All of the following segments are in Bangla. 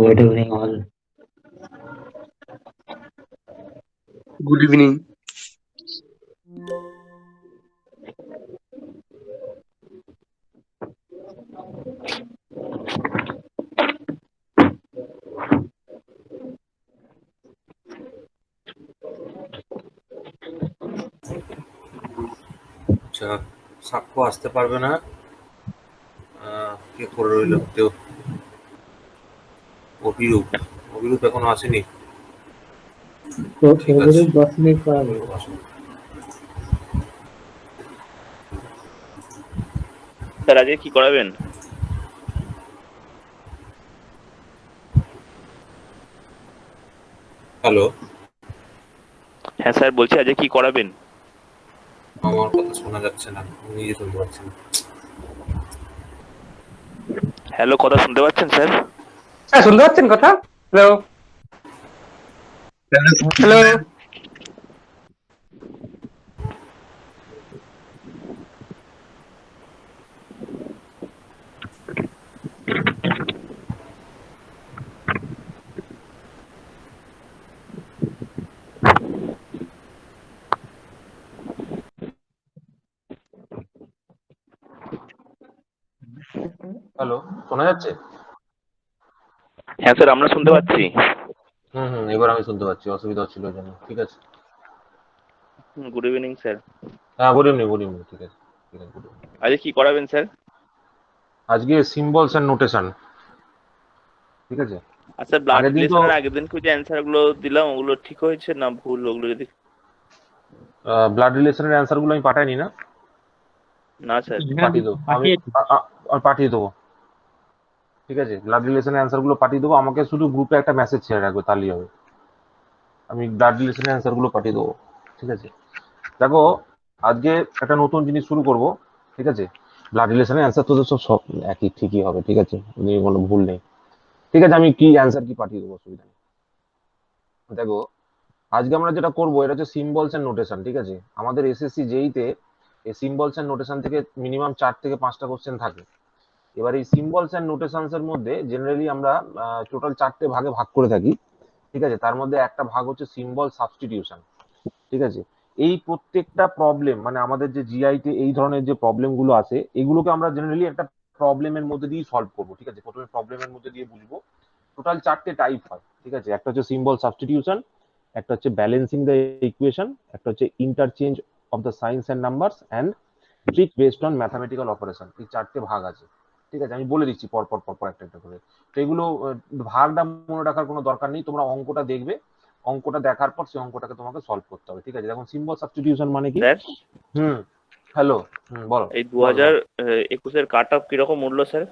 Good evening, all. Good evening. আচ্ছা, সাক্ষ্য আসতে পারবে না। কে করে রইল কেউ? অভিরূপ অভিরূপ এখনো আসেনি। তো ঠিক আছে, অভিরূপ 10 মিনিট পর আসবে। অভিরূপ আসুন। স্যার আজকে কি করাবেন? হ্যালো, হ্যাঁ স্যার, বলছি আজকে কি করাবেন? আমার কথা শোনা যাচ্ছে না, আমি নিজে শুনতে পাচ্ছি না। হ্যালো, কথা শুনতে পাচ্ছেন স্যার? হ্যাঁ, শুনতে পাচ্ছেন কথা? Hello hello. হ্যালো, শোনা যাচ্ছে? হ্যাঁ স্যার, আমরা শুনতে পাচ্ছি। এবার আমি শুনতে পাচ্ছি, অসুবিধা হচ্ছিল ওই জন্য। ঠিক আছে। Good evening sir. হ্যাঁ, গুড ইভিনিং, গুড ইভিনিং। ঠিক আছে, ঠিক আছে, গুড ইভিনিং। আজকে কি করাবেন স্যার? আজকে সিম্বলস অ্যান্ড নোটেশন। ঠিক আছে। আচ্ছা, ব্লাড আগের দিন তো রিলেশনের আগের দিনকে যে অ্যান্সার গুলো দিলাম ওগুলো ঠিক হয়েছে না ভুল? ওগুলো যদি ব্লাড রিলেশনের অ্যান্সার গুলো আমি পাঠাইনি না, না স্যার। পাঠিয়ে দেবো আমি। আমি পাঠিয়ে দেবো। ঠিক আছে, ব্লাড রিলেশনের অ্যান্সার গুলো পাঠিয়ে দেবো। আমাকে শুধু গ্রুপে একটা মেসেজ ছেড়ে রাখবে, তাহলেই হবে। আমি ব্লাড রিলেশনের অ্যান্সার গুলো পাঠিয়ে দেবো। ঠিক আছে। দেখো, আজকে একটা নতুন জিনিস শুরু করব। ঠিক আছে। ব্লাড রিলেশনের অ্যান্সার তো সব সব একই, ঠিকই হবে। ঠিক আছে, কোনো ভুল নেই। ঠিক আছে, আমি কি অ্যান্সার কি পাঠিয়ে দেবো, অসুবিধা নেই। দেখো, আজকে আমরা যেটা করবো এটা হচ্ছে সিম্বলস এন্ড নোটেশন। ঠিক আছে। আমাদের এসএসসি জেইতে এই সিম্বলস এন্ড নোটেশন থেকে মিনিমাম 4 থেকে 5টা কোশ্চেন থাকে। এবার এই সিম্বলস এন্ড নোটেশনস এর মধ্যে জেনারেলি আমরা টোটাল 4টে ভাগে ভাগ করে থাকি। ঠিক আছে। তার মধ্যে একটা ভাগ হচ্ছে সিম্বল সাবস্টিটিউশন। ঠিক আছে। এই প্রত্যেকটা প্রবলেম, মানে আমাদের যে জিআই তে এই ধরনের যে প্রবলেম গুলো আছে, এগুলোকে আমরা জেনারেলি একটা প্রবলেমের মধ্যে দিয়ে সলভ করবো। ঠিক আছে। প্রথমে প্রবলেমের মধ্যে দিয়ে বুঝবো। টোটাল 4টে টাইপ হয়। ঠিক আছে। একটা হচ্ছে সিম্বল সাবস্টিটিউশন, একটা হচ্ছে ব্যালেন্সিং দ্য ইকুয়েশন, একটা হচ্ছে interchange of the signs and numbers, and trick based on mathematical operation. এই 4টে ভাগ আছে। ঠিক আছে। আমি বলে দিচ্ছি পর পর পর পর একটা একটা করে। তো এগুলো ভাগটা মনে রাখার কোনো দরকার নেই, তোমরা অঙ্কটা দেখবে। অঙ্কটা দেখার পর সেই অঙ্কটাকে তোমাকে সলভ করতে হবে। ঠিক আছে। দেখুন, সিম্বল সাবস্টিটিউশন মানে কি। স্যার, হুম হ্যালো, বলো এই বলো বলো। 2021-এর কাট অফ কিরকম উঠলো স্যার?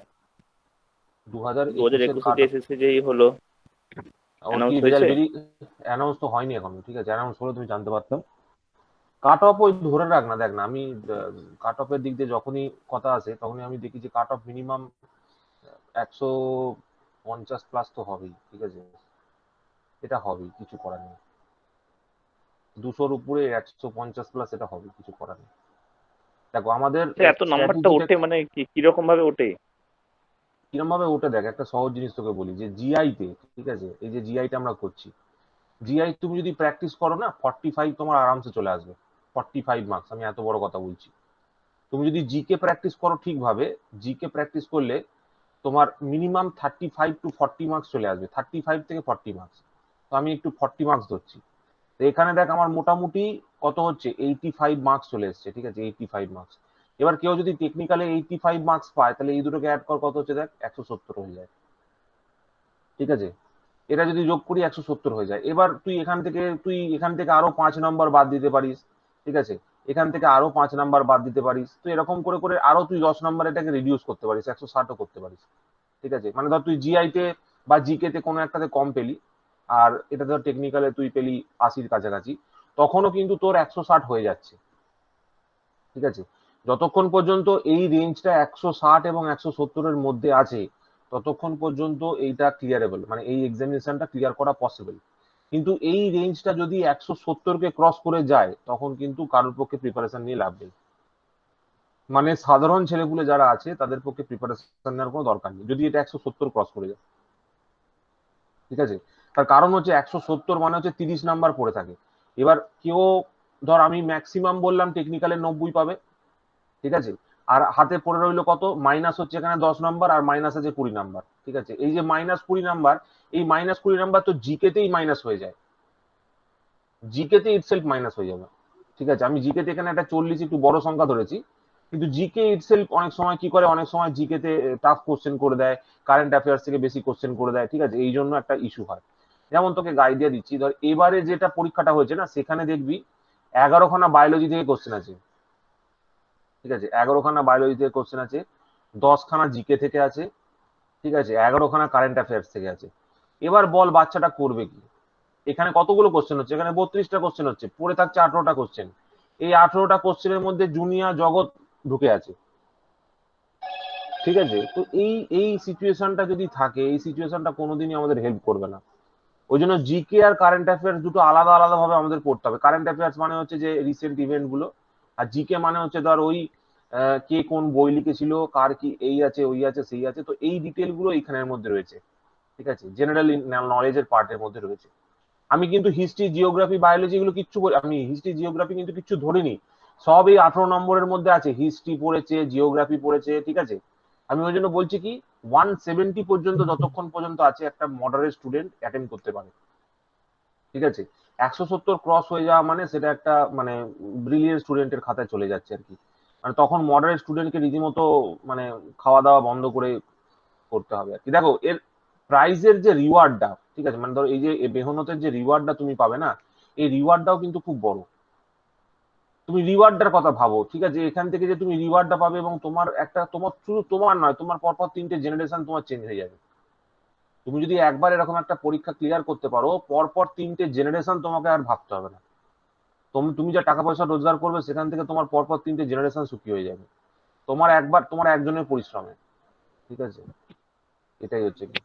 2021-এর 2021-এ কাট যে এসএসসি যেই হলো, ওর কি অ্যানাউন্স রেজাল্ট হয়েছে? বেরিয়ে? অ্যানাউন্স তো হয়নি এখনো। ঠিক আছে, অ্যানাউন্স হলে তুমি জানতে পারতাম। কাট অফ ওই ধরে রাখ না, দেখ না, আমি কাট অফের দিক দিয়ে যখনই কথা আসে তখনই আমি দেখি যে কাট অফ মিনিমাম 150 প্লাস তো হবেই। ঠিক আছে, এটা হবেই, কিছু করার নেই। 200-র উপরে 150 প্লাস এটা হবে, কিছু করার নেই। দেখো, আমাদের স্যার, এত নাম্বারটা স্ট্র্যাটেজিটা ওঠে মানে কিরকম ভাবে ওঠে? কিরম ভাবে ওঠে, দেখ, একটা সহজ জিনিস তোকে বলি, যে জিআই তে, ঠিক আছে, এই যে জিআইটা আমরা করছি, জিআই তুমি যদি প্র্যাকটিস করো না, 45 তোমার আরামসে চলে আসবে। 45 মার্কস, আমি এত বড় কথা বলছি। তুমি যদি জিকে প্র্যাকটিস করো ঠিকভাবে, জিকে প্র্যাকটিস করলে তোমার মিনিমাম 35 to 40 মার্কস চলে আসবে। 35 থেকে 40 মার্কস। তো আমি একটু 40 মার্কস ধরছি। তো এখানে দেখ, আমার মোটামুটি কত হচ্ছে, 85 মার্কস চলে এসছে। ঠিক আছে, 85 মার্কস। এবার কেউ যদি টেকনিক্যালি 85 মার্কস পায়, তাহলে এই দুটোকে অ্যাড কর, কত হচ্ছে দেখ, 170 হয়ে যায়। ঠিক আছে। এটা যদি যোগ করি 170 হয়ে যায়। এবার তুই এখান থেকে আরো 5 নম্বর বাদ দিতে পারিস। ঠিক আছে। এখান থেকে আরো 5 নম্বর বাদ দিতে পারিস। তুই এরকম করে করে আরো তুই 10 নম্বর এটাকে রিডিউস করতে পারিস, 160ও করতে পারিস। ঠিক আছে। মানে ধর তুই জিআই তে বা জিকে তে কোনো একটাতে কম পেলি, আর এটা ধর টেকনিক্যালে তুই পেলি 80-র কাছাকাছি, তখনও কিন্তু তোর 160 হয়ে যাচ্ছে। ঠিক আছে। যতক্ষণ পর্যন্ত এই রেঞ্জটা 160 এবং 170-এর মধ্যে আছে, ততক্ষণ পর্যন্ত এইটা ক্লিয়ারেবল, মানে এই এক্সামিনেশনটা ক্লিয়ার করা পসিবল। কিন্তু এই রেঞ্জটা যদি 170-কে ক্রস করে যায়, তখন কিন্তু কারোর পক্ষে প্রিপারেশন নিয়ে লাভ নেই। মানে সাধারণ ছেলেগুলো যারা আছে তাদের পক্ষে প্রিপারেশন নেওয়ার কোনো দরকার নেই, যদি এটা 170 ক্রস করে যায়। ঠিক আছে। তার কারণ হচ্ছে 170 মানে হচ্ছে 30 নাম্বার পড়ে থাকে। এবার কেউ ধর আমি ম্যাক্সিমাম বললাম টেকনিক্যালের 90 পাবে, ঠিক আছে, আর হাতে পড়ে রইলো কত, মাইনাস হচ্ছে এখানে 10 নাম্বার আর মাইনাস আছে 20 নাম্বার, ঠিক আছে। এই যে -20 নাম্বার, এই -20 নাম্বার তো জিকে তেই মাইনাস হয়ে যায়, জিকে তে ইটসেলফ মাইনাস হয়ে যাবে, ঠিক আছে। আমি জিকে তে এখানে একটা 40 একটু বড় সংখ্যা ধরেছি, কিন্তু জিকে ইটসেলফ অনেক সময় কি করে, অনেক সময় জিকে তে টাফ কোশ্চেন করে দেয়, কারেন্ট অ্যাফেয়ার্স থেকে বেশি কোশ্চেন করে দেয়, ঠিক আছে, এই জন্য একটা ইস্যু হয়। যেমন তোকে গাইডিয়া দিচ্ছি, ধর এবারে যেটা পরীক্ষাটা হয়েছে না, সেখানে দেখবি 11খানা বায়োলজি থেকে কোশ্চেন আছে, ঠিক আছে, 11খানা বায়োলজি থেকে কোশ্চেন আছে, 10খানা জিকে থেকে আছে, ঠিক আছে, 11খানা কারেন্ট অ্যাফেয়ার্স থেকে আছে। এবার বল বাচ্চাটা করবে কি? এখানে কতগুলো কোশ্চেন হচ্ছে, এখানে 32টা কোশ্চেন হচ্ছে, পড়ে থাকছে 18টা কোশ্চেন। এই 18টা কোশ্চেনের মধ্যে জুনিয়া জগৎ ঢুকে আছে, ঠিক আছে। তো এই এই সিচুয়েশনটা যদি থাকে, এই সিচুয়েশনটা কোনোদিনই আমাদের হেল্প করবে না। ওই জন্য জিকে আর কারেন্ট অ্যাফেয়ার্স দুটো আলাদা আলাদা ভাবে আমাদের পড়তে হবে। কারেন্ট অ্যাফেয়ার্স মানে হচ্ছে যে রিসেন্ট ইভেন্ট গুলো, আর জিকে মানে হচ্ছে ধর ওই কে কোন বই লিখেছিল, কার কি এই আছে ওই আছে সেই আছে, তো এই ডিটেল গুলো এইখানের মধ্যে রয়েছে, ঠিক আছে, জেনারেল নলেজের পার্টের মধ্যে রয়েছে। আমি কিন্তু হিস্ট্রি জিওগ্রাফি বায়োলজি এগুলো কিচ্ছু আমি হিস্ট্রি জিওগ্রাফি কিন্তু কিচ্ছু ধরিনি, সব এই 18 নম্বরের মধ্যে আছে, হিস্ট্রি পড়েছে, জিওগ্রাফি পড়েছে, ঠিক আছে। আমি ওই জন্য বলছি কি 170 পর্যন্ত যতক্ষণ পর্যন্ত আছে একটা মডারেট স্টুডেন্ট অ্যাটেন্ড করতে পারে, ঠিক আছে। 170 ক্রস হয়ে যাওয়া মানে সেটা একটা মানে ব্রিলিয়েন্ট স্টুডেন্টের খাতায় চলে যাচ্ছে আর কি, মানে তখন মডারেট স্টুডেন্টকে রীতিমতো মানে খাওয়া দাওয়া বন্ধ করে করতে হবে আর কি। দেখো এর প্রাইজের যে রিওয়ার্ডটা, ঠিক আছে, মানে ধরো এই যে মেহনতের যে রিওয়ার্ডটা তুমি পাবে না, এই রিওয়ার্ডটাও কিন্তু খুব বড়। তুমি রিওয়ার্ডটার কথা ভাবো, ঠিক আছে, এখান থেকে যে তুমি রিওয়ার্ডটা পাবে এবং তোমার একটা, তোমার শুধু তোমার নয়, তোমার পরপর 3টে জেনারেশন তোমার চেঞ্জ হয়ে যাবে। তুমি যদি একবার এরকম একটা পরীক্ষা ক্লিয়ার করতে পারো, পরপর 3টে জেনারেশন তোমাকে আর ভাবতে হবে না। তুমি যা টাকা পয়সা রোজগার করবে সেখান থেকে তোমার পরপর 3টে জেনারেশন সুখী হয়ে যাবে, তোমার একবার তোমার একজনের পরিশ্রমে, ঠিক আছে। এটাই হচ্ছে কি।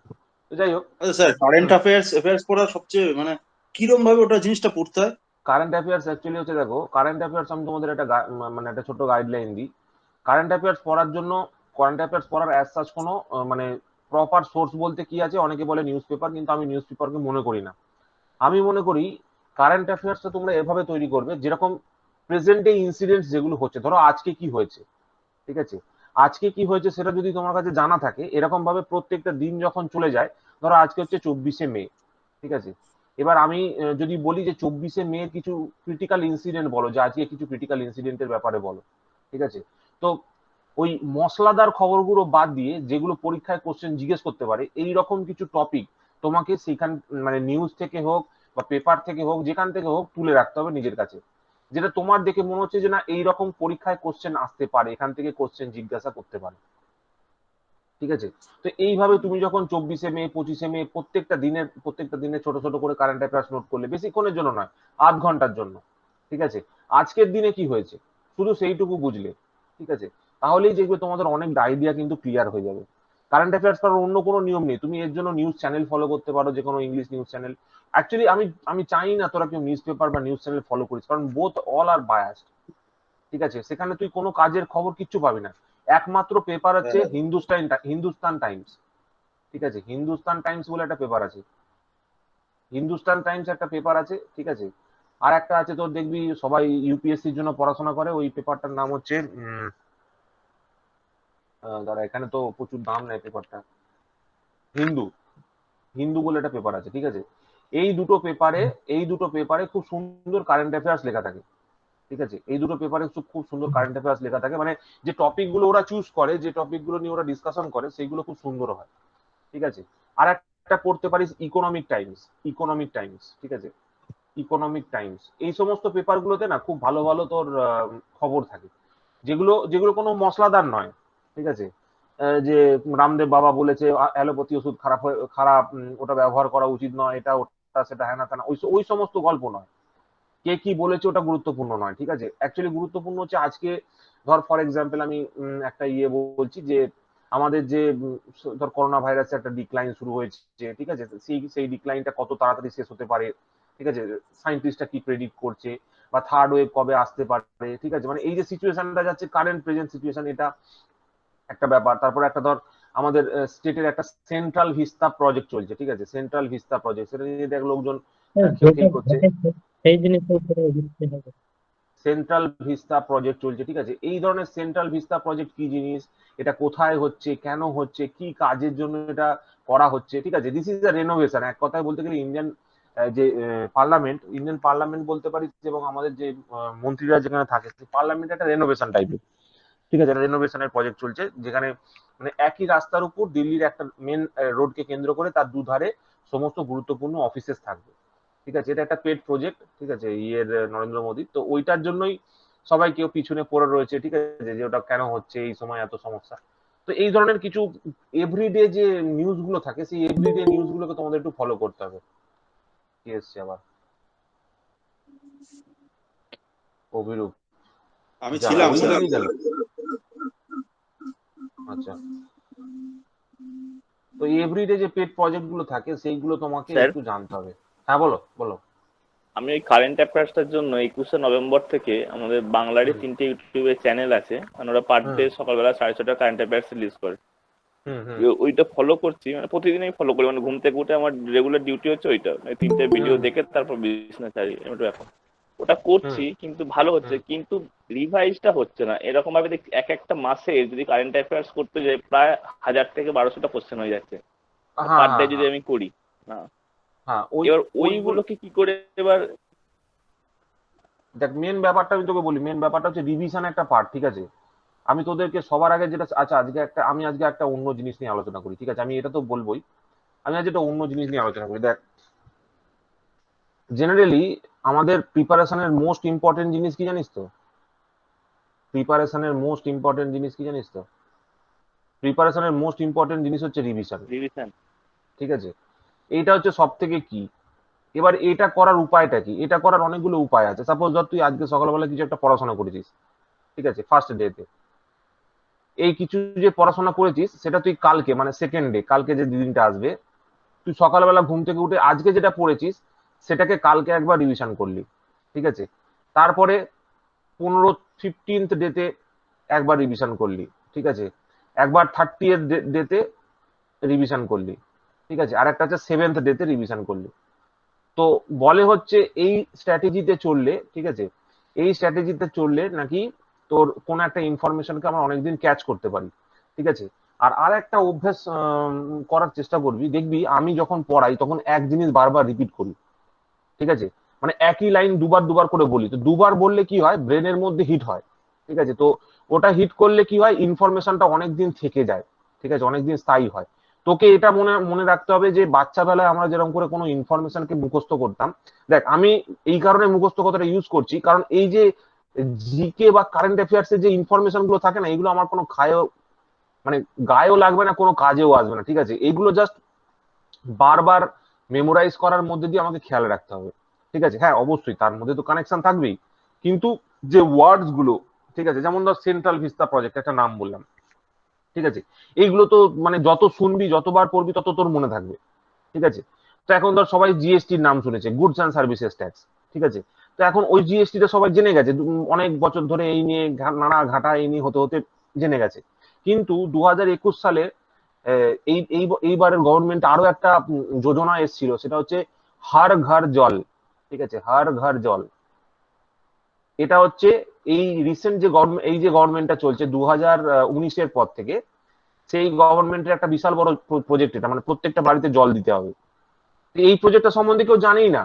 তো যাই হোক, আচ্ছা স্যার, কারেন্ট অ্যাফেয়ার্স অ্যাফেয়ার্স পড়া সবচেয়ে মানে কিরম ভাবে ওটা জিনিসটা পড়তে হয়? কারেন্ট অ্যাফেয়ার্স অ্যাকচুয়ালি হচ্ছে, দেখো কারেন্ট অ্যাফেয়ার্স আমি তোমাদের একটা মানে একটা ছোট গাইডলাইন দিই। কারেন্ট অ্যাফেয়ার্স পড়ার জন্য, কারেন্ট অ্যাফেয়ার্স পড়ার অ্যাজ সাচ কোনো মানে প্রপার সোর্স বলতে কি আছে, অনেকে বলে নিউজ পেপার, কিন্তু আমি নিউজ পেপারকে মনে করি না। আমি মনে করি কারেন্ট অ্যাফেয়ার্সটা তোমরা এভাবে তৈরি করবে, যেরকম প্রেজেন্ট এই ইনসিডেন্টস যেগুলো হচ্ছে, ধরো আজকে কি হয়েছে, ঠিক আছে, আজকে কি হয়েছে সেটা যদি তোমার কাছে জানা থাকে, এরকম ভাবে প্রত্যেকটা দিন যখন চলে যায়, ধরো আজকে হচ্ছে 24শে মে, ঠিক আছে, এবার আমি যদি বলি যে 24শে মে কিছু ক্রিটিক্যাল ইনসিডেন্ট বলো, যে আজকে কিছু ক্রিটিক্যাল ইনসিডেন্টের ব্যাপারে বলো, ঠিক আছে, তো ওই মশলাদার খবরগুলো বাদ দিয়ে যেগুলো পরীক্ষায় কোশ্চেন জিজ্ঞেস করতে পারে, এই রকম কিছু টপিক তোমাকে সেখান মানে নিউজ থেকে হোক বা পেপার থেকে হোক, যেখান থেকে হোক তুলে রাখতে হবে নিজের কাছে, যেটা তোমার দেখে মনে হচ্ছে যে না এইরকম পরীক্ষায় কোশ্চেন আসতে পারে, এখান থেকে কোশ্চেন জিজ্ঞাসা করতে পারে, ঠিক আছে। তো এইভাবে তুমি যখন 24শে মে 25শে মে প্রত্যেকটা দিনের ছোট ছোট করে কারেন্ট অ্যাফেয়ার্স নোট করলে, বেশিক্ষণের জন্য নয়, আধ ঘন্টার জন্য, ঠিক আছে, আজকের দিনে কি হয়েছে শুধু সেইটুকু বুঝলে, ঠিক আছে, তাহলেই দেখবে তোমাদের অনেক আইডিয়া কিন্তু ক্লিয়ার হয়ে যাবে। কারেন্ট অ্যাফেয়ার্স করার অন্য কোনো নিয়ম নেই, তুমি এর জন্য নিউজ চ্যানেল ফলো করতে পারো, যে কোনো ইংলিশ নিউজ চ্যানেল। অ্যাকচুয়ালি আমি চাই না তোরা কেউ নিউজ পেপার বা নিউজ চ্যানেল ফলো করিস, কারণ বোথ অল আর বায়াসড, ঠিক আছে, সেখানে তুই কোনো কাজের খবর কিচ্ছু পাবি না। একমাত্র পেপার হচ্ছে হিন্দুস্তান টাইমস, ঠিক আছে, হিন্দুস্তান টাইমস বলে একটা পেপার আছে, হিন্দুস্তান টাইমস একটা পেপার আছে, ঠিক আছে। আর একটা আছে তোর, দেখবি সবাই ইউপিএসসির জন্য পড়াশোনা করে, ওই পেপারটার নাম হচ্ছে দাঁড়া, এখানে তো প্রচুর দাম নেয় পেপারটা, হিন্দু, হিন্দু বলে একটা পেপার আছে, ঠিক আছে। এই দুটো পেপারে খুব সুন্দর কারেন্ট অ্যাফেয়ার্স লেখা থাকে, ঠিক আছে, এই দুটো পেপারে খুব সুন্দর কারেন্ট অ্যাফেয়ার্স লেখা থাকে, মানে যে টপিক গুলো ওরা চুজ করে, যে টপিক গুলো নিয়ে ওরা ডিসকাশন করে, সেইগুলো খুব সুন্দর হয়, ঠিক আছে। আর একটা পড়তে পারিস ইকোনমিক টাইমস, ঠিক আছে, ইকোনমিক টাইমস, এই সমস্ত পেপার গুলোতে না খুব ভালো ভালো তোর খবর থাকে, যেগুলো যেগুলো কোনো মশলাদার নয়, ঠিক আছে। যে রামদেব বাবা বলেছে অ্যালোপ্যাথি ওষুধ খারাপ, ওটা ব্যবহার করা উচিত নয়, এটা ওটা সেটা হ্যানা ত্যানা, ওই সমস্ত গল্প নয়। কে কি বলেছে ওটা গুরুত্বপূর্ণ নয়, ঠিক আছে। অ্যাকচুয়ালি গুরুত্বপূর্ণ হচ্ছে আজকে, ধর ফর এক্সাম্পল আমি একটা বলছি যে আমাদের যে ধর করোনা ভাইরাসে একটা ডিক্লাইন শুরু হয়েছে, ঠিক আছে, সেই ডিক্লাইনটা কত তাড়াতাড়ি শেষ হতে পারে, ঠিক আছে, সায়েন্টিস্টরা কি প্রেডিক্ট করছে, বা থার্ড ওয়েভ কবে আসতে পারে, ঠিক আছে, মানে এই যে সিচুয়েশনটা যাচ্ছে কারেন্ট প্রেজেন্ট সিচুয়েশন, এটা একটা ব্যাপার। তারপরে একটা ধর আমাদের স্টেটের একটা সেন্ট্রাল ভিস্তা প্রজেক্ট চলছে, ঠিক আছে, সেন্ট্রাল ভিস্তা প্রজেক্ট, সেটা নিয়ে দেখ লোকজন কেউ যেটা ঠিক করছে। ঘটেছে সেই জিনিসের উপরে এগোতে হবে। সেন্ট্রাল ভিস্তা প্রজেক্ট চলছে, ঠিক আছে। এই ধরনের সেন্ট্রাল ভিস্তা প্রজেক্ট কি জিনিস, এটা কোথায় হচ্ছে, কেন হচ্ছে, কি কাজের জন্য এটা করা হচ্ছে, ঠিক আছে। This is the renovation. এক কথায় বলতে গেলে ইন্ডিয়ান যে ইন্ডিয়ান পার্লামেন্ট বলতে পারি, এবং আমাদের যে মন্ত্রীরা যেখানে থাকে সেই পার্লামেন্ট একটা রেনোভেশন টাইপের, ঠিক আছে। রেনোভেশনের প্রজেক্ট চলছে, যেখানে মানে একই রাস্তার উপর দিল্লির একটা মেন রোডকে কেন্দ্র করে তার দুধারে সমস্ত গুরুত্বপূর্ণ অফিসেস থাকবে, ঠিক আছে। এটা একটা পেড প্রজেক্ট, ঠিক আছে, নরেন্দ্র মোদী। তো ওইটার জন্যই সবাই কেউ পিছনে পড়ে রয়েছে, ঠিক আছে, যে ওটা কেন হচ্ছে, এই সময় এত সমস্যা। তো এই ধরনের কিছু এভরিডে যে নিউজ গুলো থাকে, সেই এভরিডে নিউজ গুলোকে তোমাদের একটু ফলো করতে হবে। কি এসছে আবার? অভিরূপ আমি যা ছিলাম ওই স্যার। বেরিয়ে গেল। আচ্ছা, তো এভরিডে যে পেড প্রজেক্ট গুলো থাকে সেইগুলো তোমাকে স্যার, একটু জানতে হবে। হ্যাঁ, বলো বলো। আমি ওই কারেন্ট অ্যাফেয়ার্সটার জন্য 21শে নভেম্বর থেকে আমাদের বাংলারই হুম 3টে ইউটিউবে চ্যানেল আছে, মানে ওরা পার হুম ডে সকালবেলা 6:30 কারেন্ট অ্যাফেয়ার্স রিলিজ করে। হুম হুম ওইটা ফলো করছি, মানে প্রতিদিনই ফলো করি, মানে ঘুম থেকে উঠে আমার রেগুলার ডিউটি হচ্ছে ওইটা, মানে 3টে ভিডিও হুম দেখে তারপর বিজনেস ছাড়ি, এমন একটা ব্যাপার। ওটা হুম করছি, কিন্তু ভালো হচ্ছে, হুম। কিন্তু রিভাইজটা হচ্ছে না। এরকম ভাবে দেখছি এক একটা মাসে যদি কারেন্ট অ্যাফেয়ার্স করতে যাই প্রায় 1000 থেকে 1200টা কোশ্চেন হয়ে যাচ্ছে হ্যাঁ পার ডে হ্যাঁ যদি হ্যাঁ আমি করি। না, হ্যাঁ, ওই এবার ওইগুলো ওইগুলোকে কি করে এবার। দেখ, মেন ব্যাপারটা আমি তোকে বলি, মেন ব্যাপারটা হচ্ছে রিভিশন একটা পার্ট, ঠিক আছে। আমি তোদেরকে সবার আগে যেটা, আচ্ছা, আজকে একটা অন্য জিনিস নিয়ে আলোচনা করি, ঠিক আছে। আমি এটা তো বলবোই, আমি আজ একটা অন্য জিনিস নিয়ে আলোচনা করি। দেখ, জেনারেলি আমাদের প্রিপারেশনের মোস্ট ইম্পর্টেন্ট জিনিস কি জানিস তো? প্রিপারেশনের মোস্ট ইম্পর্টেন্ট জিনিস কি জানিস তো? প্রিপারেশনের মোস্ট ইম্পর্টেন্ট জিনিস হচ্ছে রিভিশন, রিভিশন। ঠিক আছে। এইটা হচ্ছে সব থেকে কি। এবার এটা করার উপায়টা কি? এটা করার অনেকগুলো উপায় আছে। সাপোজ ধর তুই আজকে সকালবেলা কিছু একটা পড়াশোনা করেছিস, ঠিক আছে, ফার্স্ট ডেতে। এই কিছু যে পড়াশোনা করেছিস সেটা তুই কালকে, মানে সেকেন্ড ডে, কালকে যে দিনটা আসবে, তুই সকালবেলা ঘুম থেকে উঠে আজকে যেটা পড়েছিস সেটাকে কালকে একবার রিভিশন করলি, ঠিক আছে। তারপরে 15th ডেতে একবার রিভিশন করলি, ঠিক আছে। একবার 30th ডেতে রিভিশন করলি, ঠিক আছে। আর একটা হচ্ছে 7th ডেতে রিভিশন করলি। তো বলে হচ্ছে এই স্ট্র্যাটেজিতে চললে, ঠিক আছে, এই স্ট্র্যাটেজিতে চললে নাকি তোর কোন একটা ইনফরমেশনকে আমরা অনেকদিন ক্যাচ করতে পারি, ঠিক আছে। আর একটা অভ্যাস করার চেষ্টা করবি, দেখবি আমি যখন পড়াই তখন এক জিনিস বারবার রিপিট করি, ঠিক আছে। মানে একই লাইন দুবার দুবার করে বলি। তো দুবার বললে কি হয়, ব্রেনের মধ্যে হিট হয়, ঠিক আছে। তো ওটা হিট করলে কি হয়, ইনফরমেশনটা অনেকদিন থেকে যায়, ঠিক আছে, অনেকদিন স্থায়ী হয়। তোকে এটা মনে মনে রাখতে হবে যে বাচ্চা বেলায় আমরা যেরকম করে কোনো ইনফরমেশনকে মুখস্থ করতাম। দেখ, আমি এই কারণে মুখস্থ কথাটা ইউজ করছি, কারণ এই যে জিকে বা কারেন্ট অ্যাফেয়ার্স এর যে ইনফরমেশন গুলো থাকে না, এগুলো আমার কোনো মানে গায়েও লাগবে না, কোনো কাজেও আসবে না, ঠিক আছে। এইগুলো জাস্ট বারবার মেমোরাইজ করার মধ্যে দিয়ে আমাকে খেয়াল রাখতে হবে, ঠিক আছে। হ্যাঁ, অবশ্যই তার মধ্যে তো কানেকশন থাকবেই, কিন্তু যে ওয়ার্ডস গুলো, ঠিক আছে, যেমন ধর সেন্ট্রাল ভিস্তা প্রজেক্ট একটা নাম বললাম, ঠিক আছে। এইগুলো তো মানে যত শুনবি যতবার পড়বি তত তোর মনে থাকবে, ঠিক আছে। তো এখন ধর সবাই জিএসটির নাম শুনেছে, গুডস অ্যান্ড সার্ভিসেস ট্যাক্স, ঠিক আছে। তো এখন ওই জিএসটিটা সবাই জেনে গেছে, অনেক বছর ধরে এই নিয়ে নানা ঘাটা এই নিয়ে হতে হতে জেনে গেছে। কিন্তু 2021 সালে এইবারের গভর্নমেন্ট আরো একটা যোজনা এসেছিল, সেটা হচ্ছে হর ঘর জল, ঠিক আছে, হর ঘর জল। এটা হচ্ছে এই রিসেন্ট যে গভর্নমেন্ট, এই যে গভর্নমেন্টটা চলছে 2019-এর পর থেকে, সেই গভর্নমেন্টের একটা বিশাল বড় প্রজেক্ট এটা, মানে প্রত্যেকটা বাড়িতে জল দিতে হবে। এই প্রজেক্টটা সম্বন্ধে কেউ জানেই না,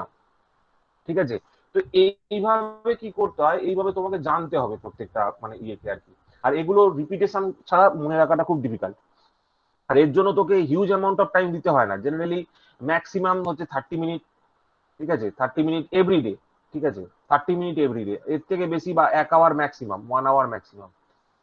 ঠিক আছে। তো এইভাবে কি করতে হয়, এইভাবে তোমাকে জানতে হবে প্রত্যেকটা মানে ইয়েকে আর কি। আর এগুলো রিপিটেশন ছাড়া মনে রাখাটা খুব ডিফিকাল্ট। আর এর জন্য তোকে হিউজ অ্যামাউন্ট অফ টাইম দিতে হয় না, জেনারেলি ম্যাক্সিমাম হচ্ছে 30 মিনিট, ঠিক আছে, 30 মিনিট এভরিডে, ঠিক আছে, 30 মিনিট এভরিডে। এর থেকে বেশি বা 1 আওয়ার ম্যাক্সিমাম, 1 আওয়ার ম্যাক্সিমাম।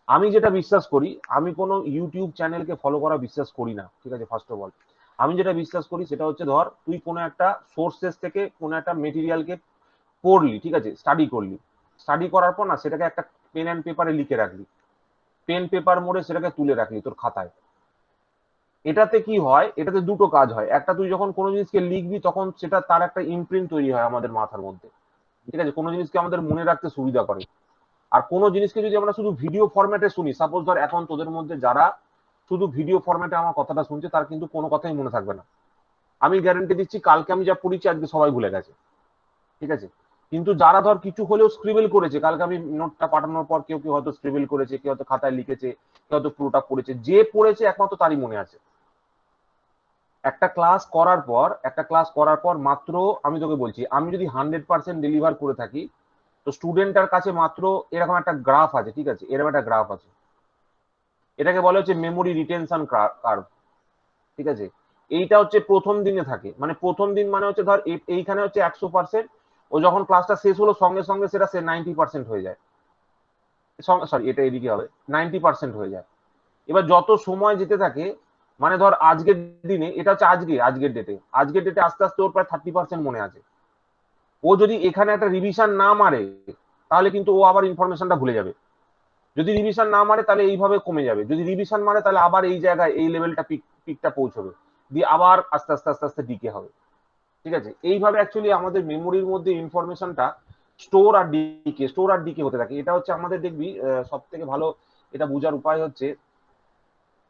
আমি যেটা বিশ্বাস করি, আমি কোনো ইউটিউব চ্যানেলকে ফলো করা বিশ্বাস করি না, ঠিক আছে। ফার্স্ট অফ অল আমি যেটা বিশ্বাস করি সেটা হচ্ছে, ধর তুই কোনো একটা সোর্সেস থেকে কোনো একটা মেটেরিয়ালকে পড়লি, ঠিক আছে, স্টাডি করলি, স্টাডি করার পর না সেটাকে একটা পেন অ্যান্ড পেপারে লিখে রাখলি, পেন পেপার মোড়ে সেটাকে তুলে রাখলি তোর খাতায়। এটাতে কি হয়, এটাতে দুটো কাজ হয়। একটা, তুই যখন কোনো জিনিসকে লিখবি তখন সেটা তার একটা ইমপ্রিন্ট তৈরি হয় আমাদের মাথার মধ্যে, ঠিক আছে, কোনো জিনিসকে আমাদের মনে রাখতে সুবিধা করে। আর কোনো জিনিসকে যদি আমরা শুধু ভিডিও ফরম্যাটে শুনি, সাপোজ ধর এখন তোদের মধ্যে যারা শুধু ভিডিও ফরম্যাটে আমার কথাটা শুনছে তার কিন্তু কোনো কথাই মনে থাকবে না। আমি গ্যারান্টি দিচ্ছি কালকে আমি যা পড়িছি আজকে সবাই ভুলে গেছে, ঠিক আছে। কিন্তু যারা ধর কিছু হলেও স্ক্রিবেল করেছে, কালকে আমি নোটটা পাঠানোর পর কেউ কেউ হয়তো স্ক্রিবেল করেছে, কেউ হয়তো খাতায় লিখেছে, কেউ হয়তো পুরোটা পড়েছে, যে পড়েছে একমাত্র তারই মনে আছে। একটা ক্লাস করার পর মাত্র, আমি তোকে বলছি, আমি যদি 100% ডেলিভার করে থাকি, তো স্টুডেন্টের কাছে মাত্র এরকম একটা গ্রাফ আছে, ঠিক আছে, এরকম একটা গ্রাফ আছে, এটাকে বলা হচ্ছে মেমোরি রিটেনশন কার্ভ, ঠিক আছে। এইটা হচ্ছে প্রথম দিনে থাকে, মানে প্রথম দিন মানে হচ্ছে ধর এইখানে হচ্ছে 100%, ও যখন ক্লাসটা শেষ হলো সঙ্গে সঙ্গে সেটা 90% হয়ে যায়, সরি এটা এদিকে হবে, 90% হয়ে যায়। এবার যত সময় যেতে থাকে, মানে ধর আজকের দিনে, এটা হচ্ছে আজকের ডেটে আস্তে আস্তে ওর প্রায় 30% মনে আছে। ও যদি এখানে একটা রিভিশন না মারে তাহলে কিন্তু ও আবার ইনফরমেশনটা ভুলে যাবে। যদি রিভিশন না মারে তাহলে এইভাবে কমে যাবে, যদি রিভিশন মারে তাহলে আবার এই জায়গায় এই লেভেলটা পিকটা পৌঁছবে, দিয়ে আবার আস্তে আস্তে আস্তে আস্তে ডিকে হবে, ঠিক আছে। এইভাবে অ্যাকচুয়ালি আমাদের মেমোরির মধ্যে ইনফরমেশনটা স্টোর আর ডিকে হতে থাকে। এটা হচ্ছে আমাদের দেখবি সব থেকে ভালো এটা বোঝার উপায় হচ্ছে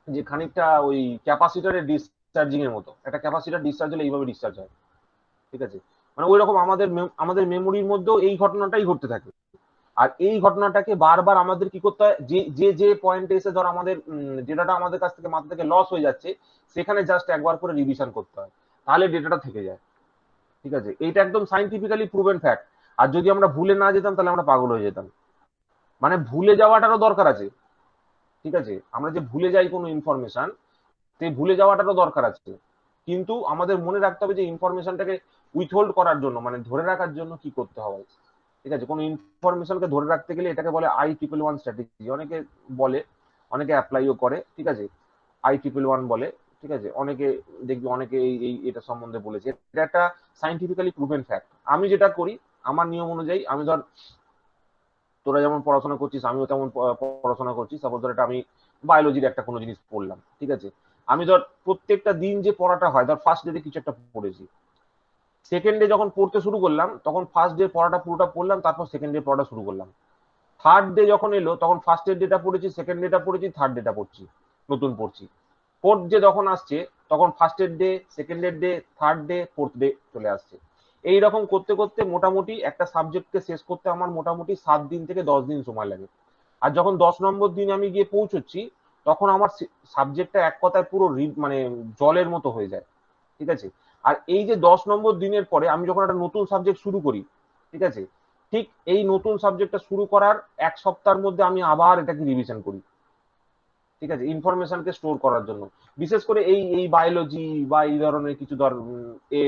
যে খানিকটা ওই ক্যাপাসিটরের ডিসচার্জিং এর মতো, একটা ক্যাপাসিটর ডিসচার্জ হলে এইভাবে ডিসচার্জ হয়, ঠিক আছে। মানে ওই রকম আমাদের মেমোরির মধ্যেও এই ঘটনাটাই ঘটতে থাকে। আর এই ঘটনাটাকে বারবার আমাদের কি করতে হয়, যে পয়েন্টে এসে ধর আমাদের ডেটাটা আমাদের কাছ থেকে মাথা থেকে লস হয়ে যাচ্ছে, সেখানে জাস্ট একবার করে রিভিশন করতে হয়, তাহলে ডেটাটা থেকে যায়, ঠিক আছে। এইটা একদম সাইন্টিফিক্যালি প্রুভেন ফ্যাক্ট। আর যদি আমরা ভুলে না যেতাম তাহলে আমরা পাগল হয়ে যেতাম। মানে ভুলে যাওয়াটারও দরকার আছে, ঠিক আছে। আমরা যে ভুলে যাই কোনো ইনফরমেশন, সেই ভুলে যাওয়াটারও দরকার আছে, কিন্তু আমাদের মনে রাখতে হবে যে ইনফরমেশনটাকে উইথহোল্ড করার জন্য, মানে ধরে রাখার জন্য কি করতে হবে, ঠিক আছে। কোনো ইনফরমেশনকে ধরে রাখতে গেলে এটাকে বলে I111 স্ট্র্যাটেজি, অনেকে বলে, অনেকে অ্যাপ্লাইও করে, ঠিক আছে, I111 বলে, ঠিক আছে। অনেকে দেখবি অনেকে এই এটা সম্বন্ধে বলেছে, এটা একটা সাইন্টিফিক্যালি প্রুভেন ফ্যাক্ট। আমি যেটা করি আমার নিয়ম অনুযায়ী, আমি ধর তোরা যেমন পড়াশোনা করছিস আমিও তেমন পড়াশোনা করছি, সাপোজ ধর এটা আমি বায়োলজির একটা কোনো জিনিস পড়লাম, ঠিক আছে। আমি ধর প্রত্যেকটা দিন যে পড়াটা হয়, ধর ফার্স্ট ডে কিছু একটা পড়েছি, সেকেন্ড ডে যখন পড়তে শুরু করলাম তখন ফার্স্ট ডে পড়াটা পুরোটা পড়লাম, তারপর সেকেন্ড ডে পড়াটা শুরু করলাম। থার্ড ডে যখন এলো তখন ফার্স্টের ডেটা পড়েছি, সেকেন্ড ডেটা পড়েছি, থার্ড ডেটা পড়ছি, নতুন পড়ছি। ফোর্থ ডে যখন আসছে তখন ফার্স্টের ডে, সেকেন্ডের day, third day, fourth day চলে আসছে। এইরকম করতে করতে মোটামুটি একটা সাবজেক্টকে শেষ করতে আমার মোটামুটি 7 দিন থেকে 10 দিন সময় লাগে। আর যখন 10 নম্বর দিন আমি গিয়ে পৌঁছচ্ছি তখন আমার সাবজেক্টটা এক কথায় পুরো মানে জলের মতো হয়ে যায়, ঠিক আছে। আর এই যে 10 নম্বর দিনের পরে আমি যখন একটা নতুন সাবজেক্ট শুরু করি, ঠিক আছে, ঠিক এই নতুন সাবজেক্টটা শুরু করার 1 সপ্তাহের মধ্যে আমি আবার এটাকে রিভিশন করি, ঠিক আছে, ইনফরমেশনকে স্টোর করার জন্য। বিশেষ করে এই এই বায়োলজি বা এই ধরনের কিছু ধর এ,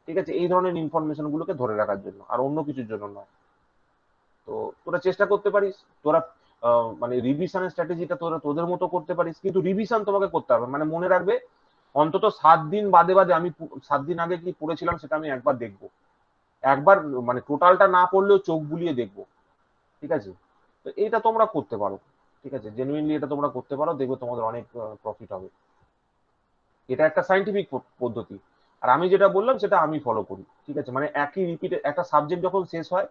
ঠিক আছে, এই ধরনের ইনফরমেশন গুলোকে ধরে রাখার জন্য, আর অন্য কিছুর জন্য নয়। তো তোরা চেষ্টা করতে পারিস, তোরা মানে রিভিশনের স্ট্র্যাটেজিটা তোরা তোদের মতো করতে পারিস, কিন্তু রিভিশন তোমাকে করতে হবে, মানে মনে রাখবে অন্তত 7 দিন বাদে বাদে আমি 7 দিন আগে কি পড়েছিলাম সেটা আমি একবার দেখবো, একবার মানে টোটালটা না পড়লেও চোখ বুলিয়ে দেখবো, ঠিক আছে। তো এইটা তোমরা করতে পারো, ঠিক আছে, জেনুইনলি এটা তোমরা করতে পারো, দেখবে তোমাদের অনেক প্রফিট হবে। এটা একটা সাইন্টিফিক পদ্ধতি। আর আমি যেটা বললাম সেটা আমি ফলো করি, ঠিক আছে। মানে একই রিপিটে একটা সাবজেক্ট যখন শেষ হয়,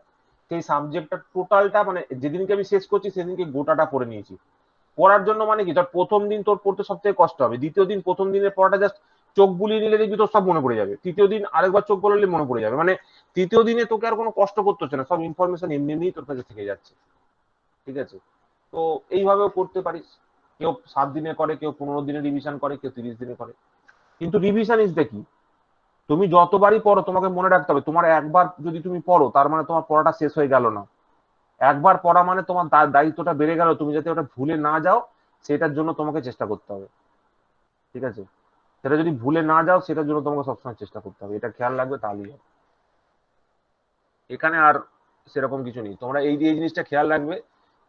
সেই সাবজেক্টটা টোটালটা, মানে যেদিনকে আমি শেষ করছি সেদিনকে গোটাটা পড়ে নিয়েছি। পড়ার জন্য মানে কি, ধর প্রথম দিন তোর পড়তে সব থেকে কষ্ট হবে, দ্বিতীয় দিন প্রথম দিনের পড়াটা জাস্ট চোখ বুলিয়ে নিলে দেখবি তোর সব মনে পড়ে যাবে, তৃতীয় দিন আরেকবার চোখ বলালে মনে পড়ে যাবে, মানে তৃতীয় দিনে তোকে আর কোনো কষ্ট করতে হচ্ছে না, সব ইনফরমেশন এমনি এমনি তোর কাছে থেকে যাচ্ছে, ঠিক আছে। তো এইভাবেও করতে পারিস, কেউ 7 দিনে করে, কেউ 15 দিনে রিভিশন করে, কেউ 30 দিনে করে। কিন্তু রিভিশন ইজ দ্য কি, তুমি যতবারই পড়ো তোমাকে মনে রাখতে হবে, তোমার একবার যদি তুমি পড়ো তার মানে তোমার পড়াটা শেষ হয়ে গেল না, একবার পড়া মানে তোমার দায়িত্বটা বেড়ে গেল, তুমি যাতে ওটা ভুলে না যাও সেটার জন্য তোমাকে চেষ্টা করতে হবে, ঠিক আছে। সেটা যদি ভুলে না যাও সেটার জন্য তোমাকে সবসময় চেষ্টা করতে হবে, এটা খেয়াল রাখবে, তাহলেই হবে। এখানে আর সেরকম কিছু নেই, তোমরা এই জিনিসটা খেয়াল রাখবে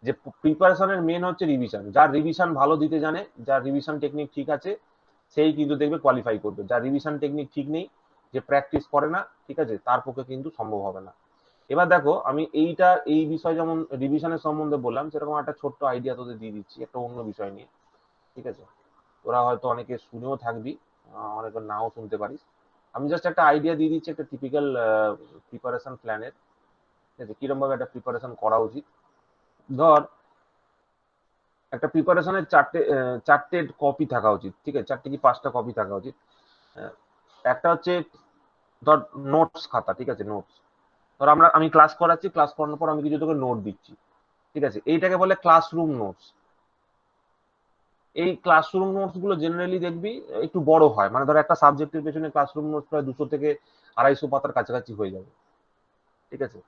যে প্রিপারেশনের মেন হচ্ছে রিভিশন। যার রিভিশন ভালো দিতে জানে, যার রিভিশন টেকনিক ঠিক আছে, সেই কিন্তু দেখবে কোয়ালিফাই করবে। যার রিভিশন টেকনিক ঠিক নেই, যে প্র্যাকটিস করে না, ঠিক আছে, তার পক্ষে কিন্তু সম্ভব হবে না। এবার দেখো আমি এই বিষয় যেমন রিভিশনের সম্বন্ধে বললাম, সেরকম একটা ছোট্ট আইডিয়া তোদের দিয়ে দিচ্ছি একটা অন্য বিষয় নিয়ে, ঠিক আছে। ওরা হয়তো অনেকে শুনেও থাকবি, অনেকে নাও শুনতে পারিস। আমি জাস্ট একটা আইডিয়া দিয়ে দিচ্ছি একটা টিপিক্যাল প্রিপারেশন প্ল্যানের, ঠিক আছে, কিরকম ভাবে একটা প্রিপারেশন করা উচিত। ধর একটা প্রিপারেশনের চারটে কপি থাকা উচিত, ঠিক আছে, 4টে কি 5টা কপি থাকা উচিত। একটা হচ্ছে ধর নোটস খাতা, ঠিক আছে, নোটস। ধর আমি ক্লাস করাচ্ছি, ক্লাস করানোর পর আমি কিছু তোকে নোট দিচ্ছি, ঠিক আছে, এইটাকে বলে ক্লাসরুম নোটস। এই ক্লাসরুম নোটস গুলো জেনারেলি দেখবি একটু বড় হয়, মানে ধর একটা সাবজেক্টের পেছনে ক্লাসরুম নোটস প্রায় 200 থেকে 250 পাতার কাছাকাছি হয়ে যাবে, ঠিক আছে।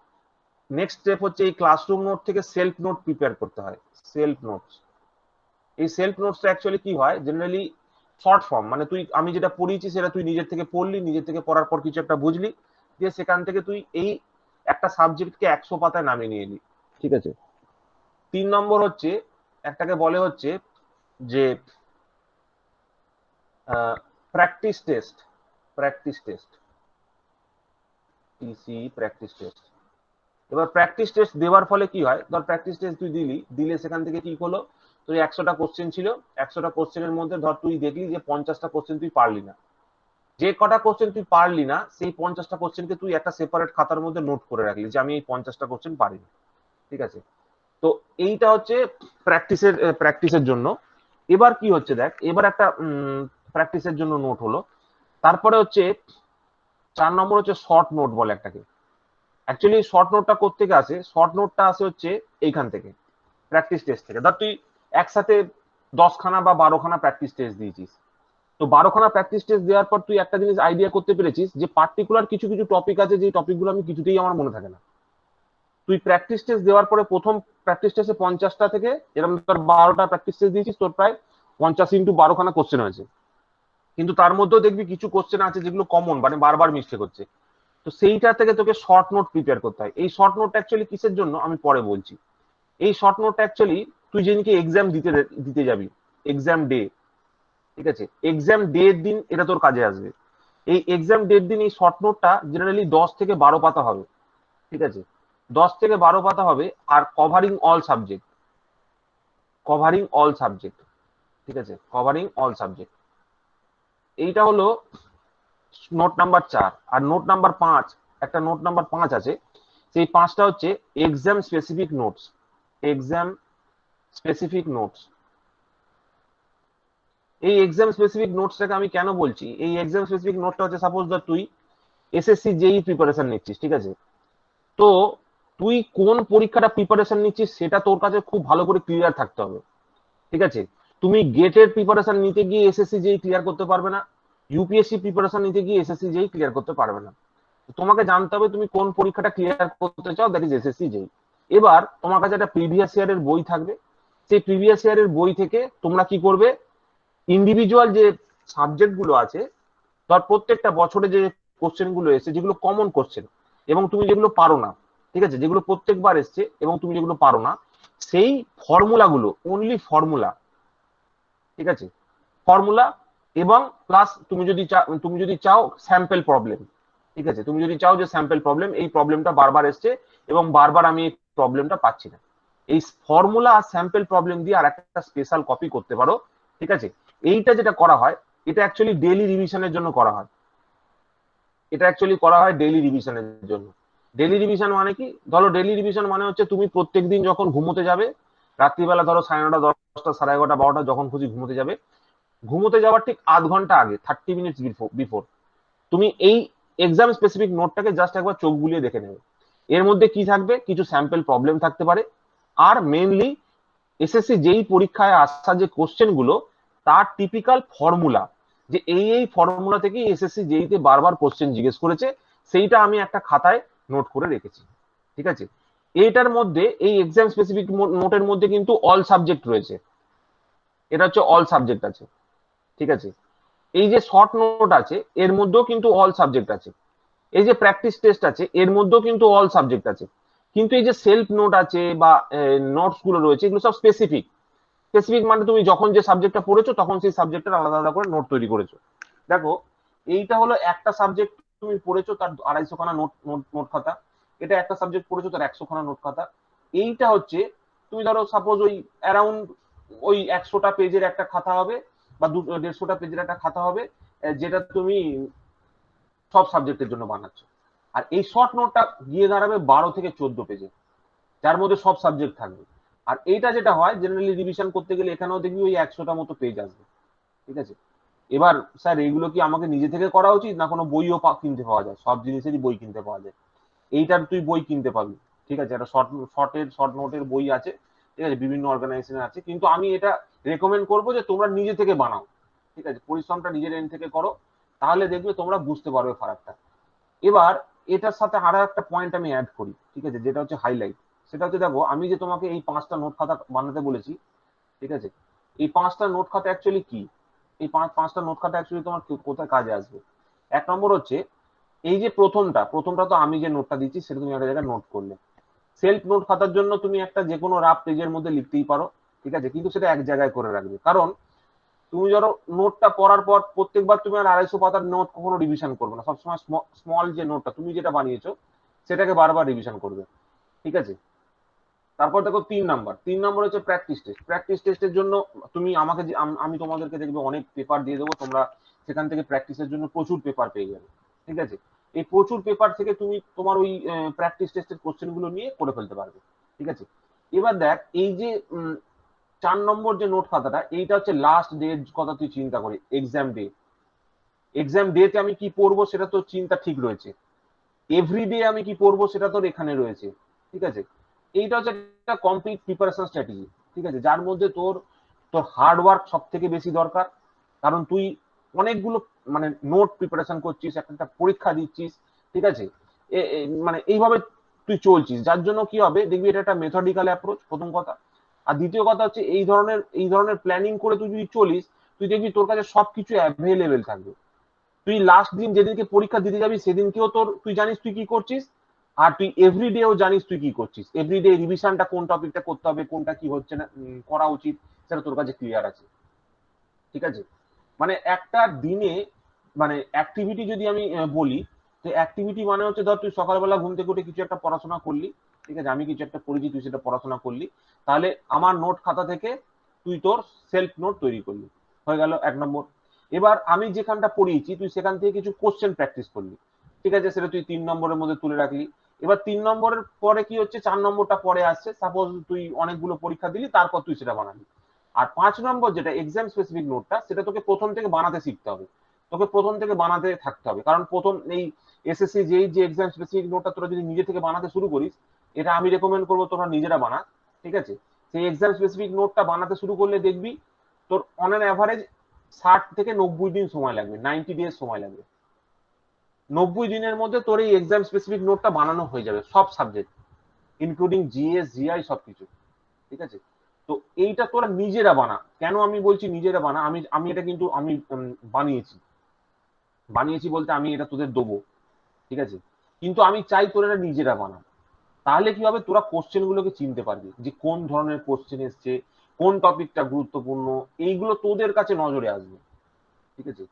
নেক্সট স্টেপ হচ্ছে এই ক্লাসরুম নোট থেকে সেলফ নোট প্রিপেয়ার করতে হয়, সেলফ নোটস। এই সেলফ নোটসটা অ্যাকচুয়ালি কি হয়, জেনারেলি শর্ট ফর্ম, মানে আমি যেটা পড়িয়েছি সেটা তুই নিজের থেকে পড়লি, নিজের থেকে পড়ার পর কিছু একটা বুঝলি, দিয়ে সেখান থেকে তুই এই একটা সাবজেক্টকে 100 পাতায় নামিয়ে নিয়ে এলি, ঠিক আছে। 3 নম্বর হচ্ছে একটাকে বলে হচ্ছে যে প্র্যাকটিস টেস্ট, প্র্যাকটিস টেস্ট, পিসি প্র্যাকটিস টেস্ট। এবার প্র্যাকটিস টেস্ট দেওয়ার ফলে কি হয়, ধর প্র্যাকটিস টেস্ট তুই দিলে সেখান থেকে কি হলো, তুই 100টা কোশ্চেন ছিল, 100টা কোশ্চেনের মধ্যে ধর তুই দেখলি যে 50টা কোশ্চেন তুই পারলি না। যে কটা কোশ্চেন তুই পারলি না সেই 50টা কোশ্চেনকে তুই একটা সেপারেট খাতার মধ্যে নোট করে রাখলি যে আমি এই 50টা কোশ্চেন পারিনি, ঠিক আছে। তো এইটা হচ্ছে প্র্যাকটিসের জন্য। এবার কি হচ্ছে দেখ, এবার একটা প্র্যাকটিসের জন্য নোট হলো। তারপরে হচ্ছে 4 নম্বর হচ্ছে শর্ট নোট বলে একটাকে। অ্যাকচুয়ালি শর্ট নোটটা কোত্থেকে আসে, শর্ট নোটটা আসে হচ্ছে এইখান থেকে, প্র্যাকটিস টেস্ট থেকে। ধর তুই একসাথে 10খানা বা 12খানা প্র্যাকটিস টেস্ট দিয়েছিস, তো 12খানা প্র্যাকটিস টেস্ট দেওয়ার পর তুই একটা জিনিস আইডিয়া করতে পেরেছিস যে পার্টিকুলার কিছু কিছু টপিক আছে যে টপিকগুলো আমি কিছুতেই আমার মনে থাকে না। তুই প্র্যাকটিস টেস্ট দেওয়ার পরে প্রথম প্র্যাকটিস টেস্টে 50টা থেকে এরকম তোর 12টা প্র্যাকটিস টেস্ট দিয়েছিস, তোর প্রায় 50 ইন্টু 12খানা কোশ্চেন হয়েছে। কিন্তু তার মধ্যেও দেখবি কিছু কোশ্চেন আছে যেগুলো কমন, মানে বারবার মিস্টেক হচ্ছে। তো সেইটা থেকে তোকে শর্ট নোট প্রিপেয়ার করতে হয়। এই শর্ট নোটটা অ্যাকচুয়ালি কিসের জন্য আমি পরে বলছি। এই শর্ট নোটটা অ্যাকচুয়ালি তুই যেদিনকে এক্সাম দিতে যাবি, এক্সাম ডে, ঠিক আছে, এক্সাম ডে এর দিন এটা তোর কাজে আসবে। এই এক্সাম ডে এর দিন এই শর্ট নোটটা জেনারেলি 10 থেকে 12 পাতা হবে, ঠিক আছে, 10 থেকে 12 পাতা হবে। আর covering all subject, covering all subject, ঠিক আছে, কভারিং অল সাবজেক্ট। এইটা হলো নোট নাম্বার 4। আর নোট নাম্বার 5, একটা নোট নাম্বার 5 আছে, সেই 5টা হচ্ছে exam specific notes, exam specific notes. এই এক্সাম স্পেসিফিক নোটসটাকে আমি কেন বলছি, এই এক্সাম স্পেসিফিক নোটটা হচ্ছে সাপোজ ধর তুই এসএসসি জেই প্রিপারেশন নিচ্ছিস, ঠিক আছে, তো তুই কোন পরীক্ষাটা প্রিপারেশন নিচ্ছিস সেটা তোর কাছে খুব ভালো করে ক্লিয়ার থাকতে হবে, ঠিক আছে। তুমি গেটের প্রিপারেশন নিতে গিয়ে এসএসসি জেই ক্লিয়ার করতে পারবে না, ইউপিএসসি প্রিপারেশন নিতে গিয়ে এসএসসি জেই ক্লিয়ার করতে পারবে না। তোমাকে জানতে হবে তুমি কোন পরীক্ষাটা ক্লিয়ার করতে চাও, দ্যাট ইজ এসএসসি জেই। এবার তোমার কাছে একটা প্রিভিয়াস ইয়ারের বই থাকবে, সেই প্রিভিয়াস ইয়ারের বই থেকে তোমরা কি করবে, ইন্ডিভিজুয়াল যে সাবজেক্ট গুলো আছে, ধর প্রত্যেকটা বছরে যে কোশ্চেন গুলো এসেছে যেগুলো কমন কোশ্চেন এবং তুমি যেগুলো পারো না, ঠিক আছে, যেগুলো প্রত্যেকবার এসছে এবং তুমি যেগুলো পারো না, সেই ফর্মুলাগুলো, অনলি ফর্মুলা, ঠিক আছে, ফর্মুলা এবং প্লাস তুমি যদি চাও স্যাম্পল প্রবলেম, ঠিক আছে, তুমি যদি চাও যে স্যাম্পল প্রবলেম, এই প্রবলেমটা বারবার এসছে এবং বারবার আমি এই প্রবলেমটা পাচ্ছি না, এই ফর্মুলা আর স্যাম্পল প্রবলেম দিয়ে আর একটা স্পেশাল কপি করতে পারো, ঠিক আছে। এইটা যেটা করা হয় এটা অ্যাকচুয়ালি ডেইলি রিভিশনের জন্য করা হয়, এটা অ্যাকচুয়ালি করা হয় ডেইলি রিভিশনের জন্য। ডেইলি রিভিশন মানে কি, ধরো ডেইলি রিভিশন মানে হচ্ছে তুমি প্রত্যেকদিন যখন ঘুমোতে যাবে, রাত্রিবেলা ধরো 9:30, 10টা, 11:30, 12টা যখন খুশি ঘুমোতে যাবে, ঘুমোতে যাওয়ার ঠিক আধ ঘন্টা আগে, 30 মিনিটস বিফোর, তুমি এই এক্সাম স্পেসিফিক নোটটাকে জাস্ট একবার চোখ বুলিয়ে দেখে নেবে। এর মধ্যে কি থাকবে, কিছু স্যাম্পল প্রবলেম থাকতে পারে, আর মেইনলি এসএসসি যেই পরীক্ষায় আসা যে কোশ্চেন গুলো তার টিপিক্যাল ফর্মুলা, যে এই ফর্মুলা থেকে এসএসসি যেইতে বারবার কোশ্চেন জিজ্ঞেস করেছে, সেইটা আমি একটা খাতায় নোট করে রেখেছি, ঠিক আছে। এইটার মধ্যে এই এক্সাম স্পেসিফিক নোটের মধ্যে কিন্তু অল সাবজেক্ট রয়েছে, এটা হচ্ছে অল সাবজেক্ট আছে, ঠিক আছে। এই যে শর্ট নোট আছে এর মধ্যেও কিন্তু অল সাবজেক্ট আছে, এই যে প্র্যাকটিস টেস্ট আছে এর মধ্যেও কিন্তু অল সাবজেক্ট আছে। কিন্তু এই যে সেলফ নোট আছে বা নোটস গুলো রয়েছে এগুলো সব স্পেসিফিক। স্পেসিফিক মানে তুমি যখন যে সাবজেক্টটা পড়েছো তখন সেই সাবজেক্টের আলাদা আলাদা করে নোট তৈরি করেছো। দেখো এইটা হলো একটা সাবজেক্ট তুমি পড়েছো তার 250 খানা নোট নোট খাতা, এটা একটা সাবজেক্ট পড়েছো তার 100 খানা নোট খাতা। এইটা হচ্ছে তুমি ধরো সাপোজ ওই অ্যারাউন্ড ওই 100টা পেজের একটা খাতা হবে বা 150টা পেজের একটা খাতা হবে, যেটা তুমি সব সাবজেক্টের জন্য বানাচ্ছ। আর এই শর্ট নোটটা গিয়ে দাঁড়াবে 12 থেকে 14 পেজে, যার মধ্যে সব সাবজেক্ট থাকবে। আর এইটা যেটা হয় জেনারেলি রিভিশন করতে গেলে এখানেও দেখবি ওই 100টা মতো পেজ আসবে, ঠিক আছে। এবার স্যার এইগুলো কি আমাকে নিজে থেকে করা উচিত, না কোনো বইও কিনতে পাওয়া যায়? সব জিনিসেরই বই কিনতে পাওয়া যায়। এইটার তুই বই কিনতে পাবি, ঠিক আছে, একটা শর্ট নোটের বই আছে, ঠিক আছে, বিভিন্ন অর্গানাইজেশনে আছে, কিন্তু আমি এটা রেকমেন্ড করবো যে তোমরা নিজে থেকে বানাও, ঠিক আছে, পরিশ্রমটা নিজের এন্ড থেকে করো, তাহলে দেখবে তোমরা বুঝতে পারবে ফারাকটা। এবার এটার সাথে আরো একটা পয়েন্ট আমি অ্যাড করি, ঠিক আছে, যেটা হচ্ছে হাইলাইট। সেটা হচ্ছে দেখো, আমি যে তোমাকে এই 5টা নোট খাতা বানাতে বলেছি, ঠিক আছে, এই 5টা নোট খাতা অ্যাকচুয়ালি কি? এই 5টা নোট খাতা অ্যাকচুয়ালি তোমার কোথায় কাজে আসবে? এক নম্বর হচ্ছে এই যে প্রথমটা তো আমি যে নোটটা দিচ্ছি সেটা তুমি একটা জায়গায় নোট করলে। সেলফ নোট খাতার জন্য তুমি একটা যে কোনো রাফ পেজের মধ্যে লিখতেই পারো, ঠিক আছে, কিন্তু সেটা এক জায়গায় করে রাখবে, কারণ তুমি ধরো নোটটা পড়ার পর প্রত্যেকবার তুমি আর 250 পাতার নোট কখনো রিভিশন করবে না, সবসময় স্মল যে নোটটা তুমি যেটা বানিয়েছো সেটাকে বারবার রিভিশন করবে, ঠিক আছে। তারপর দেখো 3 নম্বর হচ্ছে প্র্যাকটিস টেস্ট। প্র্যাকটিস টেস্টের জন্য তুমি আমাকে আমি তোমাদেরকে দেখবে অনেক পেপার দিয়ে দেবো, তোমরা সেখান থেকে প্র্যাকটিসের জন্য প্রচুর পেপার পেয়ে যাবে, ঠিক আছে। এই প্রচুর পেপার থেকে তুমি তোমার ওই প্র্যাকটিস টেস্টের কোশ্চেন গুলো নিয়ে করে ফেলতে পারবে, ঠিক আছে। এবার দেখ এই যে 4 নম্বর যে নোট খাতাটা, এইটা হচ্ছে লাস্ট ডের কথা তুই চিন্তা করি, এক্সাম ডেতে আমি কি পড়বো সেটা তোর চিন্তা ঠিক রয়েছে, এভরিডে আমি কি পড়বো সেটা তোর এখানে রয়েছে, ঠিক আছে। এইটা হচ্ছে একটা কমপ্লিট প্রিপারেশন স্ট্র্যাটেজি, ঠিক আছে, যার মধ্যে তোর তোর হার্ড ওয়ার্ক সব থেকে বেশি দরকার, কারণ তুই অনেকগুলো মানে নোট প্রিপারেশন করছিস, একটা পরীক্ষা দিচ্ছিস, ঠিক আছে, মানে এইভাবে তুই চলছিস, যার জন্য কি হবে দেখবি এটা একটা মেথডিক্যাল অ্যাপ্রোচ, প্রথম কথা। আর দ্বিতীয় কথা হচ্ছে এই ধরনের প্ল্যানিং করে তুই যদি চলিস, তুই দেখবি তোর কাছে সবকিছু অ্যাভেলেবেল থাকবে। তুই লাস্ট দিন যেদিনকে পরীক্ষা দিতে যাবি সেদিনকেও তুই জানিস তুই কি করছিস, আর তুই এভরিডেও জানিস তুই কি করছিস, এভরিডে রিভিশনটা কোন টপিকটা করতে হবে, কোনটা কি হচ্ছে না করা উচিত সেটা তোর কাছে ক্লিয়ার আছে, ঠিক আছে। মানে একটা দিনে মানে অ্যাক্টিভিটি যদি আমি বলি, তো অ্যাক্টিভিটি মানে হচ্ছে ধর তুই সকালবেলা ঘুম থেকে উঠে কিছু একটা পড়াশোনা করলি, ঠিক আছে, আমি কিছু একটা করেছি তুই সেটা পড়াশোনা করলি, তাহলে আমার নোট খাতা থেকে তুই তোর সেলফ নোট তৈরি করলি, হয়ে গেল 1 নম্বর। এবার আমি যেখানটা পড়িয়েছি তুই সেখান থেকে কিছু কোশ্চেন প্র্যাকটিস করলি, ঠিক আছে, সেটা তুই 3 নম্বরের মধ্যে তুলে রাখলি। এবার 3 নম্বরের পরে কি হচ্ছে, 4 নম্বরটা পরে আসছে, সাপোজ তুই অনেকগুলো পরীক্ষা দিলি তারপর তুই সেটা বানালি। আর 5 নম্বর যেটা এক্সাম স্পেসিফিক নোটটা, সেটা তোকে প্রথম থেকে বানাতে শিখতে হবে, তোকে প্রথম থেকে বানাতে থাকতে হবে, কারণ প্রথম এই এসএসসি যে এক্সাম স্পেসিফিক নোটটা তোরা যদি নিজে থেকে বানাতে শুরু করিস, এটা আমি রেকমেন্ড করবো তোমরা নিজেরা বানা, ঠিক আছে। সেই এক্সাম স্পেসিফিক নোটটা বানাতে শুরু করলে দেখবি তোর অন অ্যান অ্যাভারেজ 60 থেকে 90 দিন সময় লাগবে, 90 ডেজ সময় লাগবে। 90 দিনের মধ্যে তোর এই এক্সাম স্পেসিফিক নোটটা বানানো হয়ে যাবে, সব সাবজেক্ট ইনক্লুডিং জিএস জিআই সবকিছু, ঠিক আছে। তো এইটা তোরা নিজেরা বানা। কেন আমি বলছি নিজেরা বানা, আমি এটা কিন্তু আমি বানিয়েছি বলতে আমি এটা তোদের দেবো, ঠিক আছে, কিন্তু আমি চাই তোরা এটা নিজেরা বানা। তাহলে কি হবে, তোরা কোশ্চেন গুলোকে চিনতে পারবি যে কোন ধরনের কোশ্চেন এসছে, কোন টপিকটা গুরুত্বপূর্ণ, এইগুলো তোদের কাছে নজরে আসবে, ঠিক আছে।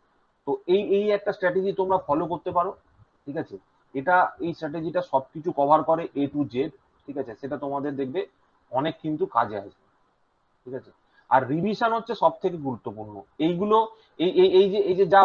তো এই একটা স্ট্র্যাটেজি তোমরা ফলো করতে পারো, ঠিক আছে। এই স্ট্র্যাটেজিটা সবকিছু কভার করে A to Z, ঠিক আছে, সেটা তোমাদের দেখবে অনেক কিন্তু কাজে আসবে, ঠিক আছে। আর রিভিশন হচ্ছে সব থেকে গুরুত্বপূর্ণ। এইগুলো এই যে যা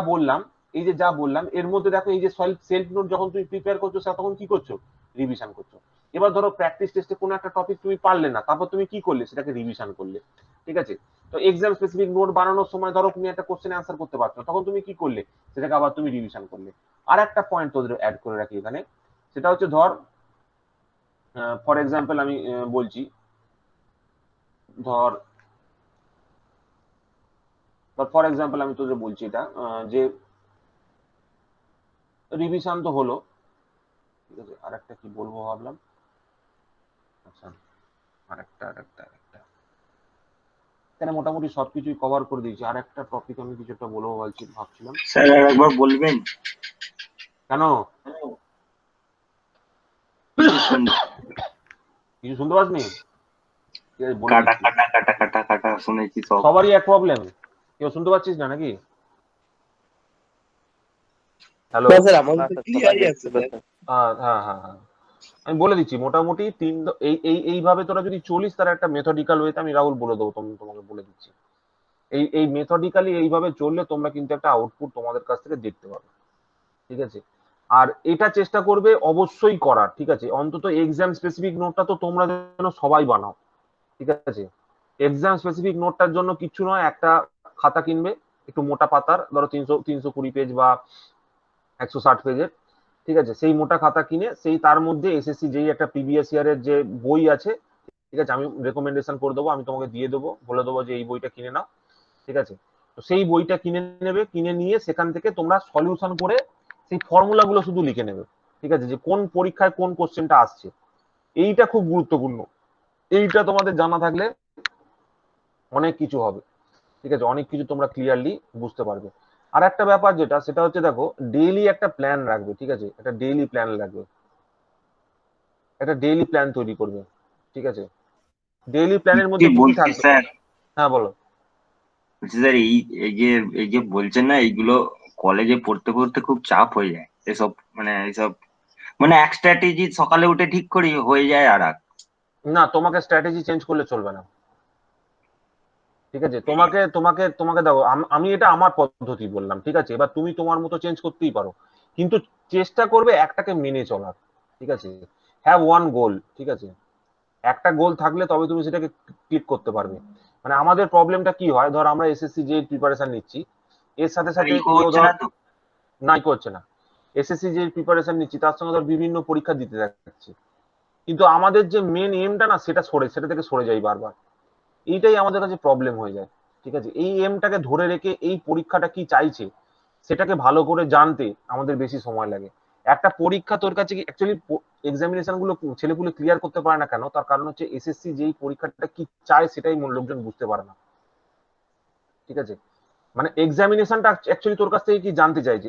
বললাম এর মধ্যে দেখো, এই যে সেলফ নোট যখন তুমি প্রিপেয়ার করছো তখন কি করছো, রিভিশন করছো। এবার ধরো প্র্যাকটিস টেস্টে কোনো একটা টপিক তুমি পারলে না, তারপর তুমি কি করলে, সেটাকে রিভিশন করলে, ঠিক আছে। তো এক্সাম স্পেসিফিক নোট বানানোর সময় ধরো তুমি একটা কোশ্চেন অ্যান্সার করতে পারছো, তখন তুমি কি করলে, সেটাকে আবার তুমি রিভিশন করলে। আর একটা পয়েন্ট তোদের অ্যাড করে রাখি এখানে, সেটা হচ্ছে ধর ফর এক্সাম্পল আমি বলছি, ধর ফর এক্সাম্পল আমি তোদের বলছি এটা যে রিভিশন তো হলো, ঠিক আছে, আর একটা কি বলবো ভাবলাম, আচ্ছা আরেকটা এখানে মোটামুটি সবকিছুই কভার করে দিয়েছি। আর একটা টপিক আমি কিছু একটা বলবো ভাবছিলাম। স্যার একবার বলবেন কেন, কিছু শুনতে পাসনি? কাটা কাটা কাটা কাটা কাটা শুনেছি সব। সবারই এক প্রবলেম, কেউ শুনতে পাচ্ছিস না নাকি? হ্যালো, স্যার আমাদের তো ক্লিয়ারই আছে স্যার। হ্যাঁ আমি বলে দিচ্ছি মোটামুটি এইভাবে তোরা যদি চলিস তার একটা মেথডিক্যাল ওয়েতে, আমি রাহুল বলে দেবো, তোমাকে বলে দিচ্ছি, এই মেথডিক্যালি এইভাবে চললে তোমরা কিন্তু একটা আউটপুট তোমাদের কাছ থেকে দেখতে পাবে, ঠিক আছে। আর এটা চেষ্টা করবে অবশ্যই করার, ঠিক আছে, অন্তত এক্সাম স্পেসিফিক নোটটা তো তোমরা যেন সবাই বানাও, ঠিক আছে। এক্সাম স্পেসিফিক নোটটার জন্য কিছু নয়, একটা খাতা কিনবে একটু মোটা পাতার, ধরো 320 পেজ বা 160 পেজের, ঠিক আছে। সেই মোটা খাতা কিনে সেই তার মধ্যে এসএসসি যেই একটা প্রিভিয়াস ইয়ারের যে বই আছে, ঠিক আছে, আমি রেকমেন্ডেশন করে দেবো, আমি তোমাকে দিয়ে দেবো, বলে দেবো যে এই বইটা কিনে নাও, ঠিক আছে। তো সেই বইটা কিনে নেবে, কিনে নিয়ে সেখান থেকে তোমরা সলিউশন করে সেই ফর্মুলা গুলো শুধু লিখে নেবে, ঠিক আছে, যে কোন পরীক্ষায় কোন কোশ্চেনটা আসছে। এইটা খুব গুরুত্বপূর্ণ, এইটা তোমাদের জানা থাকলে অনেক কিছু হবে, ঠিক আছে, অনেক কিছু তোমরা ক্লিয়ারলি বুঝতে পারবে। আর একটা ব্যাপার যেটা, সেটা হচ্ছে দেখো, ডেইলি একটা প্ল্যান রাখবে, ঠিক আছে, একটা ডেইলি প্ল্যান রাখবে, একটা ডেইলি প্ল্যান তৈরি করবে, ঠিক আছে। ডেইলি প্ল্যানের কি মধ্যে কি কি বলছি থাকবে? স্যার? হ্যাঁ বলো। বলছি স্যার, এই যে বলছেন না, এইগুলো কলেজে পড়তে পড়তে খুব চাপ হয়ে যায় এসব, মানে এইসব, মানে এক স্ট্র্যাটেজি সকালে উঠে ঠিক করি, হয়ে যায় আর এক। না, তোমাকে স্ট্র্যাটেজি চেঞ্জ করলে চলবে না, ঠিক আছে। তোমাকে তোমাকে তোমাকে দেখো, আমি এটা আমার পদ্ধতি বললাম, ঠিক আছে, এবার তুমি তোমার মতো চেঞ্জ করতেই পারো, কিন্তু চেষ্টা করবে একটাকে মেনে চলার, ঠিক আছে। হ্যাভ ওয়ান গোল, ঠিক আছে, একটা গোল থাকলে তবে তুমি সেটাকে ক্লিক করতে পারবে। মানে আমাদের প্রবলেমটা কি হয়, ধর আমরা এসএসসি যে প্রিপারেশন নিচ্ছি, এর সাথে আর সাথে ইকো কেউ হচ্ছে ধর না তো? নাই করছে না, এসএসসি যে প্রিপারেশন নিচ্ছি তার সঙ্গে ধর বিভিন্ন পরীক্ষা দিতে যাচ্ছি, কিন্তু আমাদের যে মেন এমটা না, সেটা থেকে সরে যাই বারবার। এইটাই আমাদের কাছে প্রবলেম হয়ে যায়, ঠিক আছে। এই এমটাকে ধরে রেখে এই পরীক্ষাটা কি চাইছে সেটাকে ভালো করে জানতে আমাদের বেশি সময় লাগে। একটা পরীক্ষা তোর কাছে কি অ্যাকচুয়ালি, এক্সামিনেশন গুলো ছেলেপুলে ক্লিয়ার করতে পারে না কেন, তার কারণ হচ্ছে এসএসসি যেই পরীক্ষাটা কি চায় সেটাই লোকজন বুঝতে পারে না, ঠিক আছে। মানে এক্সামিনেশনটা অ্যাকচুয়ালি তোর কাছ থেকে কি জানতে চাইছে,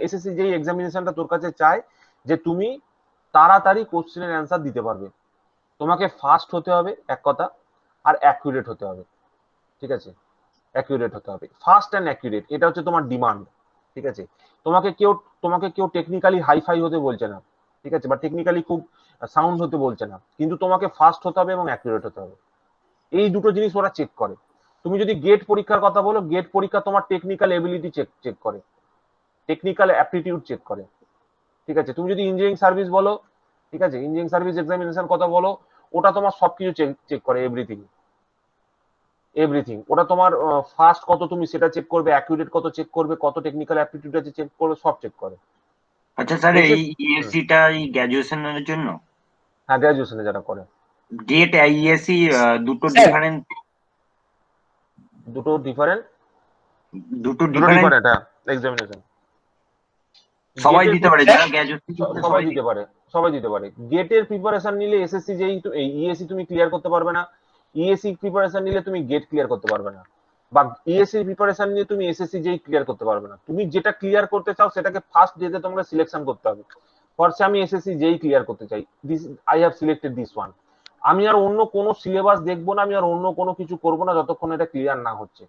এসএসসি যেই এক্সামিনেশনটা তোর কাছে চায় যে তুমি তাড়াতাড়ি কোশ্চেনের অ্যান্সার দিতে পারবে, তোমাকে ফাস্ট হতে হবে এক কথা, আর অ্যাকুরেট হতে হবে, ঠিক আছে। অ্যাকুরেট হতে হবে, ফাস্ট অ্যান্ড অ্যাকুরেট, এটা হচ্ছে তোমার ডিমান্ড, ঠিক আছে। তোমাকে কেউ টেকনিক্যালি হাইফাই হতে বলছে না, ঠিক আছে, বা টেকনিক্যালি খুব সাউন্ড হতে বলছে না, কিন্তু তোমাকে ফাস্ট হতে হবে এবং অ্যাকুরেট হতে হবে। এই দুটো জিনিস ওরা চেক করে। তুমি যদি গেট পরীক্ষার কথা বলো, গেট পরীক্ষা তোমার টেকনিক্যাল এবিলিটি চেক করে, টেকনিক্যাল অ্যাপটিটিউড চেক করে, ঠিক আছে। তুমি যদি ইঞ্জিনিয়ারিং সার্ভিস বলো, ঠিক আছে, ইঞ্জিনিয়ারিং সার্ভিস এক্সামিনেশন কথা বলো, ওটা তোমার সবকিছু চেক করে, এভরিথিং এভরিথিং। ওটা তোমার ফাস্ট কত তুমি সেটা চেক করবে, অ্যাকুরেট কত চেক করবে, কত টেকনিক্যাল অ্যাপটিটিউড আছে চেক করবে, সব চেক করে। আচ্ছা স্যার, এই এসে ইএসসি টা এই গ্র্যাজুয়েশনের জন্য? হ্যাঁ, গ্রাজুয়েশনে যারা করে। গেট ইএসসি দুটো স্যার ডিফারেন্ট? দুটো ডিফারেন্ট, দুটো দুটো ডিফারেন্ট? ডিফারেন্ট, হ্যাঁ, এক্সামিনেশন। সবাই গেটের দিতে পারে, যারা গ্র্যাজুয়েশন করছে সবাই সবাই দিতে পারে, সবাই দিতে পারে। গেটের প্রিপারেশন নিলে এসএসসি যেই ইএসসি তুমি ক্লিয়ার করতে পারবে না, ইএসসি প্রিপারেশন নিলে তুমি গেট ক্লিয়ার করতে পারবে না, বা ইএসসি প্রিপারেশন নিয়ে তুমি এসএসসি যেই ক্লিয়ার করতে পারবে না। তুমি যেটা ক্লিয়ার করতে চাও সেটাকে ফার্স্ট ডেতে তোমাকে সিলেকশন করতে হবে। ফরসে আমি এসএসসি যেই ক্লিয়ার করতে চাই, this I have selected this one. আমি আর অন্য কোনো সিলেবাস দেখবো না, আমি আর অন্য কোনো কিছু করবো না যতক্ষণ এটা ক্লিয়ার না হচ্ছে।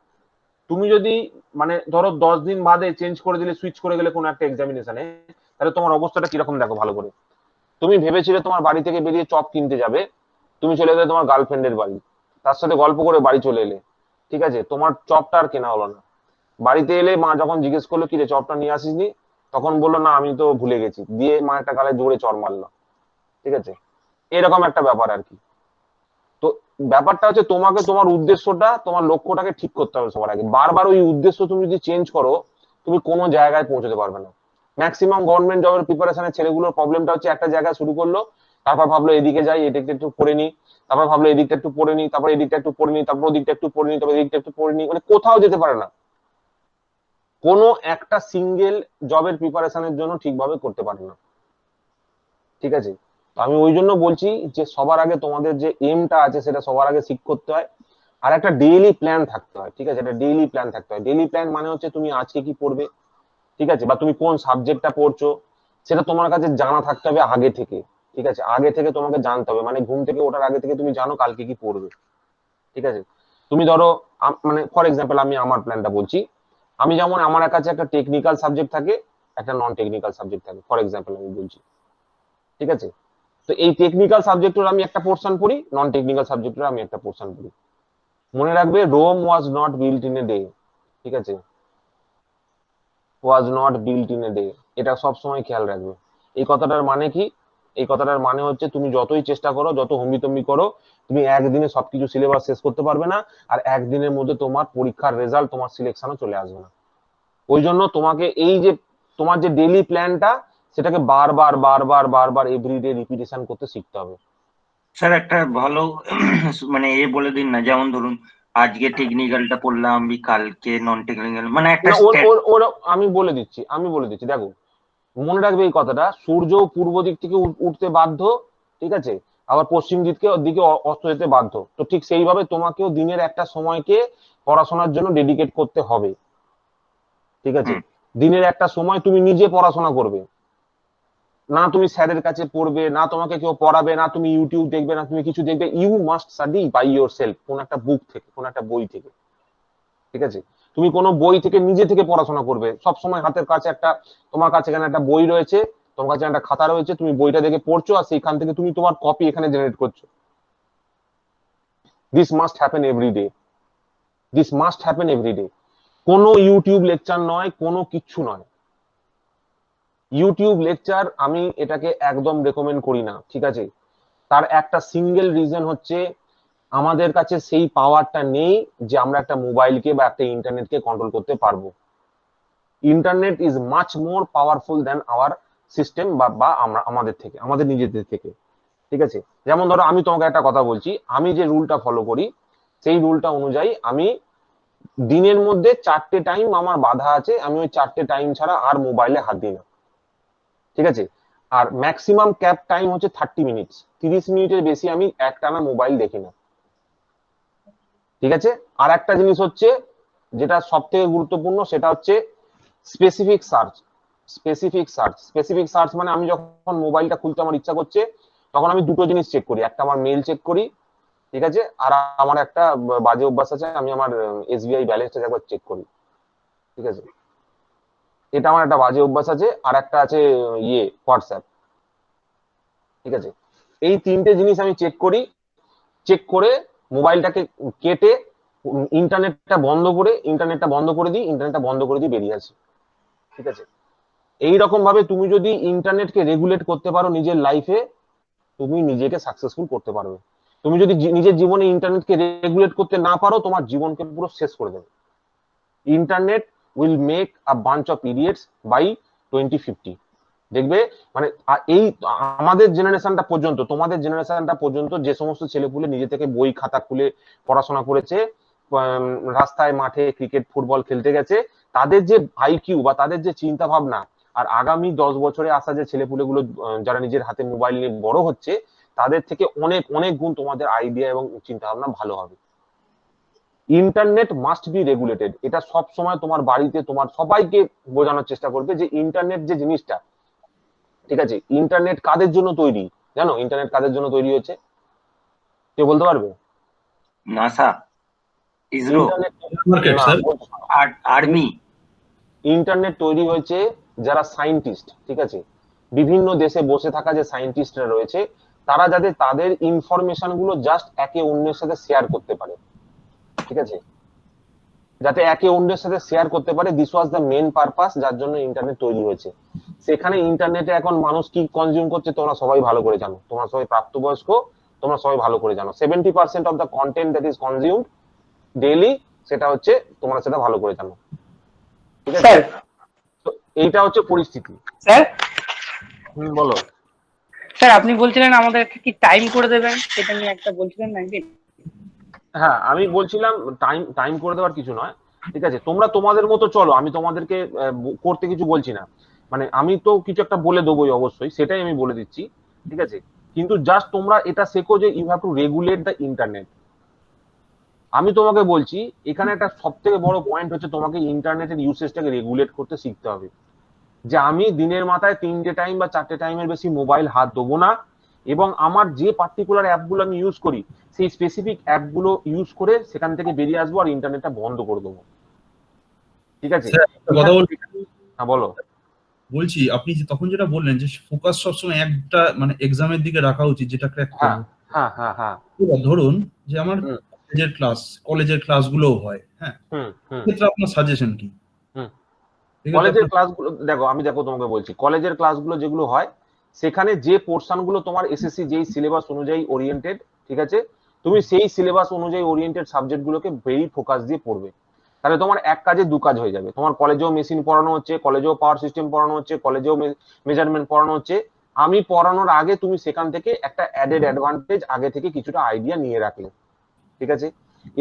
তুমি যদি মানে ধরো 10 দিন বাদে চেঞ্জ করে দিলে, সুইচ করে গেলে কোনো একটা এক্সামিনেশনে, তাহলে তোমার অবস্থাটা কিরকম দেখো ভালো করে। তুমি ভেবেছিলে তোমার বাড়ি থেকে বেরিয়ে চপ কিনতে যাবে, তুমি চলে গেলে তোমার গার্লফ্রেন্ডের বাড়ি, তার সাথে গল্প করে বাড়ি চলে এলে, ঠিক আছে, তোমার চপটা আর কেনা হলো না। বাড়িতে এলে মা যখন জিজ্ঞেস করলো কি রে চপটা নিয়ে আসিসনি, তখন বললো না আমি তো ভুলে গেছি, দিয়ে মা একটা গালে জোরে চড় মারলো, ঠিক আছে। এরকম একটা ব্যাপার আর কি। তো ব্যাপারটা হচ্ছে তোমাকে তোমার উদ্দেশ্যটা, তোমার লক্ষ্যটাকে ঠিক করতে হবে সবার আগে। বারবার ওই উদ্দেশ্য তুমি যদি চেঞ্জ করো, তুমি কোনো জায়গায় পৌঁছতে পারবে না। ম্যাক্সিমাম গভর্নমেন্ট জবের প্রিপারেশনের ছেলেগুলোর প্রবলেমটা হচ্ছে, একটা জায়গায় শুরু করলো, তারপর ভাবলো এদিকে যাই, এদিকটা একটু পড়ে নি, তারপর ভাবলো এদিকটা একটু পড়ে নি, তারপর এদিকটা একটু পড়ে নি, তারপর ওদিকটা একটু পড়ে নি, তারপর এদিকটা একটু পড়ে নি, মানে কোথাও যেতে পারে না, কোনো একটা সিঙ্গেল জবের প্রিপারেশনের জন্য ঠিকভাবে করতে পারে না, ঠিক আছে। তো আমি ওই জন্য বলছি যে সবার আগে তোমাদের যে এমটা আছে সেটা সবার আগে ঠিক করতে হয়, আর একটা ডেইলি প্ল্যান থাকতে হয়, ঠিক আছে। একটা ডেইলি প্ল্যান থাকতে হয়। ডেইলি প্ল্যান মানে হচ্ছে তুমি আজকে কি পড়বে, ঠিক আছে, বা তুমি কোন সাবজেক্টটা পড়ছো সেটা তোমার কাছে জানা থাকতে হবে আগে থেকে, ঠিক আছে। আগে থেকে তোমাকে জানতে হবে, মানে ঘুম থেকে ওঠার আগে থেকে তুমি জানো কালকে কি পড়বে, ঠিক আছে। তুমি ধরো মানে ফর এক্সাম্পল আমি আমার প্ল্যানটা বলছি। আমি যেমন আমার কাছে একটা টেকনিক্যাল সাবজেক্ট থাকে, একটা নন টেকনিক্যাল সাবজেক্ট থাকে, ফর এক্সাম্পল আমি বলছি, ঠিক আছে। তো এই টেকনিক্যাল সাবজেক্টের আমি একটা পোর্শন পড়ি, নন টেকনিক্যাল সাবজেক্টের আমি একটা পোর্শন পড়ি। মনে রাখবে, Rome was not built in a day, ঠিক আছে, was not built in a day, এটা সব সময় খেয়াল রাখবে। এই কথাটার মানে কি, এই কথাটার মানে হচ্ছে তুমি যতই চেষ্টা করো, যত হম্বিতম্বি করো, তুমি একদিনে সবকিছু সিলেবাস শেষ করতে পারবে না, আর একদিনের মধ্যে তোমার পরীক্ষার রেজাল্ট, তোমার সিলেকশনও চলে আসবে না। ওই জন্য তোমাকে এই যে তোমার যে ডেইলি প্ল্যানটা, সেটাকে বারবার বারবার বারবার এভরিডে রিপিটেশন করতে শিখতে হবে। স্যার একটা ভালো মানে বলে দিন না, যেমন ধরুন আজকে টেকনিক্যালটা পড়লাম, আমি কালকে নন টেকনিক্যাল, মানে একটা না, ওর আমি বলে দিচ্ছি দেখো, মনে রাখবে এই কথাটা, সূর্য পূর্ব দিক থেকে উঠতে বাধ্য, ঠিক আছে, আবার পশ্চিম দিকে অস্ত যেতে বাধ্য। তো ঠিক সেইভাবে তোমাকেও দিনের একটা সময়কে পড়াশোনার জন্য ডেডিকেট করতে হবে, ঠিক আছে। দিনের একটা সময় তুমি নিজে পড়াশোনা করবে, না তুমি স্যারের কাছে পড়বে, না তোমাকে কেউ পড়াবে, না তুমি ইউটিউব দেখবে, না তুমি কিছু দেখবে। You must study by yourself, কোন একটা বুক থেকে, কোন একটা বই থেকে, ঠিক আছে। তুমি কোনো বই থেকে নিজে থেকে পড়াশোনা করবে, সব সময় হাতের কাছে একটা, তোমার কাছে এখানে একটা বই রয়েছে, তোমার কাছে একটা খাতা রয়েছে, তুমি বইটা দেখে পড়ছো, আর সেইখান থেকে তুমি তোমার কপি এখানে জেনারেট করছো। This must happen everyday, this must happen everyday. কোনো ইউটিউব লেকচার নয়, কোনো কিচ্ছু নয়। ইউটিউব লেকচার আমি এটাকে একদম রেকমেন্ড করি না, ঠিক আছে। তার একটা সিঙ্গেল রিজন হচ্ছে, আমাদের কাছে সেই পাওয়ারটা নেই যে আমরা একটা মোবাইলকে বা একটা ইন্টারনেটকে কন্ট্রোল করতে পারবো। Internet is much more powerful than hour system, বা আমরা আমাদের নিজেদের থেকে, ঠিক আছে। যেমন ধরো আমি তোমাকে একটা কথা বলছি, আমি যে রুলটা ফলো করি, সেই রুলটা অনুযায়ী আমি দিনের মধ্যে 4টে টাইম আমার বাধা আছে, আমি ওই 4টে টাইম ছাড়া আর মোবাইলে হাত দিই না, ঠিক আছে। আর ম্যাক্সিমাম ক্যাপ টাইম হচ্ছে 30 মিনিটস, 30 মিনিটের বেশি আমি একটানা মোবাইল দেখি না, ঠিক আছে। আর একটা জিনিস হচ্ছে যেটা সব থেকে গুরুত্বপূর্ণ, সেটা হচ্ছে স্পেসিফিক সার্চ। স্পেসিফিক সার্চ মানে আমি যখন মোবাইলটা খুলতে আমার ইচ্ছা করছে, তখন আমি দুটো জিনিস চেক করি, একটা আমার মেল চেক করি, ঠিক আছে, আর আমার একটা বাজে অভ্যাস আছে, আমি আমার এসবিআই ব্যালেন্সটা একবার চেক করি, ঠিক আছে। এটা আমার একটা বাজে অভ্যাস আছে, আর একটা আছে হোয়াটসঅ্যাপ, ঠিক আছে। এই 3টে জিনিস আমি চেক করি, চেক করে মোবাইলটাকে কেটে ইন্টারনেটটা বন্ধ করে দিই, বেরিয়ে আসি, ঠিক আছে। এইরকম ভাবে তুমি যদি ইন্টারনেটকে রেগুলেট করতে পারো নিজের লাইফে, তুমি নিজেকে সাকসেসফুল করতে পারবে। তুমি যদি নিজের জীবনে ইন্টারনেটকে রেগুলেট করতে না পারো, তোমার জীবনকে পুরো শেষ করে দেবে। Internet will make a bunch of idiots by 2050। দেখবে, মানে এই আমাদের জেনারেশনটা পর্যন্ত, তোমাদের জেনারেশনটা পর্যন্ত যে সমস্ত ছেলেপুলে নিজে থেকে বই খাতা খুলে পড়াশোনা করেছে, রাস্তায় মাঠে ক্রিকেট ফুটবল খেলতে গেছে, তাদের যে আইকিউ বা তাদের যে চিন্তা ভাবনা, আর আগামী 10 বছরে আসা যে ছেলেপুলেগুলো যারা নিজের হাতে মোবাইল নিয়ে বড় হচ্ছে, তাদের থেকে অনেক অনেক গুণ তোমাদের আইডিয়া এবং চিন্তা ভাবনা ভালো হবে। ইন্টারনেট মাস্ট বি রেগুলেটেড, এটা সব সময় তোমার বাড়িতে তোমার সবাইকে বোঝানোর চেষ্টা করবে যে ইন্টারনেট যে জিনিসটা, ঠিক আছে, ইন্টারনেট কাদের জন্য তৈরি, জানো ইন্টারনেট কাদের জন্য তৈরি হয়েছে? কেউ বলতে পারবে? নাসা, ইসরো, ইন্টারনেট মার্কেট না, স্যার। আর্মি। ইন্টারনেট তৈরি হয়েছে যারা সায়েন্টিস্ট, ঠিক আছে, বিভিন্ন দেশে বসে থাকা যে সায়েন্টিস্টরা রয়েছে, তারা যাতে তাদের ইনফরমেশন গুলো জাস্ট একে অন্যের সাথে শেয়ার করতে পারে, ঠিক আছে, যাতে একে অন্যের সাথে শেয়ার করতে পারে। This was the main purpose যার জন্য ইন্টারনেট তৈরি হয়েছে। সেখানে ইন্টারনেটে এখন মানুষ কি কনজিউম করছে তোমরা সবাই ভালো করে জানো, তোমরা সবাই প্রাপ্তবয়স্ক, তোমরা সবাই ভালো করে জানো। 70% of the content that is consumed daily, সেটা হচ্ছে, তোমরা সেটা ভালো করে জানো, ঠিক আছে। স্যার তো এইটা হচ্ছে পরিস্থিতি। স্যার বলো। স্যার আপনি বলছিলেন আমাদের কি টাইম করে দেবেন, সেটা নিয়ে একটা বলছিলেন না একদিন। হ্যাঁ, আমি বলছিলাম টাইম করে দেওয়ার কিছু নয়, ঠিক আছে, তোমরা তোমাদের মতো চলো, আমি তোমাদেরকে করতে কিছু বলছি না, মানে আমি তো কিছু একটা বলে দেবোই অবশ্যই, সেটাই আমি বলে দিচ্ছি, ঠিক আছে। কিন্তু জাস্ট তোমরা এটা শেখো যে you have to regulate the internet. আমি তোমাকে বলছি, এখানে একটা সব থেকে বড় পয়েন্ট হচ্ছে তোমাকে ইন্টারনেটের ইউসেজটাকে রেগুলেট করতে শিখতে হবে, যে আমি দিনের মাথায় 3টে টাইম বা 4টে টাইমের বেশি মোবাইল হাত দেবো না, এবং আমার যে পার্টিকুলার অ্যাপগুলো আমি ইউজ করি, সেই স্পেসিফিক অ্যাপগুলো ইউজ করে সেখান থেকে বেরিয়ে আসবো, আর ইন্টারনেটটা বন্ধ করে দেবো, ঠিক আছে। স্যার, একটা কথা বলবো। হ্যাঁ বলো। বলছি, আপনি তখন যেটা বললেন যে ফোকাস সবসময় একটা মানে এক্সামের দিকে রাখা উচিত, যেটা ক্র্যাক হ্যাঁ করবো। হ্যাঁ হ্যাঁ হ্যাঁ। এবার ধরুন যে আমার হুম। কলেজের ক্লাসগুলোও হয়, হ্যাঁ, ক্ষেত্রে আপনার সাজেশন কি? কলেজের ক্লাসগুলো দেখো, আমি তোমাকে বলছি, কলেজের ক্লাসগুলো যেগুলো হয়, সেখানে যে পোর্শন গুলো তোমার এসএসসি যেই সিলেবাস অনুযায়ী ওরিয়েন্টেড, ঠিক আছে, তুমি সেই সিলেবাস অনুযায়ী ওরিয়েন্টেড সাবজেক্ট গুলোকে ভেরি ফোকাস দিয়ে পড়বে। তাহলে তোমার এক কাজে দু কাজ হয়ে যাবে, তোমার কলেজেও মেশিন পড়ানো হচ্ছে, কলেজেও পাওয়ার সিস্টেম পড়ানো হচ্ছে, কলেজেও মেজারমেন্ট পড়ানো হচ্ছে। আমি পড়ানোর আগে তুমি সেখান থেকে একটা অ্যাডেড অ্যাডভান্টেজ আগে থেকে কিছুটা আইডিয়া নিয়ে রাখলে, ঠিক আছে।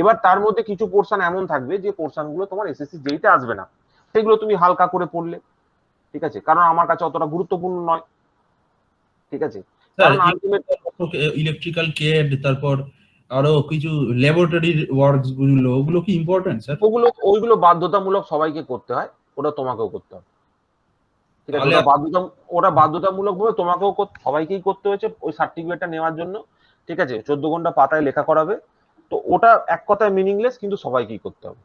এবার তার মধ্যে কিছু পোর্শন এমন থাকবে যে পোর্শন গুলো তোমার এসএসসি যেইতে আসবে না, সেগুলো তুমি হালকা করে পড়লে, ঠিক আছে, কারণ আমার কাছে অতটা গুরুত্বপূর্ণ নয়, ঠিক আছে। স্যার কারণ আলটিমেট ইলেকট্রিক্যাল কেড, তারপর আরো কিছু ল্যাবরেটরি ওয়ার্কস গুলো, ওগুলো কি ইম্পর্টেন্ট স্যার? ওইগুলো বাধ্যতামূলক সবাইকে করতে হয়, ওটা তোমাকেও করতে হবে, ঠিক আছে। তাহলে ওটা বাধ্যতামূলক ভাবে তোমাকেও সবাইকেই করতে হয়েছে ওই সার্টিফিকেটটা নেওয়ার জন্য, ঠিক আছে। 14 ঘন্টা পাতায় লেখা করাবে, তো ওটা এক কথায় মিনিংলেস, কিন্তু সবাইকেই করতে হবে,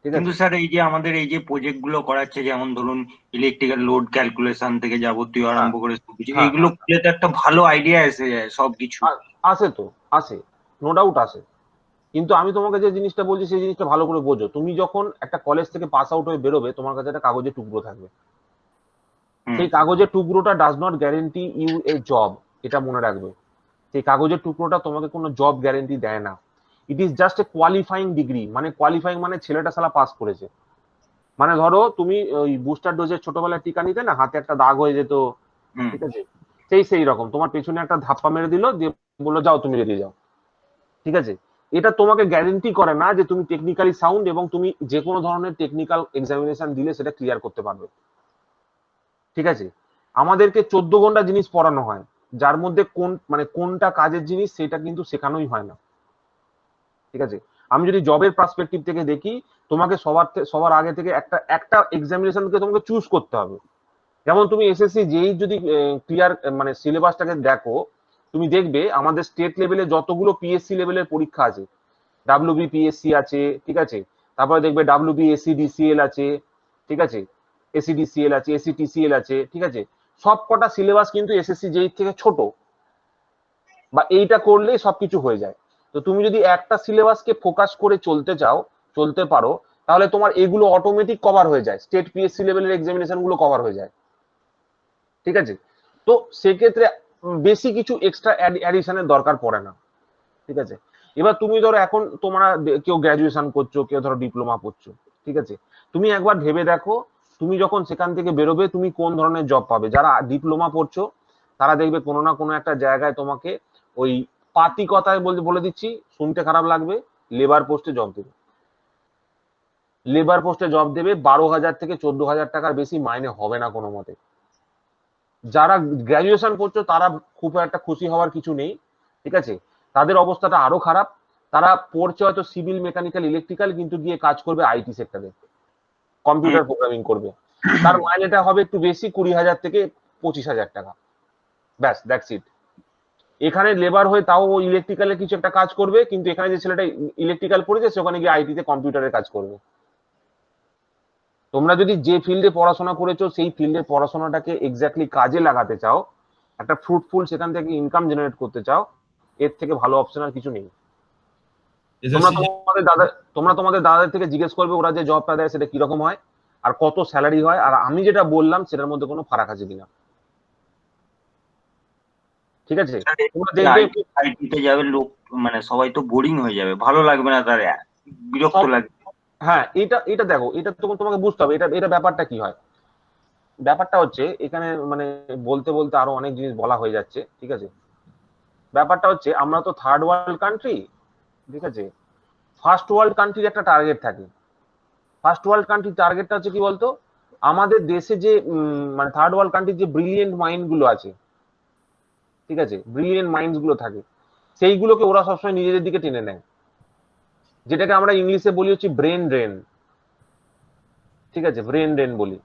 ঠিক আছে। কিন্তু স্যার এই যে আমাদের এই যে প্রজেক্ট গুলো করাচ্ছে, যেমন ধরুন ইলেকট্রিক্যাল লোড ক্যালকুলেশন থেকে যাবতীয় আরম্ভ করে সবকিছু, হ্যাঁ, এইগুলো খুলে তো একটা ভালো আইডিয়া এসে যায় সবকিছু। আসে তো, আসে, নো ডাউট আসে। কিন্তু আমি তোমাকে যে জিনিসটা বলছি সেই জিনিসটা ভালো করে বোঝো। তুমি যখন একটা কলেজ থেকে পাস আউট হয়ে বেরোবে, তোমার কাছে একটা কাগজের টুকরো থাকবে। হুম। সেই কাগজের টুকরোটা does not guarantee you a job, এটা মনে রাখবে। সেই কাগজের টুকরোটা তোমাকে কোনো জব গ্যারেন্টি দেয় না। It is just a qualifying degree, মানে কোয়ালিফাইং মানে ছেলেটা শালা পাস করেছে। মানে ধরো তুমি ওই বুস্টার ডোজের ছোটবেলায় টিকা নিতে না, হাতে একটা দাগ হয়ে যেত, হুম। ঠিক আছে, সেই রকম তোমার পেছনে একটা ধাপ্পা মেরে দিল, দিয়ে বললো যাও তুমি রেডি যাও, ঠিক আছে। এটা তোমাকে গ্যারেন্টি করে না যে তুমি টেকনিক্যালি সাউন্ড এবং তুমি যে কোনো ধরনের টেকনিক্যাল এক্সামিনেশন দিলে সেটা ক্লিয়ার করতে পারবে, ঠিক আছে। আমাদেরকে 14 ঘন্টা জিনিস পড়ানো হয়, যার মধ্যে কোনটা কাজের জিনিস সেটা কিন্তু শেখানোই হয় না, ঠিক আছে। আমি যদি জবের পার্সপেক্টিভ থেকে দেখি, তোমাকে সবার আগে থেকে একটা এক্সামিনেশনকে তোমাকে চুজ করতে হবে। যেমন তুমি এসএসসি যেই যদি ক্লিয়ার মানে সিলেবাসটাকে দেখো, তুমি দেখবে আমাদের স্টেট লেভেলে যতগুলো পিএসসি লেভেলের পরীক্ষা আছে, ডাব্লিউবিপিএসসি আছে, ঠিক আছে, তারপরে দেখবে ডাব্লিউবিএসসিডিসিএল আছে, ঠিক আছে, এসিডিসিএল আছে, এসিটিসিএল আছে, ঠিক আছে। সব কটা সিলেবাস কিন্তু এসএসসি যেই থেকে ছোট, বা এইটা করলেই সবকিছু হয়ে যায়। তো তুমি যদি একটা সিলেবাসকে ফোকাস করে চলতে পারো, তাহলে তোমার এগুলো অটোমেটিক কভার হয়ে যায়, স্টেট পিএসসি লেভেলের এক্সামিনেশন গুলো কভার হয়ে যায়, ঠিক আছে। তো সেক্ষেত্রে বেশি কিছু এক্সট্রা অ্যাডিশনের দরকার পড়ে না, ঠিক আছে। এবার তুমি ধরো এখন তোমরা কেউ গ্রাজুয়েশন করছো, কেউ ধরো ডিপ্লোমা করছো, ঠিক আছে। তুমি একবার ভেবে দেখো, তুমি যখন সেখান থেকে বেরোবে তুমি কোন ধরনের জব পাবে। যারা ডিপ্লোমা পড়ছো তারা দেখবে কোনো না কোনো একটা জায়গায় তোমাকে ওই পাতি কথায় বলে দিচ্ছি, শুনতে খারাপ লাগবে, লেবার পোস্টে জব দেবে। লেবার পোস্টে জব দেবে, 12,000 থেকে 14,000 টাকার বেশি মাইনে হবে না কোনো মতে। যারা গ্রাজুয়েশন করছো তারা খুব একটা খুশি হওয়ার কিছু নেই, ঠিক আছে। তাদের অবস্থাটা আরো খারাপ। তারা পড়ছে হয়তো সিভিল, মেকানিক্যাল, ইলেকট্রিক্যাল, কিন্তু গিয়ে কাজ করবে আইটি সেক্টরে, কম্পিউটার প্রোগ্রামিং করবে। তার মাইনেটা হবে একটু বেশি, 20,000 থেকে 25,000 টাকা, ব্যাস, দ্যাটস ইট। এখানে লেবার হয়ে তাও ইলেকট্রিক্যালে কিছু একটা কাজ করবে, কিন্তু এখানে যে ছেলেটা ইলেকট্রিক্যাল পড়েছে সে ওখানে গিয়ে আইটিতে কম্পিউটারের কাজ করবে। তোমরা যদি যে ফিল্ডে পড়াশোনা করেছো সেই ফিল্ডের পড়াশোনাটাকে এক্স্যাক্টলি কাজে লাগাতে চাও, একটা ফ্রুটফুল সেখান থেকে ইনকাম জেনারেট করতে চাও, এর থেকে ভালো অপশন আর কিছু নেই। তোমরা তোমাদের দাদাদের থেকে জিজ্ঞেস করবে ওরা যে জবটা দেয় সেটা কিরকম হয়, আর কত স্যালারি হয়, আর আমি যেটা বললাম সেটার মধ্যে কোনো ফারাক আছে কিনা, ঠিক আছে। তোমরা দেখবে আইটিতে যাবে লোক, মানে সবাই তো বোরিং হয়ে যাবে, ভালো লাগবে না, তার বিরক্ত লাগবে। হ্যাঁ, এটা দেখো, এটা তোমাকে বুঝতে হবে এটা ব্যাপারটা কি হয়। ব্যাপারটা হচ্ছে এখানে মানে বলতে বলতে আরো অনেক জিনিস বলা হয়ে যাচ্ছে, ঠিক আছে। ব্যাপারটা হচ্ছে আমরা তো থার্ড ওয়ার্ল্ড কান্ট্রি, ঠিক আছে। ফার্স্ট ওয়ার্ল্ড কান্ট্রির একটা টার্গেট থাকে। ফার্স্ট ওয়ার্ল্ড কান্ট্রির টার্গেটটা হচ্ছে কি বলতো, আমাদের দেশে যে মানে থার্ড ওয়ার্ল্ড কান্ট্রির যে ব্রিলিয়েন্ট মাইন্ড গুলো আছে, ঠিক আছে, ব্রিলিয়েন্ট মাইন্ডস গুলো থাকে, সেইগুলোকে ওরা সবসময় নিজেদের দিকে টেনে নেয়, যেটাকে আমরা ইংলিশে বলি হচ্ছে ব্রেন ড্রেন, ঠিক আছে, ব্রেন ড্রেন বলি।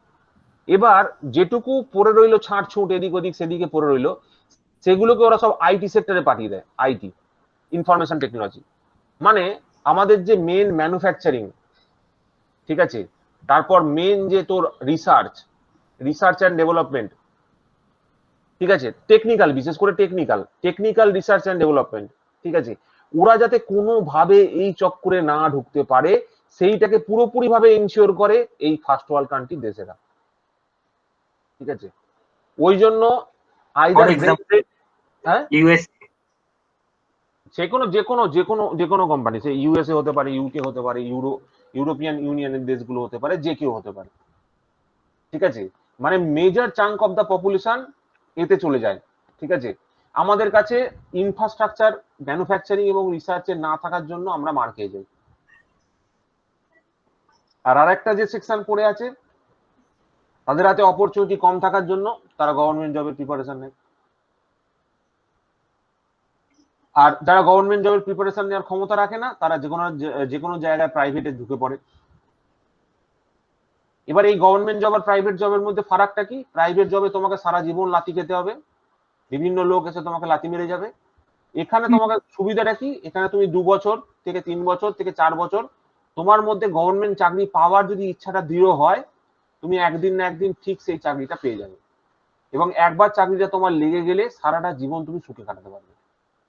এবার যেটুকু পড়ে রইলো ছাঁট ছুট এদিক ওদিক সেদিকে পড়ে রইলো, সেগুলোকে ওরা সব আইটি সেক্টরে পাঠিয়ে দেয়, আইটি, ইনফরমেশন টেকনোলজি। মানে আমাদের যে মেন ম্যানুফ্যাকচারিং, ঠিক আছে, তারপর মেন যে তোর রিসার্চ অ্যান্ড ডেভেলপমেন্ট, ঠিক আছে, টেকনিক্যাল, বিশেষ করে টেকনিক্যাল রিসার্চ অ্যান্ড ডেভেলপমেন্ট, ঠিক আছে, ওরা যাতে কোনোভাবে এই চক্করে না ঢুকতে পারে সেইটাকে পুরোপুরি ভাবে ইনশিওর করে এই ফার্স্ট ওয়ার্ল্ড কান্ট্রি দেশেরা, ঠিক আছে। ওই জন্য ফর আইদার এক্সাম্পল হ্যাঁ ইউএস যে কোনো কোম্পানি, সে ইউএসএ হতে পারে, ইউকে হতে পারে, ইউরোপিয়ান ইউনিয়নের দেশগুলো হতে পারে, যে কেউ হতে পারে, ঠিক আছে। মানে major chunk of the population এতে চলে যায়, ঠিক আছে। আমাদের কাছে ইনফ্রাস্ট্রাকচার, ম্যানুফ্যাকচারিং এবং রিসার্চের না থাকার জন্য আমরা মার খেয়ে যাই। আর একটা যে সেকশন পড়ে আছে, তাদের হাতে অপরচুনিটি কম থাকার জন্য তারা গভর্নমেন্ট জবের প্রিপারেশন নেয়। আর যারা গভর্নমেন্ট জবের প্রিপারেশন নেওয়ার ক্ষমতা রাখে না, তারা যে কোনো জায়গায় প্রাইভেটে ঢুকে পড়ে। এবার এই গভর্নমেন্ট জব আর প্রাইভেট জবের মধ্যে ফারাকটা কি? প্রাইভেট জবে তোমাকে সারা জীবন লাথি খেতে হবে, বিভিন্ন লোক এসে তোমাকে লাথি মেরে যাবে। এখানে তোমাকে সুবিধাটা কি? এখানে তুমি 2 বছর থেকে 3 বছর থেকে 4 বছর তোমার মধ্যে গভর্নমেন্ট চাকরি পাওয়ার যদি ইচ্ছাটা দৃঢ় হয়, তুমি একদিন না একদিন ঠিক সেই চাকরিটা পেয়ে যাবে। এবং একবার চাকরিটা তোমার লেগে গেলে সারাটা জীবন তুমি সুখে কাটাতে পারবে।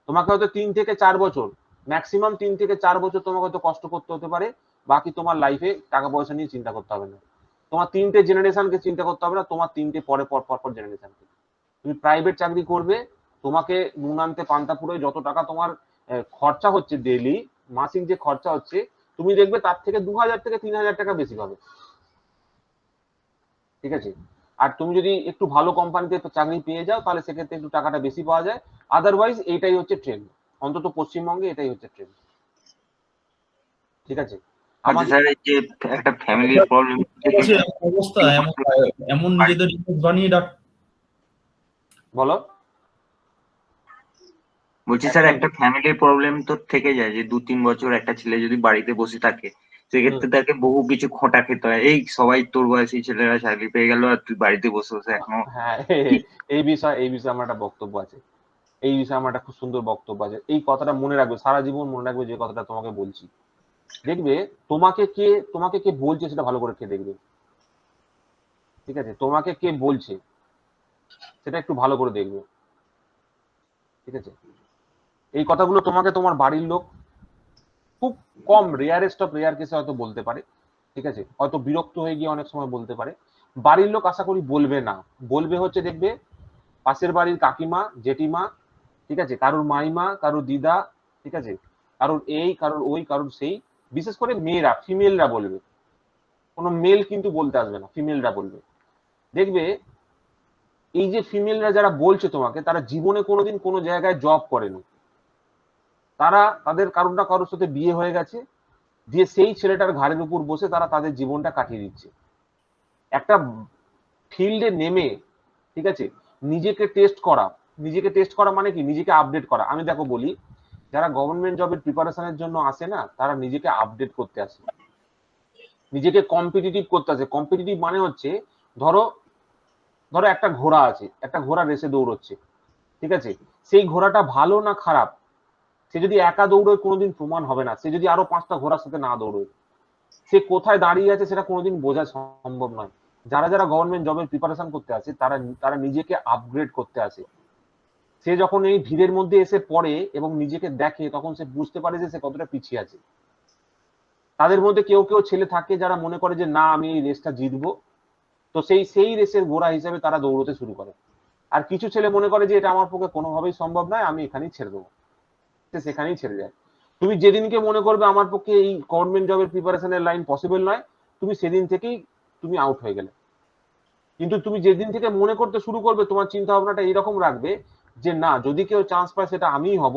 তোমাকে হয়তো 3 থেকে 4 বছর, ম্যাক্সিমাম 3 থেকে 4 বছর তোমাকে হয়তো কষ্ট করতে হতে পারে, বাকি তোমার লাইফে টাকা পয়সা নিয়ে চিন্তা করতে হবে না। তোমার 3টে জেনারেশনকে চিন্তা করতে হবে না, তোমার 3টে পর জেনারেশনকে। তুমি প্রাইভেট চাকরি করবে, তোমাকে নুন আনতে পান্তা ফুরোয় যত টাকা তোমার খরচা হচ্ছে ডেইলি, মাসিক যে খরচা হচ্ছে, তুমি দেখবে তার থেকে 2000 থেকে 3000 টাকা বেশি পাবে, ঠিক আছে। আর তুমি যদি একটু ভালো কোম্পানিতে চাকরি পেয়ে যাও, তাহলে সেক্ষেত্রে একটু টাকাটা বেশি পাওয়া যায়। আদারওয়াইজ এইটাই হচ্ছে ট্রেন্ড, অন্তত পশ্চিমবঙ্গে এটাই হচ্ছে ট্রেন্ড, ঠিক আছে। আচ্ছা আমাদের স্যার, এই যে একটা ফ্যামিলির প্রবলেম থেকে আছে অবস্থা এমন, এমন নিজেদের image বানিয়ে বলো। বলছি স্যার, একটা ফ্যামিলির প্রবলেম তো থেকে যায় যে 2-3 বছর একটা ছেলে যদি বাড়িতে বসে থাকে, সেক্ষেত্রে তাকে বহু কিছু খোঁটা খেতে হয়। এই সবাই তোর বয়সী ছেলেরা চাকরি পেয়ে গেল আর তুই বাড়িতে বসে বসে এখনো হ্যাঁ, এই বিষয়ে আমার একটা বক্তব্য আছে। এই বিষয়ে আমার একটা খুব সুন্দর বক্তব্য আছে। এই কথাটা মনে রাখবে, সারা জীবন মনে রাখবে যে কথাটা তোমাকে বলছি। দেখবে তোমাকে কে বলছে সেটা ভালো করে দেখবে, ঠিক আছে। তোমাকে কে বলছে সেটা একটু ভালো করে দেখবে, ঠিক আছে। এই কথাগুলো তোমাকে তোমার বাড়ির লোক খুব কম, রেয়ারেস্ট অফ রেয়ার কেসে হয়তো বলতে পারে, ঠিক আছে। হয়তো বিরক্ত হয়ে গিয়ে অনেক সময় বলতে পারে। বাড়ির লোক আশা করি বলবে না, বলবে হচ্ছে দেখবে পাশের বাড়ির কাকিমা, জেঠিমা, ঠিক আছে, কারোর মাইমা, কারোর দিদা, ঠিক আছে, কারোর এই, কারোর ওই, কারোর সেই। বিশেষ করে মেয়েরা, ফিমেলরা বলবে, কোনো মেল কিন্তু বলতে আসবে না, ফিমেলরা বলবে। দেখবে এই যে ফিমেলরা যারা বলছে তোমাকে, তারা জীবনে কোনোদিন কোনো জায়গায় জব করেনি। তারা তাদের কারোর না কারোর সাথে বিয়ে হয়ে গেছে, দিয়ে সেই ছেলেটার ঘাড়ের উপর বসে তারা তাদের জীবনটা কাটিয়ে দিচ্ছে। একটা ফিল্ডে নেমে, ঠিক আছে, নিজেকে টেস্ট করা মানে কি? নিজেকে আপডেট করা। আমি দেখো বলি, যারা গভর্নমেন্ট জবের প্রিপারেশনের জন্য আসে না, তারা নিজেকে আপডেট করতে আসে, নিজেকে কম্পিটিটিভ করতে আসে। কম্পিটিটিভ মানে হচ্ছে, ধরো ধরো একটা ঘোড়া আছে, একটা ঘোড়া রেসে দৌড়চ্ছে, ঠিক আছে। সেই ঘোড়াটা ভালো না খারাপ, সে যদি একা দৌড়োয় কোনোদিন প্রমাণ হবে না, সে যদি আরো 5টা ঘোড়ার সাথে না দৌড়োয়। সে কোথায় দাঁড়িয়ে আছে সেটা কোনোদিন বোঝা সম্ভব নয়। যারা যারা গভর্নমেন্ট জবের প্রিপারেশন করতে আসে, তারা নিজেকে আপগ্রেড করতে আসে। সে যখন এই ভিড়ের মধ্যে এসে পড়ে এবং নিজেকে দেখে, তখন সে বুঝতে পারে যে সে কতটা পিছিয়ে আছে। তাদের মধ্যে কেউ কেউ ছেলে থাকে যারা মনে করে যে না, আমি এই রেসটা জিতবো, তো সেই রেসের ঘোড়া হিসেবে তারা দৌড়তে শুরু করে। আর কিছু ছেলে মনে করে যে এটা আমার পক্ষে কোনোভাবেই সম্ভব নয়, আমি এখানেই ছেড়ে দেবো, সে সেখানেই ছেড়ে যায়। তুমি যেদিনকে মনে করবে আমার পক্ষে এই গভর্নমেন্ট জবের প্রিপারেশনের লাইন পসিবল নয়, তুমি সেদিন থেকেই তুমি আউট হয়ে গেলে। কিন্তু তুমি যেদিন থেকে মনে করতে শুরু করবে, তোমার চিন্তা ভাবনাটা এইরকম রাখবে যে না, যদি কেউ চান্স পায় সেটা আমিই হব,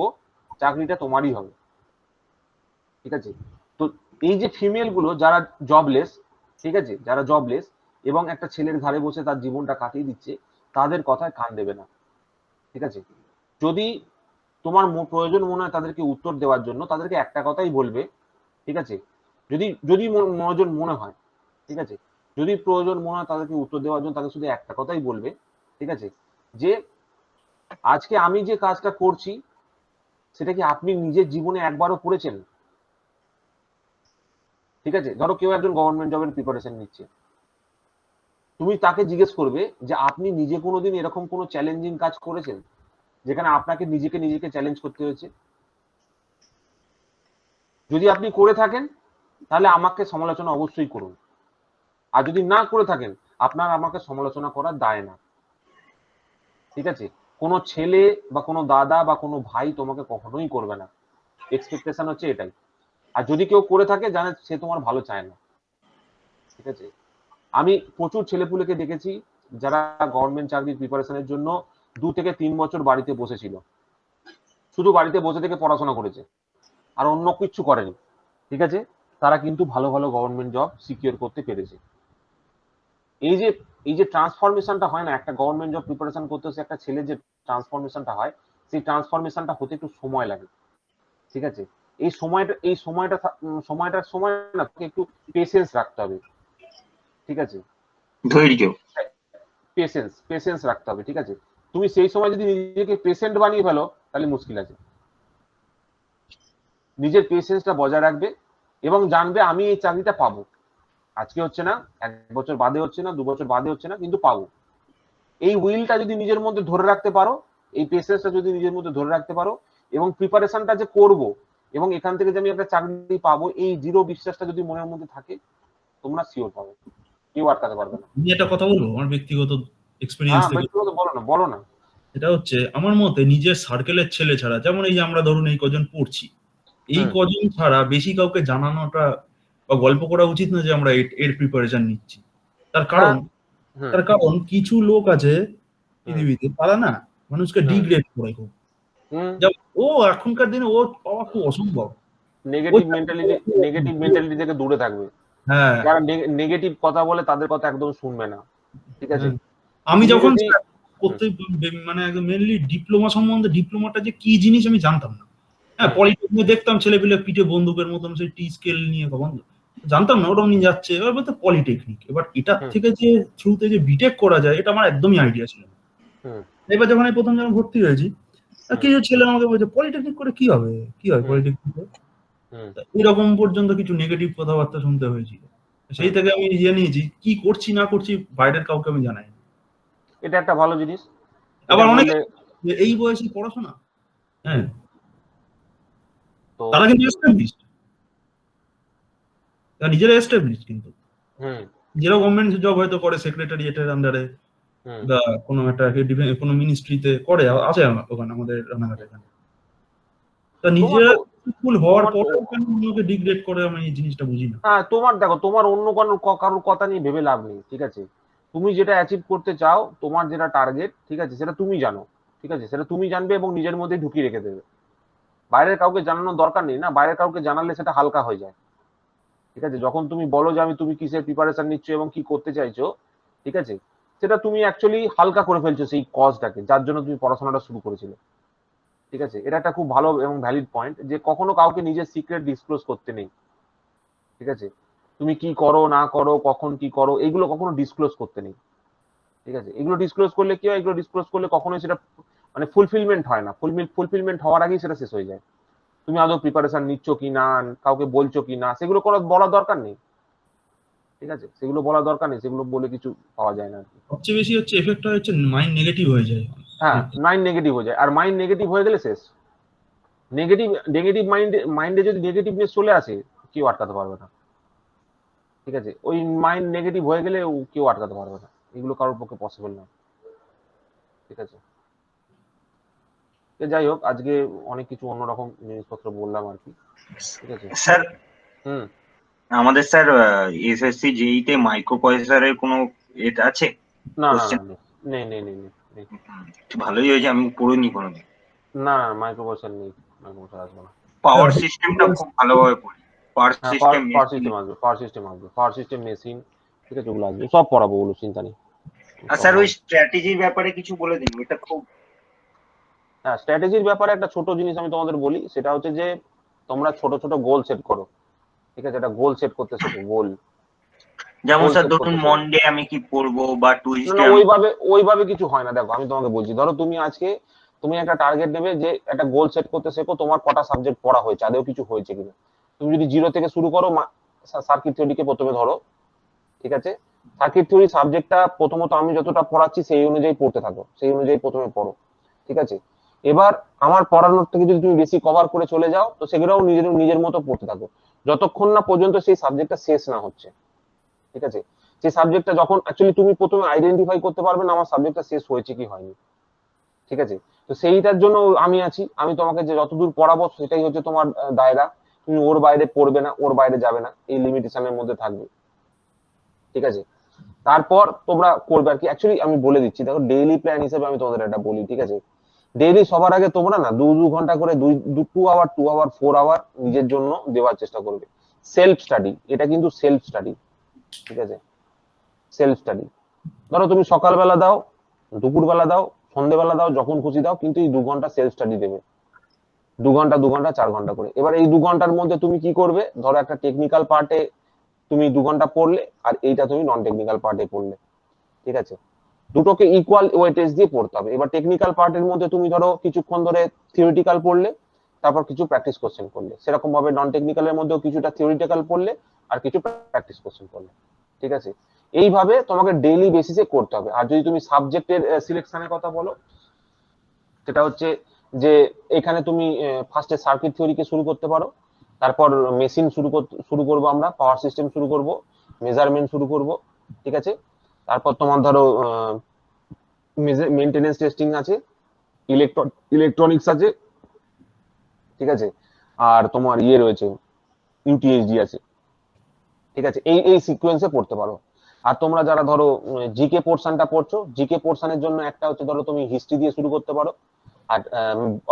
চাকরিটা তোমারই হবে, ঠিক আছে। তো এই যে ফিমেল গুলো যারা জবলেস, ঠিক আছে, যারা জবলেস এবং একটা ছেলের ঘাড়ে বসে তার জীবনটা কাটিয়ে দিচ্ছে, তাদের কথায় কান দেবে না, ঠিক আছে। যদি তোমার প্রয়োজন মনে হয় তাদেরকে উত্তর দেওয়ার জন্য, তাদেরকে একটা কথাই বলবে, ঠিক আছে। যদি যদি প্রয়োজন মনে হয়, ঠিক আছে, যদি প্রয়োজন মনে হয় তাদেরকে উত্তর দেওয়ার জন্য, তাদের শুধু একটা কথাই বলবে, ঠিক আছে, যে আজকে আমি যে কাজটা করছি সেটা কি আপনি নিজের জীবনে একবারও করেছেন? ঠিক আছে, ধরো কেউ একজন গভর্নমেন্ট জবের প্রিপারেশন নিচ্ছে, তুমি তাকে জিজ্ঞেস করবে যে আপনি নিজে কোনোদিন এরকম কোনো চ্যালেঞ্জিং কাজ করেছেন যেখানে আপনাকে নিজেকে চ্যালেঞ্জ করতে হয়েছে? যদি আপনি করে থাকেন, তাহলে আমাকে সমালোচনা অবশ্যই করুন। আর যদি না করে থাকেন, আপনার আমাকে সমালোচনা করার দায় না, ঠিক আছে? কোনো ছেলে বা কোনো দাদা বা কোনো ভাই তোমাকে কখনোই করবে না, এক্সপেকটেশন হচ্ছে এটাই। আর যদি কেউ করে থাকে জানে সে তোমার ভালো চায় না, ঠিক আছে? আমি প্রচুর ছেলেপুলেকে দেখেছি যারা গভর্নমেন্ট চাকরির প্রিপারেশনের জন্য 2 থেকে 3 বছর বাড়িতে বসেছিল, শুধু বাড়িতে বসে থেকে পড়াশোনা করেছে আর অন্য কিছু করেনি, ঠিক আছে? তারা কিন্তু ভালো ভালো গভর্নমেন্ট জব সিকিউর করতে পেরেছে। এই যে এই যে ট্রান্সফরমেশনটা হয় না, একটা গভর্নমেন্ট জব প্রিপারেশন করতে হচ্ছে একটা ছেলে যে ট্রান্সফরমেশনটা হয়, সেই ট্রান্সফরমেশনটা হতে একটু সময় লাগে, ঠিক আছে? সময়টার সময় না তোকে একটু পেশেন্স রাখতে হবে, ঠিক আছে? ধৈর্য। পেশেন্স রাখতে হবে, ঠিক আছে? তুমি সেই সময় যদি নিজেকে পেশেন্ট বানিয়ে ফেলো তাহলে মুশকিল আছে। নিজের পেশেন্সটা বজায় রাখবে এবং জানবে আমি এই চাকরিটা পাবো, আজকে হচ্ছে না, 1 বছর বাদে হচ্ছে না, 2 বছর বাদে হচ্ছে না, কিন্তু পাবো। এই উইলটা যদি নিজের মধ্যে ধরে রাখতে পারো, এই পেশেন্সটা যদি নিজের মধ্যে ধরে রাখতে পারো এবং প্রিপারেশনটা যে করব এবং এখান থেকে যে আমি একটা চাকরি পাবো, এই দৃঢ় বিশ্বাসটা যদি মনের মধ্যে থাকে, তোমরা শিওর পাবে, কেউ আটকাতে পারবে না। আমি একটা কথা বলবো আমার ব্যক্তিগত এক্সপিরিয়েন্স হ্যাঁ, থেকে। ব্যক্তিগত বলো না, বলো না। এটা হচ্ছে আমার মতে নিজের সার্কেলের ছেলে ছাড়া, যেমন এই যে আমরা ধরুন এই কজন পড়ছি, এই কজন ছাড়া বেশি কাউকে জানানোটা বা গল্প করা উচিত না যে আমরা এর প্রিপারেশন নিচ্ছি। তার কারণ কিছু লোক আছে পৃথিবীতে, তারা না মানুষকে ডিগ্রেড করে খুব। যেমন ও এখনকার দিনে ও পাওয়া খুব অসম্ভব। নেগেটিভ মেন্টালিটি থেকে দূরে থাকবে। হ্যাঁ, যারা নেগেটিভ কথা বলে তাদের কথা একদম শুনবে না, ঠিক আছে? আমি যখন করতে মানে একদম মেনলি ডিপ্লোমা সম্বন্ধে, ডিপ্লোমাটা যে কি জিনিস আমি জানতাম না। হ্যাঁ, পলিটেকনিকে দেখতাম ছেলেপিলে পিঠে বন্দুকের মতন সেই টি স্কেল নিয়ে জানতাম না ওরকম নিয়ে যাচ্ছে। এবার বলতে পলিটেকনিক, এবার এটার থেকে যে থ্রুতে যে বিটেক করা যায় এটা আমার একদমই আইডিয়া ছিল না। এবার যখন আমি প্রথম যখন ভর্তি হয়েছি, কিছু ছেলে আমাকে বলছে পলিটেকনিক করে কি হবে, কি হয় পলিটেকনিক করে, এরকম পর্যন্ত কিছু নেগেটিভ কথাবার্তা শুনতে হয়েছিল। সেই থেকে আমি ইয়ে নিয়েছি, কি করছি না করছি বাইরের কাউকে আমি জানাই। এটা একটা ভালো জিনিস। আবার অনেকে এই বয়সে পড়াশোনা, হ্যাঁ, তারা কিন্তু এস্টাবলিশড, তারা নিজেরা এস্টাবলিশড, কিন্তু নিজেরা গভর্নমেন্ট জব হয়তো করে সেক্রেটারিয়েটের আন্ডারে বা কোনো একটা কোনো মিনিস্ট্রিতে করে, আছে ওখানে আমাদের রানাঘাটে এখানে। তা নিজেরা স্কুল হওয়ার পরে কেন অন্যকে ডিগ্রেড করে, আমি এই জিনিসটা বুঝি না। হ্যাঁ, তোমার দেখো, তোমার অন্য কারোর কথা নিয়ে ভেবে লাভ নেই, ঠিক আছে? তুমি যেটা অ্যাচিভ করতে চাও, তোমার যেটা টার্গেট, ঠিক আছে, সেটা তুমি জানো, ঠিক আছে? সেটা তুমি জানবে এবং নিজের মধ্যে ঢুকিয়ে রেখে দেবে। বাইরের কাউকে জানানোর দরকার নেই না, বাইরের কাউকে জানালে সেটা হালকা হয়ে যায়, ঠিক আছে? যখন তুমি বলো যে তুমি কিসের প্রিপারেশন নিচ্ছ এবং কি করতে চাইছো, ঠিক আছে, সেটা তুমি অ্যাকচুয়ালি হালকা করে ফেলছো সেই কজটাকে যার জন্য তুমি পড়াশোনাটা শুরু করেছিলে, ঠিক আছে? এটা একটা খুব ভালো এবং ভ্যালিড পয়েন্ট যে কখনো কাউকে নিজের সিক্রেট ডিসক্লোজ করতে নেই, ঠিক আছে? তুমি কি করো না করো, কখন কি করো, এগুলো কখনো ডিসক্লোজ করতে নেই, ঠিক আছে? এগুলো ডিসক্লোজ করলে কি হয়, এগুলো ডিসক্লোজ করলে কখনোই সেটা মানে ফুলফিলমেন্ট হয় না, ফুলফিলমেন্ট হওয়ার আগেই সেটা শেষ হয়ে যায়। তুমি আদৌ প্রিপারেশন নিচ্ছ কি না, কাউকে বলছো কি না, সেগুলো কোনো বলার দরকার নেই, ঠিক আছে? সেগুলো বলার দরকার নেই, সেগুলো বলে কিছু পাওয়া যায় না। সবচেয়ে বেশি হচ্ছে এফেক্টটা হচ্ছে মাইন্ড নেগেটিভ হয়ে যায়। হ্যাঁ, মাইন্ড নেগেটিভ হয়ে যায়, আর মাইন্ড নেগেটিভ হয়ে গেলে শেষ। নেগেটিভ মাইন্ডে যদি নেগেটিভনেস চলে আসে, কেউ আটকাতে পারবে না, ঠিক আছে? ওই মাইন্ড নেগেটিভ হয়ে গেলে কেউ আটকাতে পারবে না, এগুলো কারোর পক্ষে পসিবল না, ঠিক আছে? যাই হোক, আজকে অনেক কিছু অন্যরকম জিনিসপত্র বললাম আর কি, ঠিক আছে? স্যার, আমাদের স্যার এসএসসি জেই তে মাইক্রো প্রসেসরের কোনো এটা আছে? না না নেই নেই নেই নেই নেই। ভালোই হয়েছে, আমি পড়িনি কোনোদিন। না না, মাইক্রো প্রসেসর নেই, মাইক্রো প্রসেসর আসবে না। পাওয়ার সিস্টেমটা খুব ভালোভাবে পড়ি, পাওয়ার সিস্টেম মেশিন, ঠিক আছে, ওগুলো আসবে, সব পড়াবো, ওগুলো চিন্তা নেই। আর স্যার ওই স্ট্র্যাটেজির ব্যাপারে কিছু বলে দিন, এটা খুব। হ্যাঁ, স্ট্র্যাটেজির ব্যাপারে একটা ছোট জিনিস আমি তোমাদের বলি, সেটা হচ্ছে যে তোমরা ছোট ছোট গোল সেট করো, ঠিক আছে? একটা গোল সেট করতে শেখো, গোল। যেমন স্যার ধরুন মন্ডে আমি কি পড়বো বা টুইসডে। ওইভাবে কিছু হয় না। দেখো, আমি তোমাকে বলছি, ধরো তুমি একটা টার্গেট নেবে যে একটা গোল সেট করতে শেখো, তোমার কটা সাবজেক্ট পড়া হয়েছে, আদৌ কিছু হয়েছে কিনা। তুমি যদি 0 থেকে শুরু করো, সার্কিট থিওরিকে প্রথমে ধরো, ঠিক আছে? সার্কিট থিওরি সাবজেক্টটা প্রথমত আমি যতটা পড়াচ্ছি সেই অনুযায়ী পড়তে থাকো, সেই অনুযায়ী প্রথমে পড়ো, ঠিক আছে? এবার আমার পড়ানোর থেকে যদি তুমি বেশি কভার করে চলে যাও, তো সেগুলোও নিজের মতো পড়তে থাকো, যতক্ষণ না পর্যন্ত সেই সাবজেক্টটা শেষ না হচ্ছে, ঠিক আছে? সেই সাবজেক্টটা যখন অ্যাকচুয়ালি তুমি প্রথমে আইডেন্টিফাই করতে পারবে না আমার সাবজেক্টটা শেষ হয়েছে কি হয়নি, ঠিক আছে? তো সেইটার জন্য আমি আছি, আমি তোমাকে যে যতদূর পড়াবো সেটাই হচ্ছে তোমার দায়রা। তুমি ওর বাইরে পড়বে না, ওর বাইরে যাবে না, এই লিমিটেশনের মধ্যে থাকবে। ঠিক আছে? তারপর তোমরা করবে আর কি। অ্যাকচুয়ালি আমি বলে দিচ্ছি, দেখো ডেইলি প্ল্যান হিসেবে আমি তোমাদের একটা বলি, ঠিক আছে? ডেইলি সবার আগে তোমরা না 2-2 ঘন্টা করে 2 আওয়ার 4 আওয়ার নিজের জন্য দেওয়ার চেষ্টা করবে। সেলফ স্টাডি, এটা কিন্তু সেলফ স্টাডি, ঠিক আছে? Self study. ধরো তুমি সকালবেলা দাও, দুপুরবেলা দাও, সন্ধ্যেবেলা দাও, যখন খুশি দাও, কিন্তু এই 2 ঘন্টা সেলফ স্টাডি দেবে। 2 ঘন্টা 2 ঘন্টা 4 ঘন্টা করে। এবার এই 2 ঘন্টার মধ্যে তুমি কি করবে, ধরো একটা টেকনিক্যাল পার্টে তুমি 2 ঘন্টা পড়লে, আর এইটা তুমি নন টেকনিক্যাল পার্টে পড়লে, ঠিক আছে? দুটোকে ইকুয়াল ওয়েটেজ দিয়ে পড়তে হবে। এবার টেকনিক্যাল পার্টের মধ্যে তুমি ধরো কিছুক্ষণ ধরে থিওরিটিক্যাল পড়লে, তারপর কিছু প্র্যাকটিস কোশ্চেন করলে, সেরকম ভাবে নন টেকনিক্যালের মধ্যেও কিছুটা থিওরিটিক্যাল পড়লে আর কিছু প্র্যাকটিস কোশ্চেন করলে, ঠিক আছে? এইভাবে তোমাকে ডেইলি বেসিসে করতে হবে। আর যদি তুমি সাবজেক্টের সিলেকশনের কথা বলো, সেটা হচ্ছে যে এখানে তুমি ফার্স্টে সার্কিট থিওরিকে শুরু করতে পারো, তারপর মেশিন শুরু করবো আমরা, পাওয়ার সিস্টেম শুরু করব, মেজারমেন্ট শুরু করব, ঠিক আছে? তারপর তোমার ধরো মেইনটেনেন্স টেস্টিং আছে, ইলেকট্রনিক্স আছে, ঠিক আছে? আর তোমার ইয়ে রয়েছে, ইউটিএইচডি আছে, ঠিক আছে? এই এই সিকোয়েন্সে পড়তে পারো। আর তোমরা যারা ধরো জিকে পোর্শনটা পড়ছো, জিকে পোর্শনের জন্য একটা হচ্ছে ধরো তুমি হিস্ট্রি দিয়ে শুরু করতে পারো, আর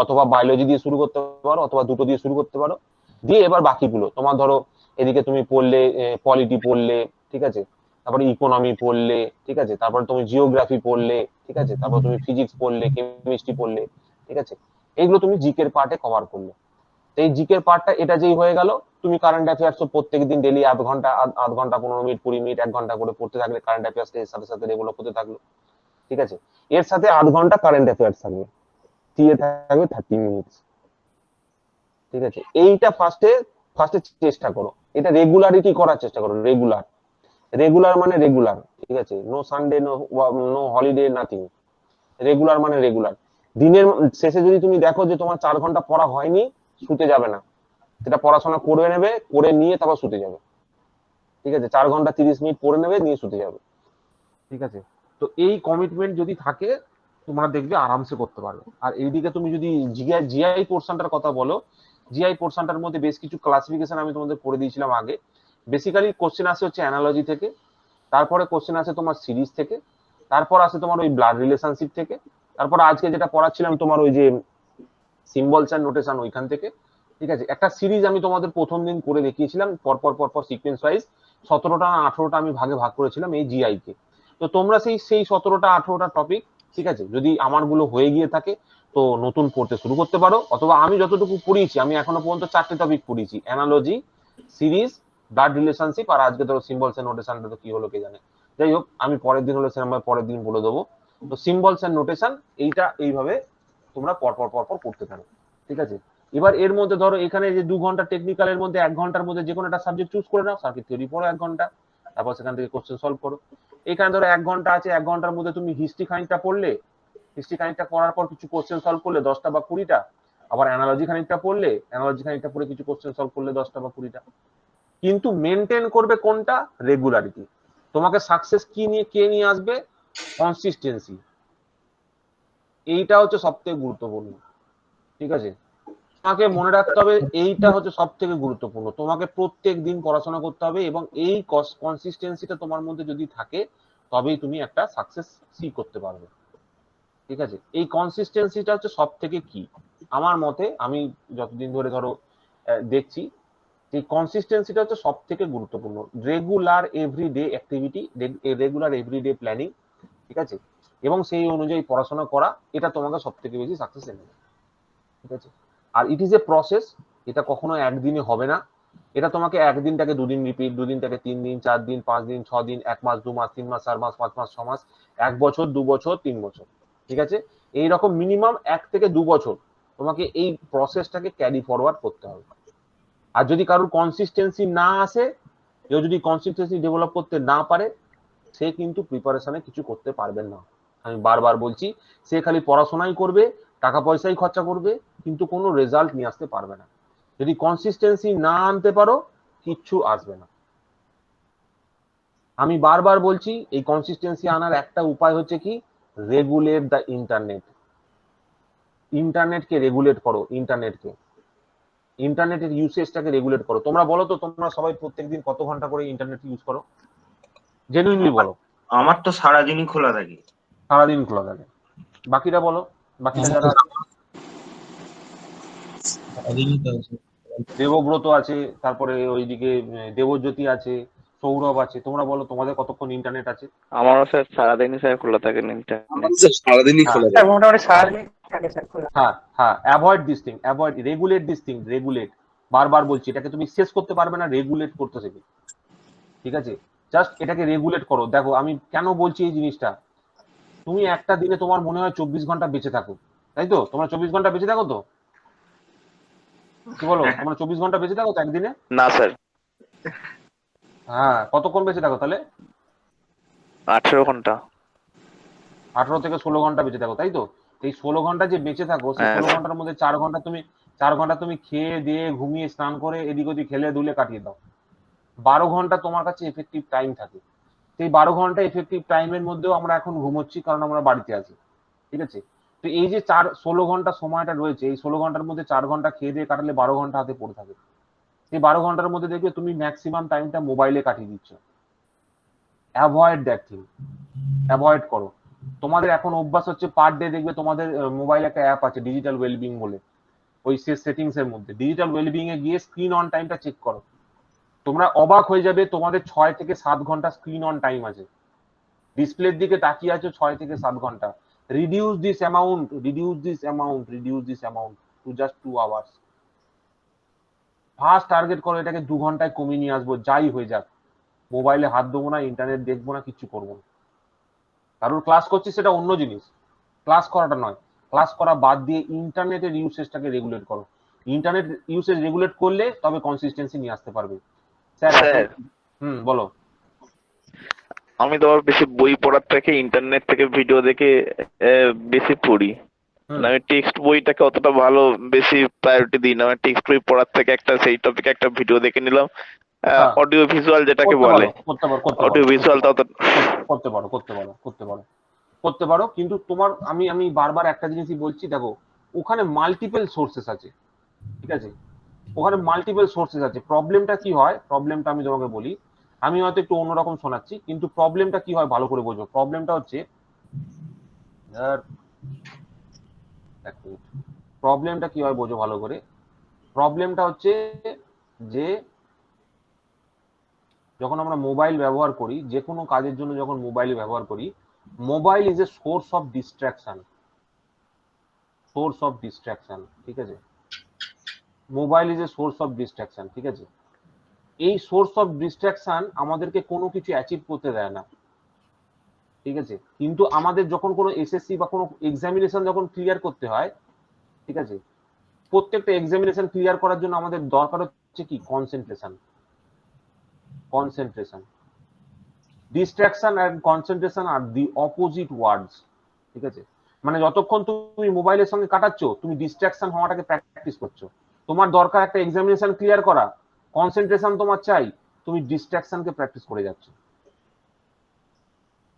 অথবা বায়োলজি দিয়ে শুরু করতে পারো, অথবা দুটো দিয়ে শুরু করতে পারো। দিয়ে এবার বাকিগুলো তোমার ধরো এদিকে তুমি পড়লে, পলিটি পড়লে, ঠিক আছে? তারপরে ইকোনমি পড়লে, ঠিক আছে? তারপর তুমি জিওগ্রাফি পড়লে, ঠিক আছে? তারপর তুমি ফিজিক্স পড়লে, কেমিস্ট্রি পড়লে, ঠিক আছে? এইগুলো তুমি জিকের পার্টে কভার করলে। এই জিকের পার্টটা এটা যেই হয়ে গেল, তুমি কারেন্ট অ্যাফেয়ার্স তো প্রত্যেকদিন ডেলি আধ ঘন্টা 15 মিনিট 20 মিনিট 1 ঘন্টা করে পড়তে থাকলে, কারেন্ট অ্যাফেয়ার্স এর সাথে সাথে ডেভেলপ হতে থাকলো, ঠিক আছে? এর সাথে আধ ঘন্টা কারেন্ট অ্যাফেয়ার্স থাকবে, দিয়ে থাকবে 30 মিনিট, ঠিক আছে? এইটা ফার্স্টে ফার্স্টে চেষ্টা করো, এটা রেগুলারিটি করার চেষ্টা করো। রেগুলার, রেগুলার মানে রেগুলার, ঠিক আছে? No Sunday, no holiday, nothing. Regular মানে রেগুলার। দিনের শেষে যদি তুমি দেখো যে তোমার 4 ঘন্টা পড়া হয়নি, শুতে যাবে না, সেটা পড়াশোনা করে নেবে, করে নিয়ে তারপর শুতে যাবে, ঠিক আছে? 4 ঘন্টা 30 মিনিট পড়ে নেবে, নিয়ে শুতে যাবে, ঠিক আছে? তো এই কমিটমেন্ট যদি থাকে, তোমরা দেখবে আরামসে করতে পারবে। আর এইদিকে তুমি যদি জিআই পোর্শনটার কথা বলো, জিআই পোর্শনটার মধ্যে বেশ কিছু ক্লাসিফিকেশন আমি তোমাদের করে দিয়েছিলাম আগে। বেসিক্যালি কোশ্চেন আসে হচ্ছে অ্যানালজি থেকে, তারপরে কোশ্চেন আসে তোমার সিরিজ থেকে, তারপর আসে তোমার ওই ব্লাড রিলেশনশিপ থেকে, তারপর আজকে যেটা পড়াচ্ছিলাম তোমার ওই যে সিম্বলস এন্ড নোটেশন, ওইখান থেকে, ঠিক আছে? একটা সিরিজ আমি তোমাদের প্রথম দিন করে দেখিয়েছিলাম, পরপর পরপর সিকোয়েন্স ওয়াইজ 17টা না 18টা আমি ভাগে ভাগ করেছিলাম এই জিআই কে। তো তোমরা সেই সেই 17টা 18টা টপিক, ঠিক আছে, যদি আমার গুলো হয়ে গিয়ে থাকে তো নতুন পড়তে শুরু করতে পারো, অথবা আমি যতটুকু পড়িয়েছি, আমি এখনো পর্যন্ত 4টে টপিক পড়িয়েছি, অ্যানালজি, সিরিজ, ব্লাড রিলেশনশিপ, আর আজকে ধরো সিম্বলস এন্ড নোটেশনটা তো কি হলো কে জানে। যাই হোক, আমি পরের দিন হলে সেরকম পরের দিন বলে দেবো। তো সিম্বলস এন্ড নোটেশন এইটা এইভাবে তোমরা পরপর পরপর করতে থাকো, ঠিক আছে? এবার এর মধ্যে ধরো এখানে যে 2 ঘন্টা টেকনিক্যালের মধ্যে 1 ঘন্টার মধ্যে যে কোনো একটা সাবজেক্ট চুজ করে নাও, সার্কিট থিওরি পড়ো 1 ঘন্টা, তারপর সেখান থেকে কোশ্চেন সলভ করো। এখানে ধরো 1 ঘন্টা আছে, 1 ঘন্টার মধ্যে তুমি হিস্ট্রি খানিকটা পড়লে, হিস্ট্রি খানিকটা পড়ার পর কিছু কোশ্চেন সলভ করলে 10টা বা 20টা, আবার অ্যানালজি খানিকটা পড়লে, অ্যানালজি খানিকটা পড়ে কিছু কোশ্চেন সলভ করলে 10টা বা 20টা। কিন্তু মেনটেন করবে কোনটা? রেগুলারিটি। তোমাকে সাকসেস কে নিয়ে আসবে? কনসিস্টেন্সি। এইটা হচ্ছে সব থেকে গুরুত্বপূর্ণ, ঠিক আছে? তোমাকে মনে রাখতে হবে, এইটা হচ্ছে সব থেকে গুরুত্বপূর্ণ। তোমাকে প্রত্যেক দিন পড়াশোনা করতে হবে, এবং এই কনসিস্টেন্সিটা তোমার মধ্যে যদি থাকে, তবেই তুমি একটা সাকসেস সি করতে পারবে, ঠিক আছে? এই কনসিস্টেন্সিটা হচ্ছে সব থেকে কি আমার মতে, আমি যতদিন ধরে ধরো দেখছি, এই কনসিস্টেন্সিটা হচ্ছে সব থেকে গুরুত্বপূর্ণ। Regular everyday activity, regular everyday planning, ঠিক আছে? এবং সেই অনুযায়ী পড়াশোনা করা, এটা তোমাকে সব থেকে বেশি সাকসেস এনে দেবে, ঠিক আছে? আর ইট ইজ এ প্রসেস, এটা কখনো একদিনে হবে না। এটা তোমাকে একদিনটাকে 2 দিন রিপিট, 2 দিনটাকে 3 দিন, 4 দিন, 5 দিন, 6 দিন, 1 মাস, 2 মাস, 3 মাস, 4 মাস, 5 মাস, 6 মাস, 1 বছর, 2 বছর, 3 বছর, ঠিক আছে? এইরকম মিনিমাম 1 থেকে 2 বছর তোমাকে এই প্রসেসটাকে ক্যারি ফরওয়ার্ড করতে হবে। আর যদি কারোর কনসিস্টেন্সি না আসে, কেউ যদি কনসিস্টেন্সি ডেভেলপ করতে না পারে, সে কিন্তু প্রিপারেশনে কিছু করতে পারবেন না। আমি বারবার বলছি, সে খালি পড়াশোনাই করবে, টাকা পয়সাই খরচা করবে, কিন্তু কোনো রেজাল্ট নিয়ে আসতে পারবে না। যদি কনসিস্টেন্সি না আনতে পারো, কিচ্ছু আসবে না। আমি বারবার বলছি, এই কনসিস্টেন্সি আনার একটা উপায় হচ্ছে কি? Regulate the internet. ইন্টারনেটকে রেগুলেট করো, ইন্টারনেটের ইউসেজটাকে রেগুলেট করো। তোমরা বলো তো, তোমরা সবাই প্রত্যেকদিন কত ঘন্টা করে ইন্টারনেট ইউজ করো? জেনুইনলি বলো। আমার তো সারাদিনই খোলা থাকে। সারাদিন খোলা থাকে। বাকিরা বলো, বাকিরা যারা আছে। সারাদিনই তো আছে। দেবব্রত আছে, তারপরে ওইদিকে দেবজ্যোতি আছে, সৌরভ আছে। তোমরা বলো তোমাদের কতক্ষণ ইন্টারনেট আছে? আমারও স্যার সারাদিনই স্যার খোলা থাকে ইন্টারনেট। আমাদের স্যার সারাদিনই খোলা স্যার থাকে। মোটামুটি সারাদিন থাকে স্যার খোলা। হ্যাঁ হ্যাঁ, avoid this thing, avoid, regulate this thing, regulate. বারবার বলছি, এটাকে তুমি শেষ করতে পারবে না, রেগুলেট করতে শেখো। ঠিক আছে, জাস্ট এটাকে রেগুলেট করো। দেখো আমি কেন বলছি এই জিনিসটা, তুমি একটা দিনে তোমার মনে হয় 24 ঘন্টা বেঁচে থাকো, তাই তো? তোমরা 24 ঘন্টা বেঁচে থাকো তো? কি বলো, তোমরা 24 ঘন্টা বেঁচে থাকো তো একদিনে? না স্যার, হ্যাঁ, কতক্ষণ বেঁচে থাকো তাহলে? 18 ঘন্টা। 18 থেকে 16 ঘন্টা বেঁচে থাকো, তাই তো? এই 16 ঘন্টা যে বেঁচে থাকো, সেই হ্যাঁ, 16 ঘন্টার মধ্যে 4 ঘন্টা তুমি খেয়ে দিয়ে ঘুমিয়ে স্নান করে এদিক ওদিক খেলে ধুলে কাটিয়ে দাও। 12 ঘন্টা তোমার কাছে এফেক্টিভ টাইম থাকে। সেই 12 ঘন্টা এফেক্টিভ টাইমের মধ্যেও আমরা এখন ঘুমোচ্ছি, কারণ আমরা বাড়িতে আছি। ঠিক আছে, তো এই যে 16 ঘন্টা সময়টা রয়েছে, এই 16 ঘন্টার মধ্যে 4 ঘন্টা খেয়ে দিয়ে কাটালে 12 ঘন্টা হাতে পড়ে থাকে। সেই 12 ঘন্টার মধ্যে দেখবে তুমি ম্যাক্সিমাম টাইমটা মোবাইলে কাটিয়ে দিচ্ছ। অ্যাভয়েড দ্যাট থিং, অ্যাভয়েড করো। তোমাদের এখন অভ্যাস হচ্ছে পার ডে, দেখবে তোমাদের মোবাইলে একটা অ্যাপ আছে ডিজিটাল ওয়েলবিং বলে, ওই সেটিংস এর মধ্যে ডিজিটাল ওয়েলবিং এ গিয়ে স্ক্রিন অন টাইমটা চেক করো। তোমরা অবাক হয়ে যাবে, তোমাদের 6 থেকে 7 ঘন্টা স্ক্রিন অন টাইম আছে। ডিসপ্লের দিকে তাকিয়ে আছো 6 থেকে 7 ঘন্টা। Reduce this amount, reduce this amount, reduce this amount two just 2 hours. First target করো এটাকে 2 ঘন্টায় কমিয়ে নিয়ে আসবো, যাই হয়ে যাক। মোবাইলে হাত দেবো না, ইন্টারনেট দেখবো না, কিছু করবো না। কারোর ক্লাস করছি সেটা অন্য জিনিস, ক্লাস করাটা নয়। ক্লাস করা বাদ দিয়ে ইন্টারনেটের ইউসেজটাকে রেগুলেট করো। ইন্টারনেট ইউসেজ রেগুলেট করলে তবে কনসিস্টেন্সি নিয়ে আসতে পারবে। স্যার বলো। আমি তো বেশি বই পড়ার থেকে ইন্টারনেট থেকে ভিডিও দেখে বেশি পড়ি। মানে আমি টেক্সট বইটাকে অতটা ভালো বেশি প্রায়োরিটি দিই না। আমি টেক্সট বই পড়ার থেকে একটা সেই টপিকে একটা ভিডিও দেখে নিলাম, অডিও ভিজুয়াল যেটাকে বলে, অডিও ভিজুয়াল করতে পারো। কিন্তু তোমার আমি বারবার একটা জিনিসই বলছি, দেখো ওখানে মাল্টিপল সোর্সেস আছে। ঠিক আছে, ওখানে মাল্টিপল সোর্সেস আছে। প্রবলেমটা কি হয়, প্রবলেমটা আমি তোমাকে বলি। আমি হয়তো একটু অন্যরকম শোনাচ্ছি, কিন্তু প্রবলেমটা কি হয় ভালো করে বুঝবো। প্রবলেমটা হচ্ছে, প্রবলেমটা কি হয় বোঝো ভালো করে। প্রবলেমটা হচ্ছে যে যখন আমরা মোবাইল ব্যবহার করি, যে কোনো কাজের জন্য যখন মোবাইল ব্যবহার করি, mobile is a source of distraction, source of distraction. ঠিক আছে, mobile is a source of distraction. ঠিক আছে, এই সোর্স অফ ডিস্ট্রাকশন আমাদেরকে কোনো কিছু অ্যাচিভ করতে দেয় না। ঠিক আছে, কিন্তু আমাদের যখন কোনো এসএসসি বা কোনো এক্সামিনেশন যখন ক্লিয়ার করতে হয়, ঠিক আছে, প্রত্যেকটা এক্সামিনেশন ক্লিয়ার করার জন্য আমাদের দরকার হচ্ছে কি, concentration. Concentration, distraction and concentration আর দি অপোজিট ওয়ার্ডস। ঠিক আছে, মানে যতক্ষণ তুমি মোবাইলের সঙ্গে কাটাচ্ছ, তুমি ডিস্ট্রাকশন হওয়াটাকে প্র্যাকটিস করছো। তোমার দরকার একটা এক্সামিনেশন ক্লিয়ার করা, কনসেন্ট্রেশন তোমার চাই, তুমি ডিস্ট্রাকশনকে প্র্যাকটিস করে যাচ্ছ।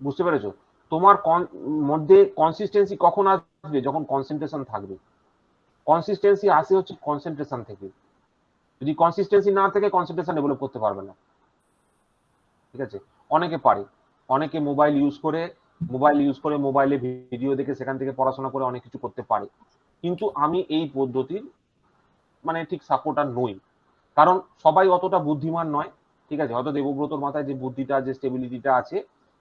বুঝতে পেরেছো? তোমার মধ্যে কনসিস্টেন্সি কখন আসবে, যখন কনসেন্ট্রেশন থাকবে। কনসিস্টেন্সি আসে হচ্ছে কনসেন্ট্রেশন থেকে। যদি কনসিস্টেন্সি না থাকে, কনসেন্ট্রেশন ডেভেলপ করতে পারবে না। ঠিক আছে, অনেকে পারে, অনেকে মোবাইল ইউজ করে মোবাইলে ভিডিও দেখে সেখান থেকে পড়াশোনা করে অনেক কিছু করতে পারে। কিন্তু আমি এই পদ্ধতির মানে ঠিক সাপোর্টার নই, কারণ সবাই অতটা বুদ্ধিমান নয়। ঠিক আছে, হয়তো দেবব্রতর মাথায় যে বুদ্ধিটা, যে স্টেবিলিটিটা আছে,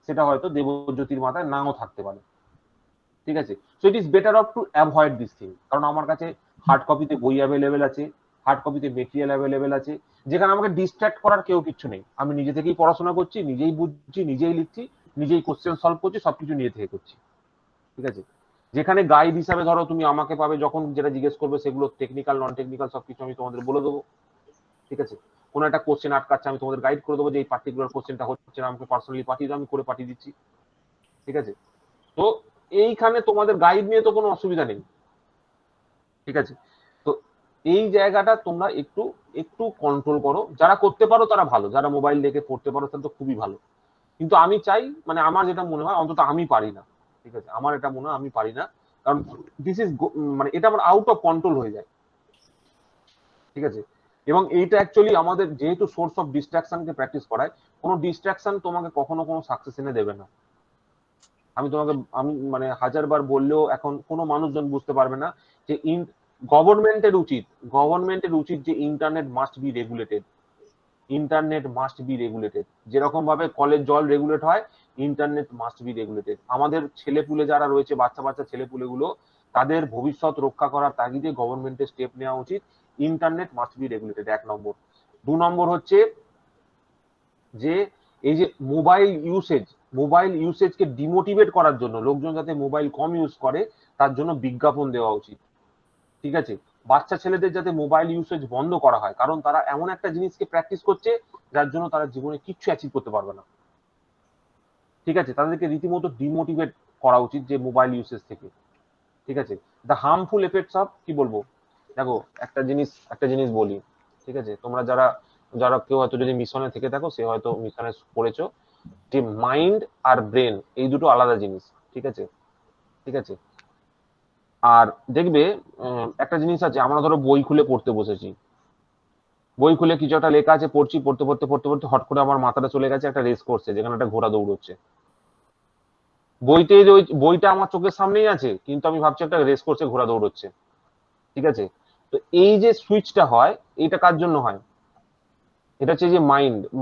সেটা হয়তো দেবজ্যোতির মাথায় নাও থাকতে পারে। ঠিক আছে, so it is better of to avoid this thing. কারণ আমার কাছে হার্ড কপিতে বই অ্যাভেলেবেল আছে, হার্ড কপিতে মেটেরিয়াল অ্যাভেলেবেল আছে, যেখানে আমাকে ডিস্ট্রাক্ট করার কেউ কিচ্ছু নেই। আমি নিজে থেকেই পড়াশোনা করছি, নিজেই বুঝছি, নিজেই লিখছি, নিজেই কোশ্চেন সলভ করছি, সবকিছু নিজে থেকে করছি। ঠিক আছে, যেখানে গাইড হিসাবে ধরো তুমি আমাকে পাবে, যখন যেটা জিজ্ঞেস করবে সেগুলো টেকনিক্যাল নন টেকনিক্যাল সবকিছু আমি তোমাদের বলে দেবো। ঠিক আছে, কোনো একটা কোশ্চেন আটকাচ্ছে, আমি তোমাদের গাইড করে দেবো যে এই পার্টিকুলার কোশ্চেনটা হচ্ছে না, আমাকে পার্সোনালি পাঠিয়ে দাও, আমি করে পাঠিয়ে দিচ্ছি। ঠিক আছে, তো এইখানে তোমাদের গাইড নিয়ে তো কোনো অসুবিধা নেই। ঠিক আছে, তো এই জায়গাটা তোমরা একটু একটু কন্ট্রোল করো। যারা করতে পারো তারা ভালো, যারা মোবাইল দেখে পড়তে পারো তারা তো খুবই ভালো। কিন্তু আমি চাই, মানে আমার যেটা মনে হয়, অন্তত আমি পারি না। ঠিক আছে, আমার এটা মনে হয় আমি পারি না, কারণ দিস ইজ মানে এটা আমার আউট অফ কন্ট্রোল হয়ে যায়, ঠিক আছে। এবং এইটা অ্যাকচুয়ালি আমাদের যেহেতু সোর্স অফ ডিস্ট্রাকশনকে প্র্যাকটিস করায়, কোনো ডিস্ট্রাকশন তোমাকে কখনো কোনো সাকসেস এনে দেবে না। আমি মানে হাজারবার বললেও এখন কোনো মানুষজন বুঝতে পারবে না যে গভর্নমেন্টের উচিত যে internet must be regulated. Internet must be regulated, যেরকম ভাবে কলের জল রেগুলেট হয়, ইন্টারনেট মাস্ট বি রেগুলেটেড। আমাদের ছেলেপুলে যারা রয়েছে, বাচ্চা ছেলেপুলেগুলো, তাদের ভবিষ্যৎ রক্ষা করার তাগিদে গভর্নমেন্টের স্টেপ নেওয়া উচিত। ইন্টারনেট মাস্ট বি রেগুলেটেড, 1 নম্বর। 2 নম্বর হচ্ছে যে এই যে মোবাইল ইউসেজকে ডিমোটিভেট করার জন্য, লোকজন যাতে মোবাইল কম ইউজ করে তার জন্য বিজ্ঞাপন দেওয়া উচিত, ঠিক আছে। বাচ্চা ছেলেদের যাতে মোবাইল ইউসেজ বন্ধ করা হয়, কারণ তারা এমন একটা জিনিসকে প্র্যাকটিস করছে যার জন্য তারা জীবনে কিচ্ছু অ্যাচিভ করতে পারবে না, ঠিক আছে। তাদেরকে রীতিমতো ডিমোটিভেট করা উচিত যে মোবাইল ইউসেজ থেকে, ঠিক আছে। দ্য হার্মফুল এফেক্টস অফ, কি বলবো, দেখো একটা জিনিস বলি, ঠিক আছে। তোমরা যারা কেউ হয়তো যদি মিশনে থেকে থাকো, সে হয়তো মিশনে পড়েছো যে মাইন্ড আর ব্রেন এই দুটো আলাদা জিনিস, ঠিক আছে। আর দেখবে একটা জিনিস আছে, আমরা ধরো বই খুলে পড়তে বসেছি, বই খুলে কিছু একটা লেখা আছে, পড়তে পড়তে হট করে আমার মাথাটা চলে গেছে একটা রেস করছে যেখানে একটা ঘোড়া দৌড়চ্ছে। বইটা আমার চোখের সামনেই আছে, কিন্তু আমি ভাবছি একটা রেস করছে, ঘোড়া দৌড়চ্ছে, ঠিক আছে। তো এই যে সুইচটা হয়, এটা কার জন্য হয়? এটা হচ্ছে যে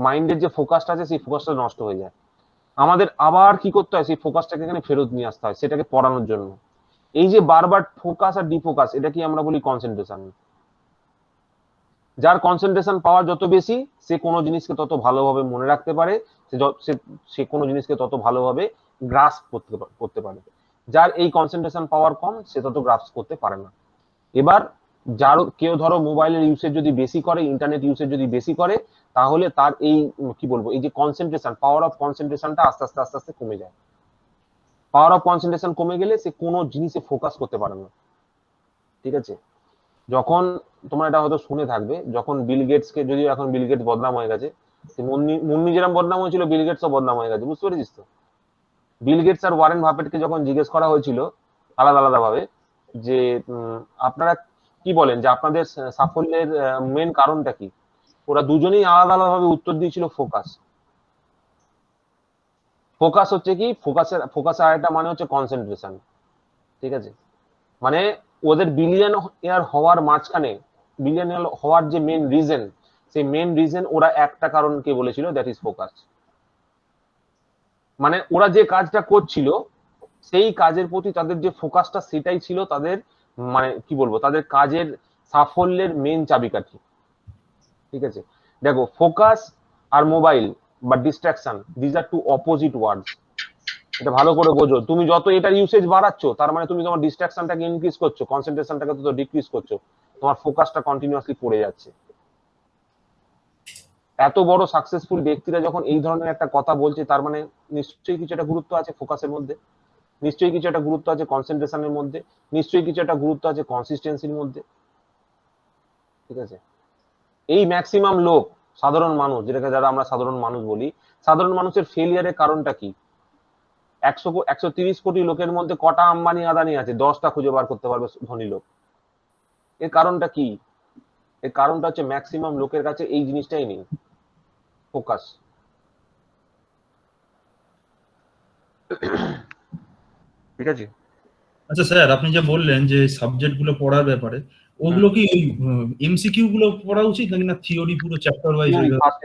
মাইন্ডের যে ফোকাসটা আছে, সেই ফোকাসটা নষ্ট হয়ে যায়। আমাদের আবার কি করতে হয়, সেই ফোকাসটাকে এখানে ফেরত নিয়ে আসতে হয়, সেটাকে পড়ানোর জন্য। এই যে বারবার ফোকাস আর ডিফোকাস, এটা কি আমরা বলি কনসেন্ট্রেশন। যার কনসেন্ট্রেশন পাওয়ার যত বেশি, সে কোনো জিনিসকে তত ভালোভাবে মনে রাখতে পারে, সে কোনো জিনিসকে তত ভালোভাবে গ্রাস্প করতে পারে। যার এই কনসেন্ট্রেশন পাওয়ার কম, সে তত গ্রাস্প করতে পারে না। এবার কেউ ধরো মোবাইলের ইউসেজ যদি বেশি করে, ইন্টারনেট ইউসেজ যদি বেশি করে, তাহলে তার এই কি বলবো, এই যে কনসেন্ট্রেশন, পাওয়ার অফ কনসেন্ট্রেশনটা আস্তে আস্তে কমে যায়। পাওয়ার অফ কনসেন্ট্রেশন কমে গেলে সে কোনো জিনিসে ফোকাস করতে পারে না, ঠিক আছে। যখন তোমরা এটা হয়তো শুনে থাকবে, যখন বিল গেটসকে, যদিও এখন বিল গেটস বদনাম হয়ে গেছে, মুন্নি যেরকম বদনাম হয়েছিল, বিল গেটসও বদনাম হয়ে গেছে, বুঝতে পেরেছিস তো। বিল গেটস আর ওয়ারেন বাফেটকে যখন জিজ্ঞেস করা হয়েছিল আলাদা ভাবে যে আপনারা কি বলেন যে আপনাদের সাফল্যের মেন কারণটা কি, ওরা দুজনেই আলাদা ভাবে উত্তর দিয়েছিল ফোকাস হচ্ছে কি, ফোকাসের আরেকটা মানে হচ্ছে কনসেন্ট্রেশন, ঠিক আছে। মানে ওদের বিলিয়ন ইয়ার হওয়ার মাঝখানে, বিলিয়ন ইয়ার হওয়ার যে মেন রিজন, সেই মেন রিজন ওরা একটা কারণকে বলেছিল, দ্যাট ইজ ফোকাস। মানে ওরা যে কাজটা করছিল, সেই কাজের প্রতি তাদের যে ফোকাসটা, সেটাই ছিল তাদের মানে কি বলবো, তাদের কাজের সাফল্যের মেন চাবিকাঠি, ঠিক আছে। দেখো, ফোকাস আর মোবাইল বা distraction, these are two opposite words. এটা ভালো করে বোঝো। তুমি যত এটার ইউসেজ বাড়াচ্ছ, তার মানে তুমি তোমার ডিস্ট্রাকশনটাকে ইনক্রিজ করছো, কনসেন্ট্রেশনটাকে তত ডিক্রিজ করছো, তোমার ফোকাসটা কন্টিনিউয়াসলি পড়ে যাচ্ছে। এত বড় সাকসেসফুল ব্যক্তিরা যখন এই ধরনের একটা কথা বলছে, তার মানে নিশ্চয়ই কিছু একটা গুরুত্ব আছে ফোকাসের মধ্যে, নিশ্চয়ই কিছু একটা গুরুত্ব আছে কনসেন্ট্রেশনের মধ্যে, নিশ্চয়ই কিছু একটা গুরুত্ব আছে কনসিস্টেন্সির মধ্যে, ঠিক আছে। এই ম্যাক্সিমাম লোক, সাধারণ মানুষ, যারা আমরা সাধারণ মানুষ বলি, সাধারণ মানুষের ফেলিয়ারের কারণটা কি? 130 কোটি লোকের মধ্যে কটা আম্বানি আদানি আছে? 10টা খুঁজে বার করতে পারবে ধনী লোক। এর কারণটা কি? এর কারণটা হচ্ছে ম্যাক্সিমাম লোকের কাছে এই জিনিসটাই নেই, ফোকাস, ঠিক আছে। আচ্ছা স্যার, আপনি যে বললেন যে সাবজেক্ট গুলো পড়ার ব্যাপারে, ওগুলো কি ওই এমসিকিউ গুলো পড়া উচিত নাকি না থিওরি পুরো চ্যাপ্টার ওয়াইজ?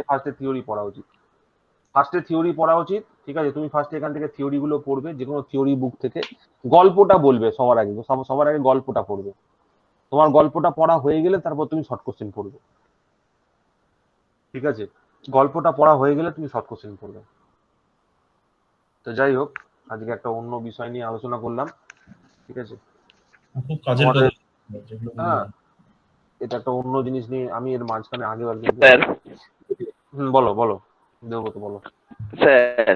ফার্স্টে থিওরি পড়া উচিত, ঠিক আছে। তুমি ফার্স্টে এখান থেকে থিওরি গুলো পড়বে, যে কোনো থিওরি বুক থেকে। গল্পটা বলবে সবার আগে গল্পটা পড়বে। তোমার গল্পটা পড়া হয়ে গেলে তারপর তুমি শর্ট কোশ্চেন পড়বে, ঠিক আছে। গল্পটা পড়া হয়ে গেলে তুমি শর্ট কোশ্চেন পড়বে। তো যাই হোক, আজকে একটা অন্য বিষয় নিয়ে আলোচনা করলাম, ঠিক আছে। খুব কাজের কথা যেগুলো হ্যাঁ, এটা একটা অন্য জিনিস নিয়ে আমি এর মাঝখানে আগেবার স্যার। বলো দেবব্রত, বলো। স্যার,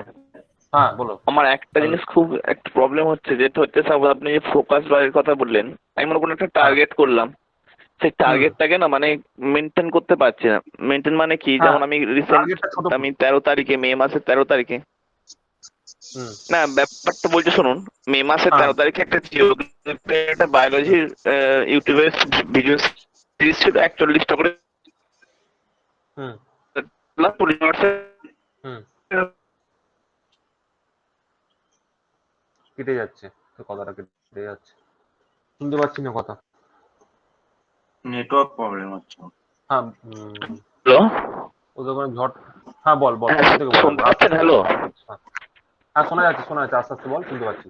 হ্যাঁ বলো। আমার একটা জিনিস খুব একটা প্রবলেম হচ্ছে, যেটা হচ্ছে সাপোজ আপনি যে ফোকাস বারের কথা বললেন, আমি মনে কোনো একটা টার্গেট করলাম, সেই টার্গেটটাকে না মানে মেনটেন করতে পারছি না। মেনটেন মানে কি, যেমন আমি রিসেন্ট, আমি 13 তারিখে, মে মাসের 13 তারিখে হুম না, ব্যাপারটা বলছি শুনুন। মে মাসের হ্যাঁ 13 তারিখে একটা জিওগ্রাফি একটা বায়োলজির ইউটিউবে ভিডিও সিরিজ ছিল, 41টা করে হুম পরিমাণে। হুম কেটে যাচ্ছে, তো কথাটা কেটে যাচ্ছে, শুনতে পাচ্ছি না কথা। নেটওয়ার্ক প্রবলেম হচ্ছে। হ্যাঁ হ্যালো, ওদের ওখানে ঝড়। হ্যাঁ বল বল, হ্যাঁ প্রথম থেকে বল শুনতে একবার, আস্তে পাচ্ছেন? আস্তে বল। হ্যালো, হ্যাঁ হ্যাঁ, শোনা যাচ্ছে আস্তে আস্তে বল, শুনতে পাচ্ছি।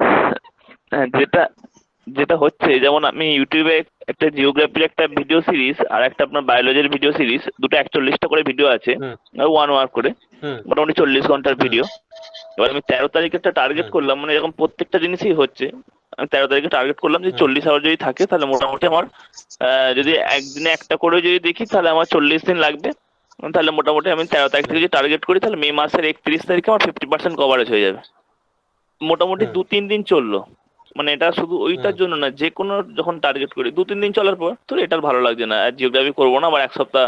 হ্যাঁ যেটা যেটা হচ্ছে, যেমন আমি ইউটিউবে একটা জিওগ্রাফির একটা ভিডিও সিরিজ আর একটা আপনার বায়োলজির ভিডিও সিরিজ, দুটো 41টা করে ভিডিও আছে, হুম 1 আওয়ার করে, হুম মোটামুটি 40 ঘন্টার হুম ভিডিও। এবার আমি 13 তারিখে একটা টার্গেট হুম করলাম, মানে এরকম প্রত্যেকটা জিনিসই হচ্ছে। আমি 13 তারিখে টার্গেট করলাম যে হুম 40 আওয়ার যদি থাকে তাহলে মোটামুটি আমার যদি একদিনে একটা করে যদি দেখি তাহলে আমার 40 দিন লাগবে। তাহলে মোটামুটি আমি 13 তারিখ হুম থেকে যদি টার্গেট করি তাহলে মে মাসের 31 তারিখে আমার 50% কভারেজ হয়ে যাবে। মোটামুটি হুম 2-3 দিন চললো। মানে এটা শুধু হুম ওইটার জন্য না, যে কোনো যখন টার্গেট করি 2-3 দিন চলার পর তো এটার ভালো লাগছে না, আর জিওগ্রাফি করবো না, আবার এক সপ্তাহ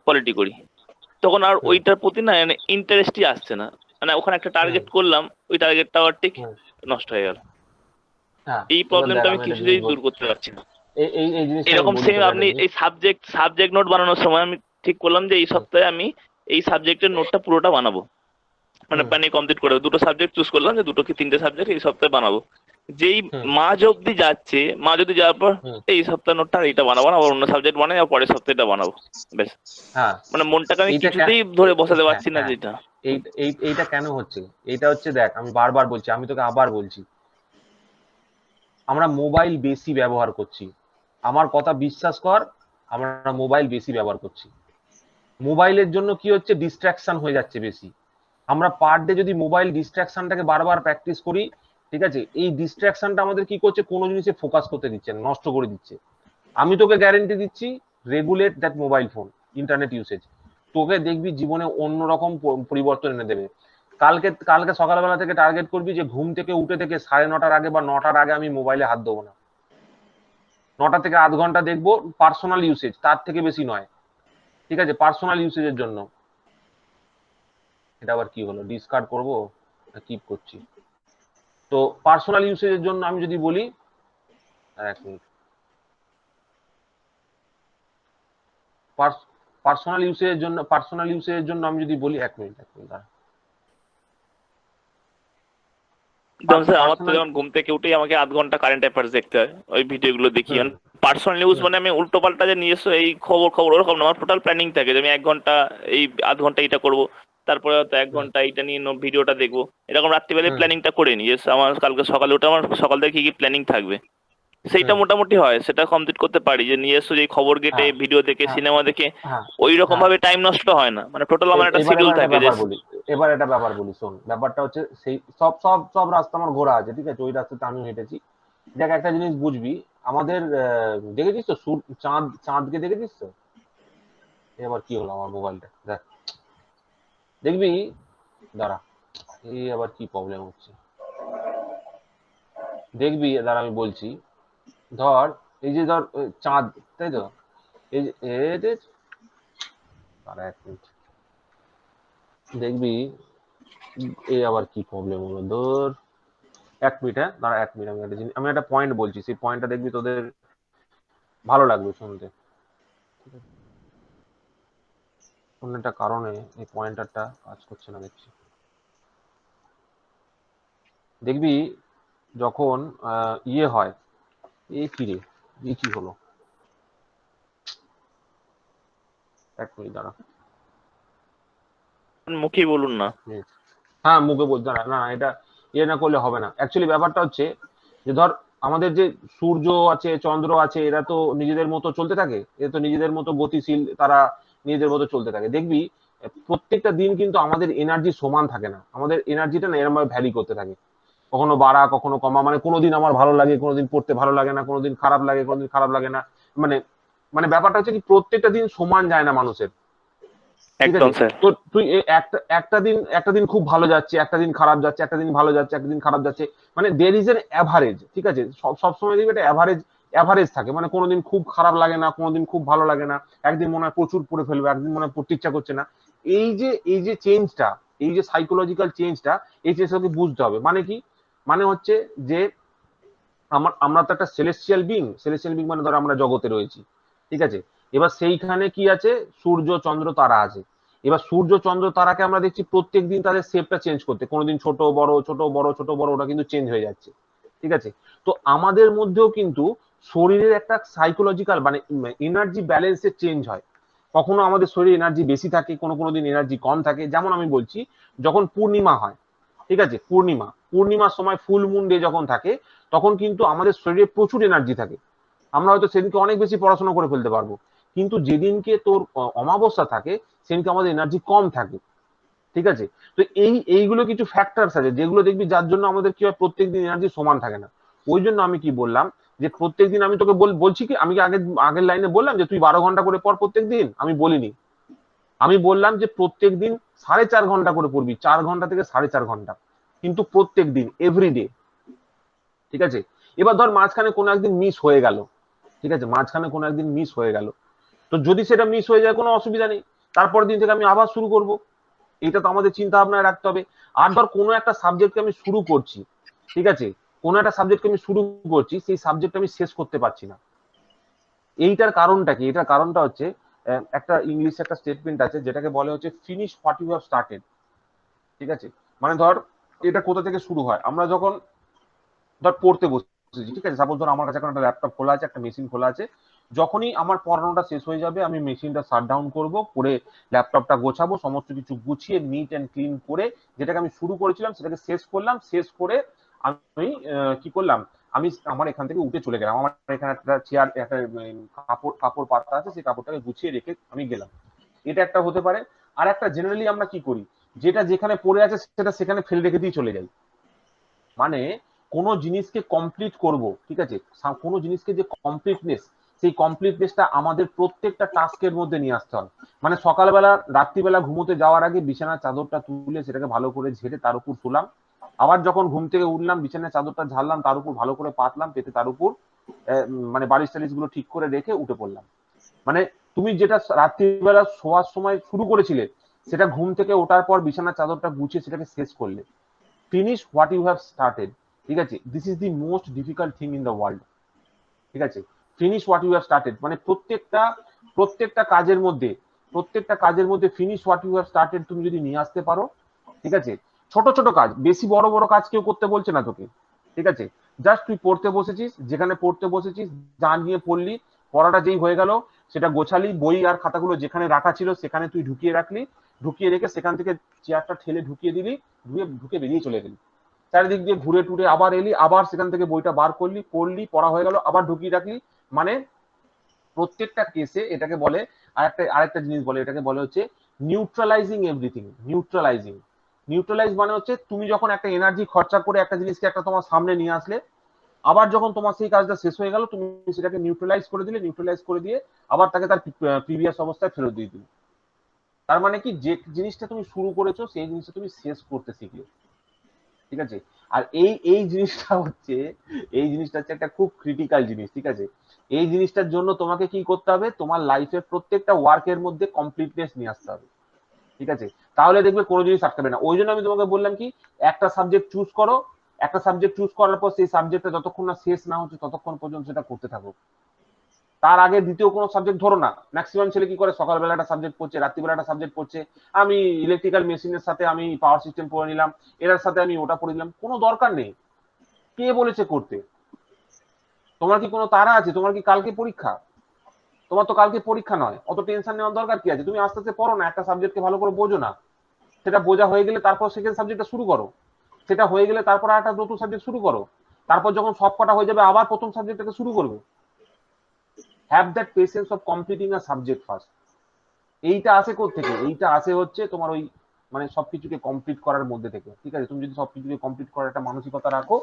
পলিটি করি, তখন আর হুম ওইটার প্রতি না মানে ইন্টারেস্টই আসছে না। মানে ওখানে একটা হুম টার্গেট করলাম, ওই টার্গেটটা আবার ঠিক হুম নষ্ট হয়ে গেল। হ্যাঁ, এই এবার দেখ প্রবলেমটা আমি আমি একটা জিনিস কিছুতেই দূর বলছি, করতে পারছি না। এই জিনিসটা আমি এরকম বলি সেম তোকে একটা আপনি জিনিস। এই সাবজেক্ট নোট বানানোর সময় আমি ঠিক করলাম যে এই হুম সপ্তাহে আমি এই সাবজেক্টের নোটটা পুরোটা বানাবো, মানে হুম প্ল্যানিং কমপ্লিট করে দুটো সাবজেক্ট চুজ করলাম যে দুটো কি তিনটে সাবজেক্ট এই সপ্তাহে বানাবো। যেই হুম মাঝ অব্দি যাচ্ছে, মাঝ অব্দি যাওয়ার পর হুম এই সপ্তাহ নোটটা আর এইটা বানাবো না, আবার অন্য সাবজেক্ট বানাই, আর পরের সপ্তাহে এটা বানাবো। ব্যাস, হ্যাঁ, মানে মনটাকে আমি এইটা কিছুতেই ধরে বসাতে হ্যাঁ পারছি না হ্যাঁ, যেটা। এইটা কেন হচ্ছে? এইটা হচ্ছে, দেখ আমি বারবার বলছি, আমি তোকে আবার বলছি, আমরা মোবাইল বেশি ব্যবহার করছি। আমার কথা বিশ্বাস কর, আমরা মোবাইল বেশি ব্যবহার করছি। মোবাইলের জন্য কি হচ্ছে, ডিস্ট্রাকশন হয়ে যাচ্ছে বেশি। আমরা পার ডে যদি মোবাইল ডিস্ট্রাকশনটাকে বারবার প্র্যাকটিস করি, ঠিক আছে, এই ডিস্ট্রাকশনটা আমাদের কি করছে, কোনো জিনিসে ফোকাস করতে দিচ্ছে না, নষ্ট করে দিচ্ছে। আমি তোকে গ্যারেন্টি দিচ্ছি, regulate that mobile phone, internet usage, তোকে দেখবি জীবনে অন্যরকম পরিবর্তন এনে দেবে। কালকে কালকে সকালবেলা থেকে টার্গেট করবি যে ঘুম থেকে উঠে থেকে 9:30 আগে বা 9টার আগে আমি মোবাইলে হাত দেবো না। 9টা থেকে আধ ঘন্টা দেখবো পার্সোনাল ইউসেজ, তার থেকে বেশি নয়, ঠিক আছে, পার্সোনাল ইউসেজের জন্য। এটা আবার কি হলো, ডিসকার্ড করবো না কিপ করছি? তো পার্সোনাল ইউসেজের জন্য আমি যদি বলি, এক মিনিট, পার্সোনাল ইউসেজের জন্য আমি যদি বলি, এক মিনিট দাঁড়া। যেমন স্যার আমার তো পার্সোনাল, যেমন ঘুম থেকে উঠেই আমাকে আধ ঘন্টা কারেন্ট অ্যাফেয়ার্স দেখতে হয়, ওই ভিডিওগুলো দেখি। হুম পার্সোনাল নিউজ হুম মানে আমি উল্টো পাল্টা যে নিজস্ব এই খবর ওরকম না, আমার টোটাল প্ল্যানিং থাকে যে আমি 1 ঘন্টা এই আধ ঘন্টা এইটা করবো, তারপরে হয়তো 1 ঘন্টা এইটা নিয়ে ভিডিওটা দেখবো, এরকম রাত্রিবেলায় হুম প্ল্যানিংটা করে নিই যে আমার কালকে সকালে উঠে আমার সকাল থেকে কি কি প্ল্যানিং থাকবে। সেইটা হুম মোটামুটি হয়, সেটা কমপ্লিট করতে পারি, যে নিজস্ব যে খবর ঘেটে হ্যাঁ ভিডিও দেখে হ্যাঁ সিনেমা দেখে হ্যাঁ ওই রকম হ্যাঁ, ভাবে টাইম নষ্ট হয় না। মানে টোটাল আমার একটা এবার শিডিউল এবার একটা থাকে যে ব্যাপার বলি, এবার একটা ব্যাপার বলি, শোন, ব্যাপারটা হচ্ছে সেই সব সব সব রাস্তা আমার ঘোরা আছে, ঠিক আছে, ওই রাস্তাতে আমি হেঁটেছি। দেখ একটা জিনিস বুঝবি, আমাদের দেখেছিস তো চাঁদকে দেখেছিস তো? এবার কি হলো আমার মোবাইলটা, দেখ, দেখবি, দাঁড়া, এই আবার কি প্রবলেম হচ্ছে, দেখবি, দাঁড়া আমি বলছি, ধর, এই যে ধর চাঁদ, তাই তো, এই যে দাঁড়া এক মিনিট, দেখবি, এ আবার কি প্রবলেম হলো, ধর, এক মিনিট, হ্যাঁ দাঁড়া এক মিনিট, আমি একটা পয়েন্ট বলছি, সেই পয়েন্টটা দেখবি তোদের ভালো লাগবে শুনতে। কোন একটা কারণে এই পয়েন্টারটা কাজ করছে না দেখছি, দেখবি যখন ইয়ে হয়, এ কি রে, এ কি হলো, এক মিনিট দাঁড়া, মুখেই বলুন না। এক মিনিট, হ্যাঁ মুখে বলতে, দাঁড়া, না এটা ইয়ে না করলে হবে না। অ্যাকচুয়ালি ব্যাপারটা হচ্ছে যে ধর, আমাদের যে সূর্য আছে, চন্দ্র আছে, এরা তো নিজেদের মতো চলতে থাকে, এরা তো নিজেদের মতো গতিশীল, তারা নিজেদের মতো চলতে থাকে। দেখবি প্রত্যেকটা দিন কিন্তু আমাদের এনার্জি সমান থাকে না, আমাদের এনার্জিটা না এরকম ভাবে ভ্যারি করতে থাকে, কখনো বাড়া কখনো কমা, মানে কোনোদিন আমার ভালো লাগে, কোনোদিন পড়তে ভালো লাগে না, কোনোদিন খারাপ লাগে, কোনোদিন খারাপ লাগে না, মানে মানে ব্যাপারটা হচ্ছে কি, প্রত্যেকটা দিন সমান যায় না মানুষের, ঠিক একদম আছে। স্যার। তো তুই একটা দিন খুব ভালো যাচ্ছে, একটা দিন খারাপ যাচ্ছে, একটা দিন ভালো যাচ্ছে, একটা দিন খারাপ যাচ্ছে, মানে দের ইজ এন অ্যাভারেজ, ঠিক আছে, সবসময় দেখবি একটা অ্যাভারেজ থাকে, মানে কোনোদিন খুব খারাপ লাগে না, কোনোদিন খুব ভালো লাগে না, একদিন মনে হয় প্রচুর পড়ে ফেলবে, একদিন মনে হয় পড়তে ইচ্ছা করছে না। এই যে চেঞ্জটা, এই যে সাইকোলজিক্যাল চেঞ্জটা, এই চেঞ্জটাকে বুঝতে হবে। মানে কি? মানে হচ্ছে যে আমরা তো একটা সেলেস্টিয়াল বিং মানে ধরো আমরা জগতে রয়েছি, ঠিক আছে? এবার সেইখানে কি আছে? সূর্য, চন্দ্র, তারা আছে। এবার সূর্য, চন্দ্র, তারাকে আমরা দেখছি প্রত্যেক দিন তাদের শেপটা চেঞ্জ করতে, কোনোদিন ছোট বড় ছোট বড় ছোট বড়, ওটা কিন্তু চেঞ্জ হয়ে যাচ্ছে, ঠিক আছে? তো আমাদের মধ্যেও কিন্তু শরীরের একটা সাইকোলজিক্যাল মানে এনার্জি ব্যালেন্সের চেঞ্জ হয়। কখনো আমাদের শরীরে এনার্জি বেশি থাকে, কোনো দিন এনার্জি কম থাকে। যেমন আমি বলছি, যখন পূর্ণিমা হয়, ঠিক আছে, পূর্ণিমার সময় ফুল মুন ডে যখন থাকে, তখন কিন্তু আমাদের শরীরে প্রচুর এনার্জি থাকে। আমরা হয়তো সেদিনকে অনেক বেশি পড়াশোনা করে ফেলতে পারবো, কিন্তু যেদিনকে তোর অমাবস্যা থাকে, সেদিনকে আমাদের এনার্জি কম থাকে, ঠিক আছে? তো এইগুলো কিছু ফ্যাক্টরস আছে যেগুলো দেখবি, যার জন্য আমাদের কি হয়, প্রত্যেকদিন এনার্জি সমান থাকে না। ওই জন্য আমি কি বললাম, যে প্রত্যেকদিন আমি তোকে বলছি কি, আমি কি আগের লাইনে বললাম যে তুই 12 ঘন্টা করে পড় প্রত্যেকদিন? আমি বলিনি। আমি বললাম যে প্রত্যেকদিন 4.5 ঘন্টা করে পড়বি, 4 ঘন্টা থেকে 4.5 ঘন্টা, কিন্তু প্রত্যেকদিন, এভরিডে, ঠিক আছে? এবার ধর মাঝখানে কোনো একদিন মিস হয়ে গেল, ঠিক আছে, মাঝখানে কোনো একদিন মিস হয়ে গেল, তো যদি সেটা মিস হয়ে যায় কোনো অসুবিধা নেই, তারপর দিন থেকে আমি আবার শুরু করব। এটা তো আমাদের চিন্তা ভাবনায় রাখতে হবে। আর ধর কোনো একটা সাবজেক্টকে আমি শুরু করছি, ঠিক আছে, কোনো একটা সাবজেক্টকে আমি শুরু করছি, সেই সাবজেক্ট আমি শেষ করতে পারছি না। এইটার কারণটা কি? এটার কারণটা হচ্ছে, একটা ইংলিশে একটা স্টেটমেন্ট আছে যেটাকে বলে হচ্ছে finish what you have started, ঠিক আছে? মানে ধর এটা কোথা থেকে শুরু হয়, আমরা যখন ধর পড়তে বসেছি, ঠিক আছে, সাপোজ ধর আমার কাছে এখন একটা ল্যাপটপ খোলা আছে, একটা মেশিন খোলা আছে, যখনই আমার পড়ানোটা শেষ হয়ে যাবে, আমি মেশিনটা শাট ডাউন করবো, করে ল্যাপটপটা গোছাবো, সমস্ত কিছু গুছিয়ে নিট অ্যান্ড ক্লিন করে, যেটাকে আমি শুরু করেছিলাম সেটাকে শেষ করলাম, শেষ করে আমি কি করলাম, আমি আমার এখান থেকে উঠে চলে গেলাম, আমার এখানে একটা চেয়ার, একটা কাপড় পাতা আছে, সেই কাপড়টাকে গুছিয়ে রেখে আমি গেলাম। এটা একটা হতে পারে। আর একটা জেনারেলি আমরা কি করি, যেটা যেখানে পড়ে আছে সেটা সেখানে ফেলে রেখে দিয়ে চলে যাই। মানে কোনো জিনিসকে কমপ্লিট করব, ঠিক আছে, কোনো জিনিসকে যে কমপ্লিটনেস, সেই কমপ্লিটনেসটা আমাদের প্রত্যেকটা টাস্কের মধ্যে নিয়ে আসতে হয়। মানে সকালবেলা, রাত্রিবেলা ঘুমোতে যাওয়ার আগে বিছানার চাদরটা তুলে সেটাকে ভালো করে ঝেড়ে তার উপর শুলাম, আবার যখন ঘুম থেকে উঠলাম বিছানার চাদরটা ঝাড়লাম, তার উপর ভালো করে পাতলাম, পেতে তার উপর মানে বালিশ টালিশ গুলো ঠিক করে রেখে উঠে পড়লাম। মানে তুমি যেটা রাত্রিবেলা শোয়ার সময় শুরু করেছিলে, সেটা ঘুম থেকে ওঠার পর বিছানার চাদরটা গুছিয়ে সেটাকে শেষ করলে। Finish what you have started, ঠিক আছে, this is the most difficult thing in the world, ঠিক আছে? Finish what you have started মানে প্রত্যেকটা কাজের মধ্যে finish what you have started তুমি যদি নিয়ে আসতে পারো, ঠিক আছে, ছোট ছোট কাজ, বেশি বড় বড় কাজ কেউ করতে বলছে না তোকে, ঠিক আছে, জাস্ট তুই পড়তে বসেছিস, যেখানে পড়তে বসেছিস যা নিয়ে পড়লি, পড়াটা যেই হয়ে গেল, সেটা গোছালি, বই আর খাতাগুলো যেখানে রাখা ছিল সেখানে তুই ঢুকিয়ে রাখলি, ঢুকিয়ে রেখে সেখান থেকে চেয়ারটা ঠেলে ঢুকিয়ে দিলি, ঢুকে বেরিয়ে চলে গেলি, চারিদিক দিয়ে ঘুরে টুরে আবার এলি, আবার সেখান থেকে বইটা বার করলি, পড়লি, পড়া হয়ে গেল, আবার ঢুকিয়ে রাখলি। মানে প্রত্যেকটা কেসে এটাকে বলে, আরেকটা জিনিস বলে, এটাকে বলে হচ্ছে নিউট্রালাইজিং এভরিথিং। নিউট্রালাইজ মানে হচ্ছে তুমি যখন একটা এনার্জি খরচা করে একটা জিনিসকে একটা তোমার সামনে নিয়ে আসলে, আবার যখন তোমার সেই কাজটা শেষ হয়ে গেল, তুমি সেটাকে নিউট্রালাইজ করে দিয়ে আবার তাকে তার প্রিভিয়াস অবস্থায় ফেরত দিয়ে দিলে। তার মানে কি, যে জিনিসটা তুমি শুরু করেছো সেই জিনিসটা তুমি শেষ করতে শিখলে, ঠিক আছে? আর এই জিনিসটা হচ্ছে একটা খুব ক্রিটিক্যাল জিনিস, ঠিক আছে? এই জিনিসটার জন্য তোমাকে কি করতে হবে, তোমার লাইফের প্রত্যেকটা ওয়ার্কের মধ্যে কমপ্লিটনেস নিয়ে আসতে হবে, ঠিক আছে? তাহলে দেখবে কোনো জিনিস আটকাবে না। ওই জন্য আমি তোমাকে বললাম কি, একটা সাবজেক্ট চুজ করো, একটা সাবজেক্ট চুজ করার পর সেই সাবজেক্টটা যতক্ষণ না শেষ না হচ্ছে ততক্ষণ পর্যন্ত সেটা করতে থাকো। তার আগে দ্বিতীয় কোনো সাবজেক্ট ধরো না। ম্যাক্সিমাম ছেলে কি করে, সকালবেলা একটা সাবজেক্ট পড়ছে, রাত্রিবেলা একটা সাবজেক্ট পড়ছে, আমি ইলেকট্রিক্যাল মেশিনের সাথে আমি পাওয়ার সিস্টেম পড়ে নিলাম, এটার সাথে আমি ওটা পড়ে নিলাম। কোনো দরকার নেই। কে বলেছে করতে? তোমার কি কোনো তাড়া আছে? তোমার কি কালকে পরীক্ষা? তোমার তো কালকে পরীক্ষা নয়, অত টেনশন নেওয়ার দরকার কি আছে? তুমি আস্তে আস্তে পড়ো না, একটা সাবজেক্টকে ভালো করে বোঝো না, সেটা বোঝা হয়ে গেলে তারপর সেকেন্ড সাবজেক্টটা শুরু করো, সেটা হয়ে গেলে তারপর একটা নতুন সাবজেক্ট শুরু করো, তারপর যখন সব কটা হয়ে যাবে আবার প্রথম সাবজেক্টটাকে শুরু করবে। Have that patience of completing a subject first. এইটা আসে কোত্থেকে? এইটা আসে হচ্ছে তোমার ওই মানে সবকিছুকে কমপ্লিট করার মধ্যে থেকে, ঠিক আছে? তুমি যদি সবকিছুকে কমপ্লিট করার একটা মানসিকতা রাখো,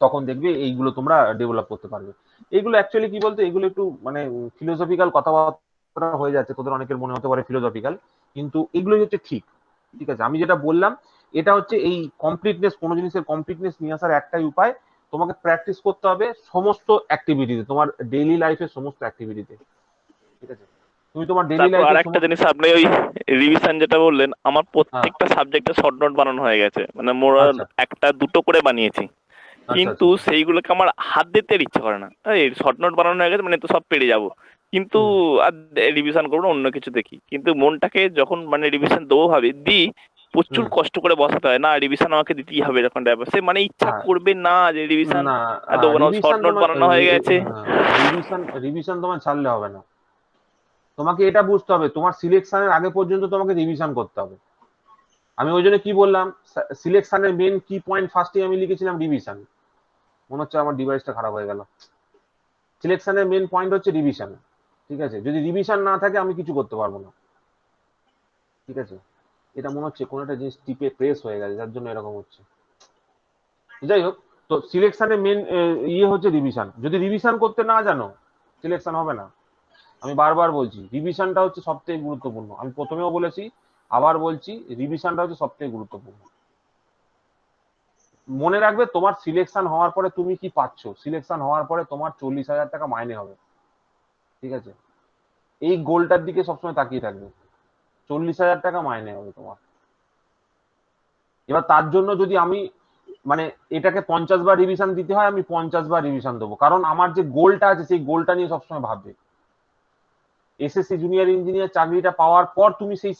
তখন দেখবে এইগুলো তোমরা ডেভেলপ করতে পারবে। এইগুলো অ্যাকচুয়ালি কি বলতে, এগুলো একটু মানে ফিলোসফিক্যাল কথাবার্তা হয়ে যাচ্ছে, তোদের অনেকের মনে হতে পারে ফিলোসফিক্যাল, কিন্তু এগুলোই হচ্ছে ঠিক, ঠিক আছে? আমি যেটা বললাম এটা হচ্ছে এই কমপ্লিটনেস, কোনো জিনিসের কমপ্লিটনেস নিয়ে আসার একটাই উপায়, তোমাকে প্র্যাকটিস করতে হবে সমস্ত অ্যাক্টিভিটিতে, তোমার ডেইলি লাইফের সমস্ত অ্যাক্টিভিটিতে, ঠিক আছে? তুমি তোমার ডেইলি তারপর লাইফে আর একটা জিনিস, আপনি ওই রিভিশন যেটা বললেন, আমার হ্যাঁ, প্রত্যেকটা সাবজেক্টে শর্ট নোট বানানো হয়ে গেছে, মানে মোরা আচ্ছা একটা দুটো করে বানিয়েছি, আচ্ছা কিন্তু আচ্ছা সেইগুলোকে আমার হাত দিতে আর ইচ্ছা করে না। এই শর্ট নোট বানানো হয়ে গেছে মানে তো সব পেরে যাব, কিন্তু হুম, আর রিভিশন করবো না, অন্য কিছু দেখি। কিন্তু মনটাকে যখন মানে রিভিশন দেবো ভাবে দিই, প্রচুর হুম, কষ্ট করে বসাতে হয়, না রিভিশন আমাকে দিতেই হবে এরকম টাইপের, সে মানে ইচ্ছা হ্যাঁ, করবে না যে রিভিশন না দেবো না, রিভিশন শর্ট নোট তোমার বানানো হয়ে গেছে। রিভিশন তোমার ছাড়লে হবে না। তোমাকে এটা বুঝতে হবে, তোমার সিলেকশনের আগে পর্যন্ত তোমাকে রিভিশন করতে হবে। আমি ওই জন্য কি বললাম, সিলেকশনের মেন কি পয়েন্ট ফার্স্টে আমি লিখেছিলাম রিভিশন। মনে হচ্ছে আমার ডিভাইসটা খারাপ হয়ে গেল। সিলেকশনের মেন পয়েন্ট হচ্ছে রিভিশন, ঠিক আছে? যদি রিভিশন না থাকে আমি কিছু করতে পারবো না, ঠিক আছে? এটা মনে হচ্ছে কোনো একটা জিনিস টিপে প্রেস হয়ে গেছে, যার জন্য এরকম হচ্ছে। যাই হোক, তো সিলেকশনের মেন ইয়ে হচ্ছে রিভিশন। যদি রিভিশন করতে না জানো, সিলেকশন হবে না। আমি বারবার বলছি, রিভিশনটা হচ্ছে সব থেকে গুরুত্বপূর্ণ। আমি প্রথমেও বলেছি, আবার বলছি, রিভিশনটা হচ্ছে সব থেকে গুরুত্বপূর্ণ। মনে রাখবে, তোমার সিলেকশন হওয়ার পরে তুমি কি পাচ্ছ। সিলেকশন হওয়ার পরে তোমার 40,000 টাকা মাইনে হবে, ঠিক আছে? এই গোলটার দিকে সবসময় তাকিয়ে থাকবে। 40,000 টাকা মাইনে হবে তোমার। এবার তার জন্য যদি আমি মানে এটাকে 50 বার রিভিশন দিতে হয়, আমি 50 বার রিভিশন দেবো, কারণ আমার যে গোলটা আছে সেই গোলটা নিয়ে সবসময় ভাববে। এসএসসি জুনিয়র ইঞ্জিনিয়ার চাকরিটা পাওয়ার পর তুমি সেই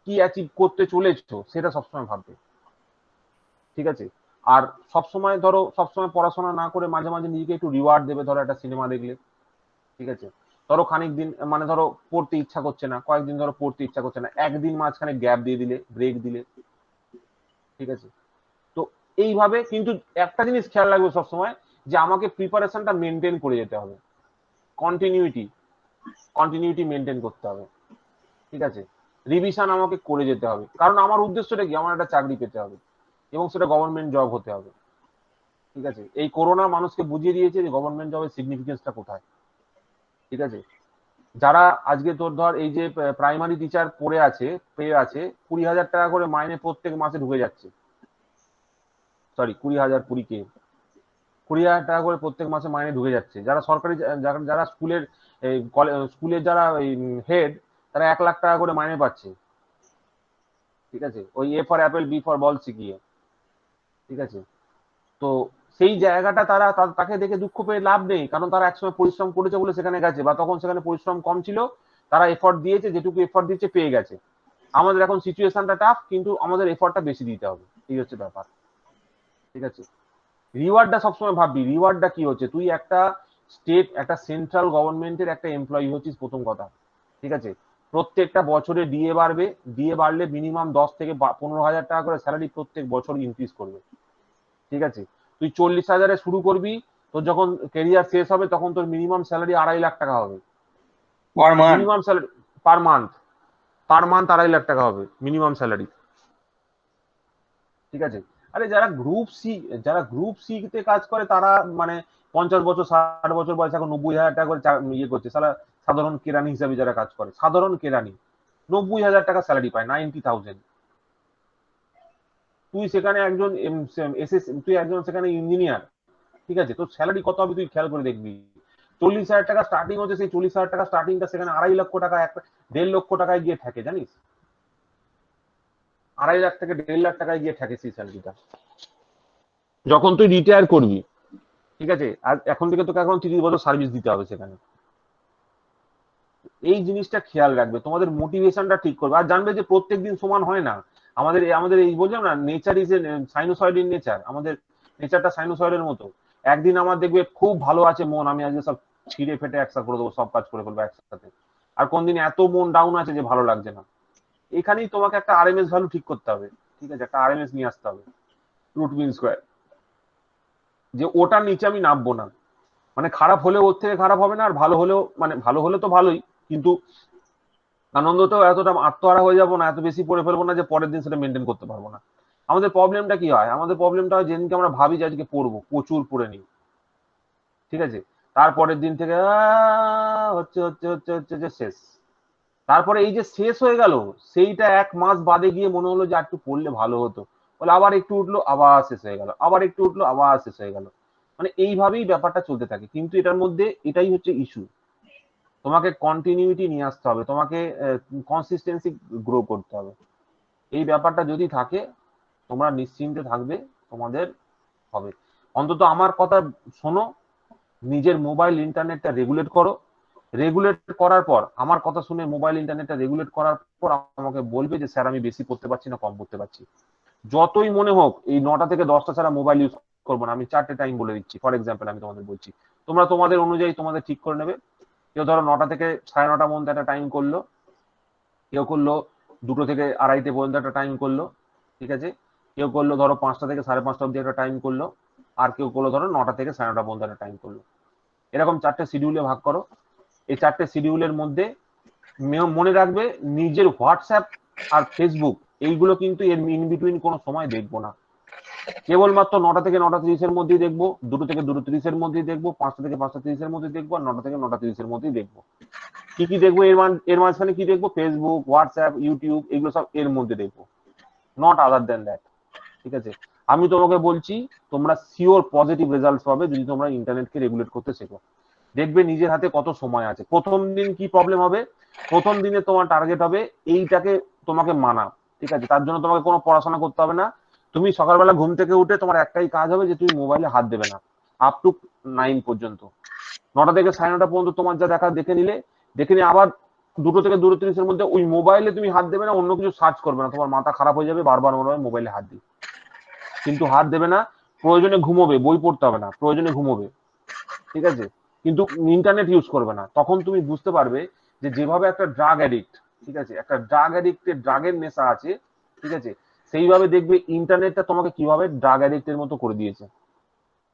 কি অ্যাচিভ করতে চলেছো সেটা সবসময় ভাববে, ঠিক আছে? আর সবসময় ধরো, সবসময় পড়াশোনা না করে মাঝে মাঝে নিজেকে একটু রিওয়ার্ড দেবে। ধরো একটা সিনেমা দেখলে, ঠিক আছে? ধরো খানিক দিন মানে ধরো পড়তে ইচ্ছা করছে না, কয়েকদিন ধরো পড়তে ইচ্ছা করছে না, একদিন মাঝখানে গ্যাপ দিয়ে দিলে, ব্রেক দিলে, ঠিক আছে? তো এইভাবে কিন্তু একটা জিনিস খেয়াল রাখবে সবসময়, যে আমাকে প্রিপারেশনটা মেনটেন করে যেতে হবে। কন্টিনিউটি কন্টিনিউটি মেনটেন করতে হবে, ঠিক আছে? রিভিশন আমাকে করে যেতে হবে, কারণ আমার উদ্দেশ্যটা কি, আমার একটা চাকরি পেতে হবে এবং সেটা গভর্নমেন্ট জব হতে হবে, ঠিক আছে? এই করোনা মানুষকে বুঝিয়ে দিয়েছে যে গভর্নমেন্ট জবের সিগনিফিকেন্সটা কোথায়, ঠিক আছে? যারা আজকে তোর ধর এই যে প্রাইমারি টিচার পড়ে আছে, পেয়ে আছে 20,000 টাকা করে মাইনে প্রত্যেক মাসে ঢুকে যাচ্ছে। সরি, 20,000, 20,000 টাকা করে প্রত্যেক মাসে মাইনে ঢুকে যাচ্ছে। যারা সরকারি, যারা স্কুলের স্কুলের যারা হেড, তারা 1 লাখ টাকা করে মাইনে পাচ্ছে, ঠিক আছে? ওই A for apple, B for ball শিখিয়ে, ঠিক আছে? তো সেই জায়গাটা তাকে দেখে দুঃখ পেয়ে লাভ নেই, কারণ তারা একসময় পরিশ্রম করেছে বলে সেখানে গেছে, বা তখন সেখানে পরিশ্রম কম ছিল, তারা এফর্ট দিয়েছে, যেটুকু এফর্ট দিয়েছে পেয়ে গেছে। আমাদের এখন সিচুয়েশনটা টাফ, কিন্তু আমাদের এফর্টটা বেশি দিতে হবে, এই হচ্ছে ব্যাপার, ঠিক আছে? রিওয়ার্ডটা সবসময় ভাববি, রিওয়ার্ডটা কি হচ্ছে। তুই একটা স্টেট, একটা সেন্ট্রাল গভর্নমেন্টের একটা এমপ্লয়ি হচ্ছিস, প্রথম কথা, ঠিক আছে? প্রত্যেকটা বছরে ডিএ বাড়বে, ডিএ বাড়লে মিনিমাম 10 থেকে 15,000 টাকা করে স্যালারি প্রত্যেক বছর ইনক্রিজ করবে, ঠিক আছে? তুই 40,000-এ শুরু করবি, তোর যখন কেরিয়ার শেষ হবে তখন তোর মিনিমাম স্যালারি 2.5 লাখ টাকা হবে। Per month. Minimum salary per month, per month 2.5 lakh টাকা হবে মিনিমাম স্যালারি, ঠিক আছে? আরে যারা গ্রুপ সি তে কাজ করে, তারা মানে 50 বছর 60 বছর বয়স, এখন 90,000 টাকা করে ইয়ে করছে। সাধারণ কেরানি হিসাবে যারা কাজ করে, সাধারণ কেরানি 90,000 টাকা স্যালারি পায়, 90,000। তুই সেখানে একজন তুই একজন সেখানে ইঞ্জিনিয়ার, ঠিক আছে? তোর স্যালারি কত হবে তুই খেয়াল করে দেখবি। 40,000 টাকা স্টার্টিং হচ্ছে, সেই 40,000 টাকা স্টার্টিংটা সেখানে 2.5 লক্ষ টাকা, 1.5 লক্ষ টাকায় গিয়ে থাকে, জানিস? 2.5 লাখ থেকে 1.5 লাখ টাকায় গিয়ে থাকে সেই স্যালারিটা, যখন তুই রিটায়ার করবি, ঠিক আছে? আর এখন থেকে তোকে এখন 30 বছর সার্ভিস দিতে হবে সেখানে। এই জিনিসটা খেয়াল রাখবে, তোমাদের মোটিভেশনটা ঠিক করবে। আর জানবে যে প্রত্যেক দিন সমান হয় না। আমাদের এই বললাম না, nature is a sinusoid in nature. আমাদের নেচারটা সাইনোসয়েডের মতো। একদিন আমার দেখবে খুব ভালো আছে মন, আমি আজকে সব ছিঁড়ে ফেটে একসাথে করে দেবো, সব কাজ করে ফেলবো একসাথে। আর কোন দিন এত মন ডাউন আছে যে ভালো লাগছে না। এখানেই তোমাকে একটা আরএমএস ভ্যালু ঠিক করতে হবে, ঠিক আছে? একটা আরএমএস নিয়ে আসতে হবে, রুট মিন স্কোয়ার, যে ওটার নিচে আমি নামবো না। মানে খারাপ হলেও ওর থেকে খারাপ হবে না, আর ভালো হলেও, মানে ভালো হলে তো ভালোই, কিন্তু আনন্দতেও এতটা আত্মহারা হয়ে যাবো না, এত বেশি পড়ে ফেলবো না যে পরের দিন সেটা মেনটেন করতে পারবো না। আমাদের প্রবলেমটা কি হয়, আমাদের প্রবলেমটা হয় যেদিনকে আমরা ভাবি যে আজকে পড়বো, প্রচুর পড়ে নিই, ঠিক আছে? তারপরের দিন থেকে হচ্ছে হচ্ছে হচ্ছে হচ্ছে যে শেষ। তারপরে এই যে শেষ হয়ে গেল, সেইটা 1 মাস বাদে গিয়ে মনে হলো যে একটু পড়লে ভালো হতো, বলে আবার একটু উঠলো, আবার শেষ হয়ে গেল, আবার একটু উঠলো, আবার শেষ হয়ে গেল। মানে এইভাবেই ব্যাপারটা চলতে থাকে, কিন্তু এটার মধ্যে এটাই হচ্ছে ইস্যু। তোমাকে কন্টিনিউটি নিয়ে আসতে হবে, তোমাকে কনসিস্টেন্সি গ্রো করতে হবে। এই ব্যাপারটা যদি থাকে তোমরা নিশ্চিন্তে থাকবে, তোমাদের হবে। অন্তত আমার কথা শোনো, নিজের মোবাইল ইন্টারনেটটা রেগুলেট করো। রেগুলেট করার পর আমার কথা শুনে মোবাইল ইন্টারনেটটা রেগুলেট করার পর আমাকে বলবে যে স্যার আমি বেশি পড়তে পারছি না কম পড়তে পারছি। যতই মনে হোক এই 9টা থেকে 10টা ছাড়া মোবাইল ইউজ করবো না, আমি 4টে টাইম বলে দিচ্ছি। ফর এক্সাম্পল আমি তোমাদের বলছি, তোমরা তোমাদের অনুযায়ী তোমাদের ঠিক করে নেবে। কেউ ধরো 9টা থেকে 9:30 পর্যন্ত একটা টাইম করলো, কেউ করলো 2টো থেকে 2:30 পর্যন্ত একটা টাইম করলো, ঠিক আছে। কেউ করলো ধরো 5টা থেকে 5:30 অব্দি একটা টাইম করলো, আর কেউ করলো ধরো 9টা থেকে 9:30 পর্যন্ত একটা টাইম করলো। এরকম 4টে শিডিউলে ভাগ করো। এই 4টে শিডিউলের মধ্যে মনে রাখবে নিজের হোয়াটসঅ্যাপ আর ফেসবুক এইগুলো কিন্তু এর ইন বিটুইন কোনো সময় দেখবো না। কেবলমাত্র 9টা থেকে 9:30 মধ্যেই দেখবো, 2টো থেকে 2:30 মধ্যেই দেখবো, 5টা থেকে 5:30 মধ্যেই দেখবো, আর 9টা থেকে 9:30 মধ্যেই দেখবো। কি কি দেখবো এর মাঝখানে কি দেখবো? ফেসবুক, হোয়াটসঅ্যাপ, ইউটিউব, এগুলো সব এর মধ্যে দেখবো, নট আদার দেন দ্যাট। ঠিক আছে, আমি তোমাকে বলছি তোমরা শিওর পজিটিভ রেজাল্ট পাবে যদি তোমরা ইন্টারনেটকে রেগুলেট করতে শেখো। দেখবে নিজের হাতে কত সময় আছে। প্রথম দিন কি প্রবলেম হবে? প্রথম দিনে তোমার টার্গেট হবে এইটাকে তোমাকে মানা, ঠিক আছে। তার জন্য তোমাকে কোনো পড়াশোনা করতে হবে না। তুমি সকালবেলা ঘুম থেকে উঠে তোমার একটাই কাজ হবে যে তুমি মোবাইলে হাত দেবে না আপ টু 9 পর্যন্ত। 9টা থেকে 9:30 পর্যন্ত তোমার যা দেখা দেখে নিলে, দেখে নিয়ে আবার 2টো থেকে 2:30 মধ্যে ওই মোবাইলে তুমি হাত দেবে না, অন্য কিছু সার্চ করবে না। তোমার মাথা খারাপ হয়ে যাবে বারবার মনে হবে মোবাইলে হাত দিই, কিন্তু হাত দেবে না। প্রয়োজনে ঘুমোবে, বই পড়তে হবে না, প্রয়োজনে ঘুমোবে, ঠিক আছে। কিন্তু ইন্টারনেট ইউজ করবে না। তখন তুমি বুঝতে পারবে যে যেভাবে একটা ড্রাগ অ্যাডিক্ট, ঠিক আছে, একটা ড্রাগ অ্যাডিক্টের ড্রাগের নেশা আছে, ঠিক আছে, সেইভাবে দেখবে ইন্টারনেটটা তোমাকে কিভাবে ড্রাগ অ্যাডিক্টের মতো করে দিয়েছে।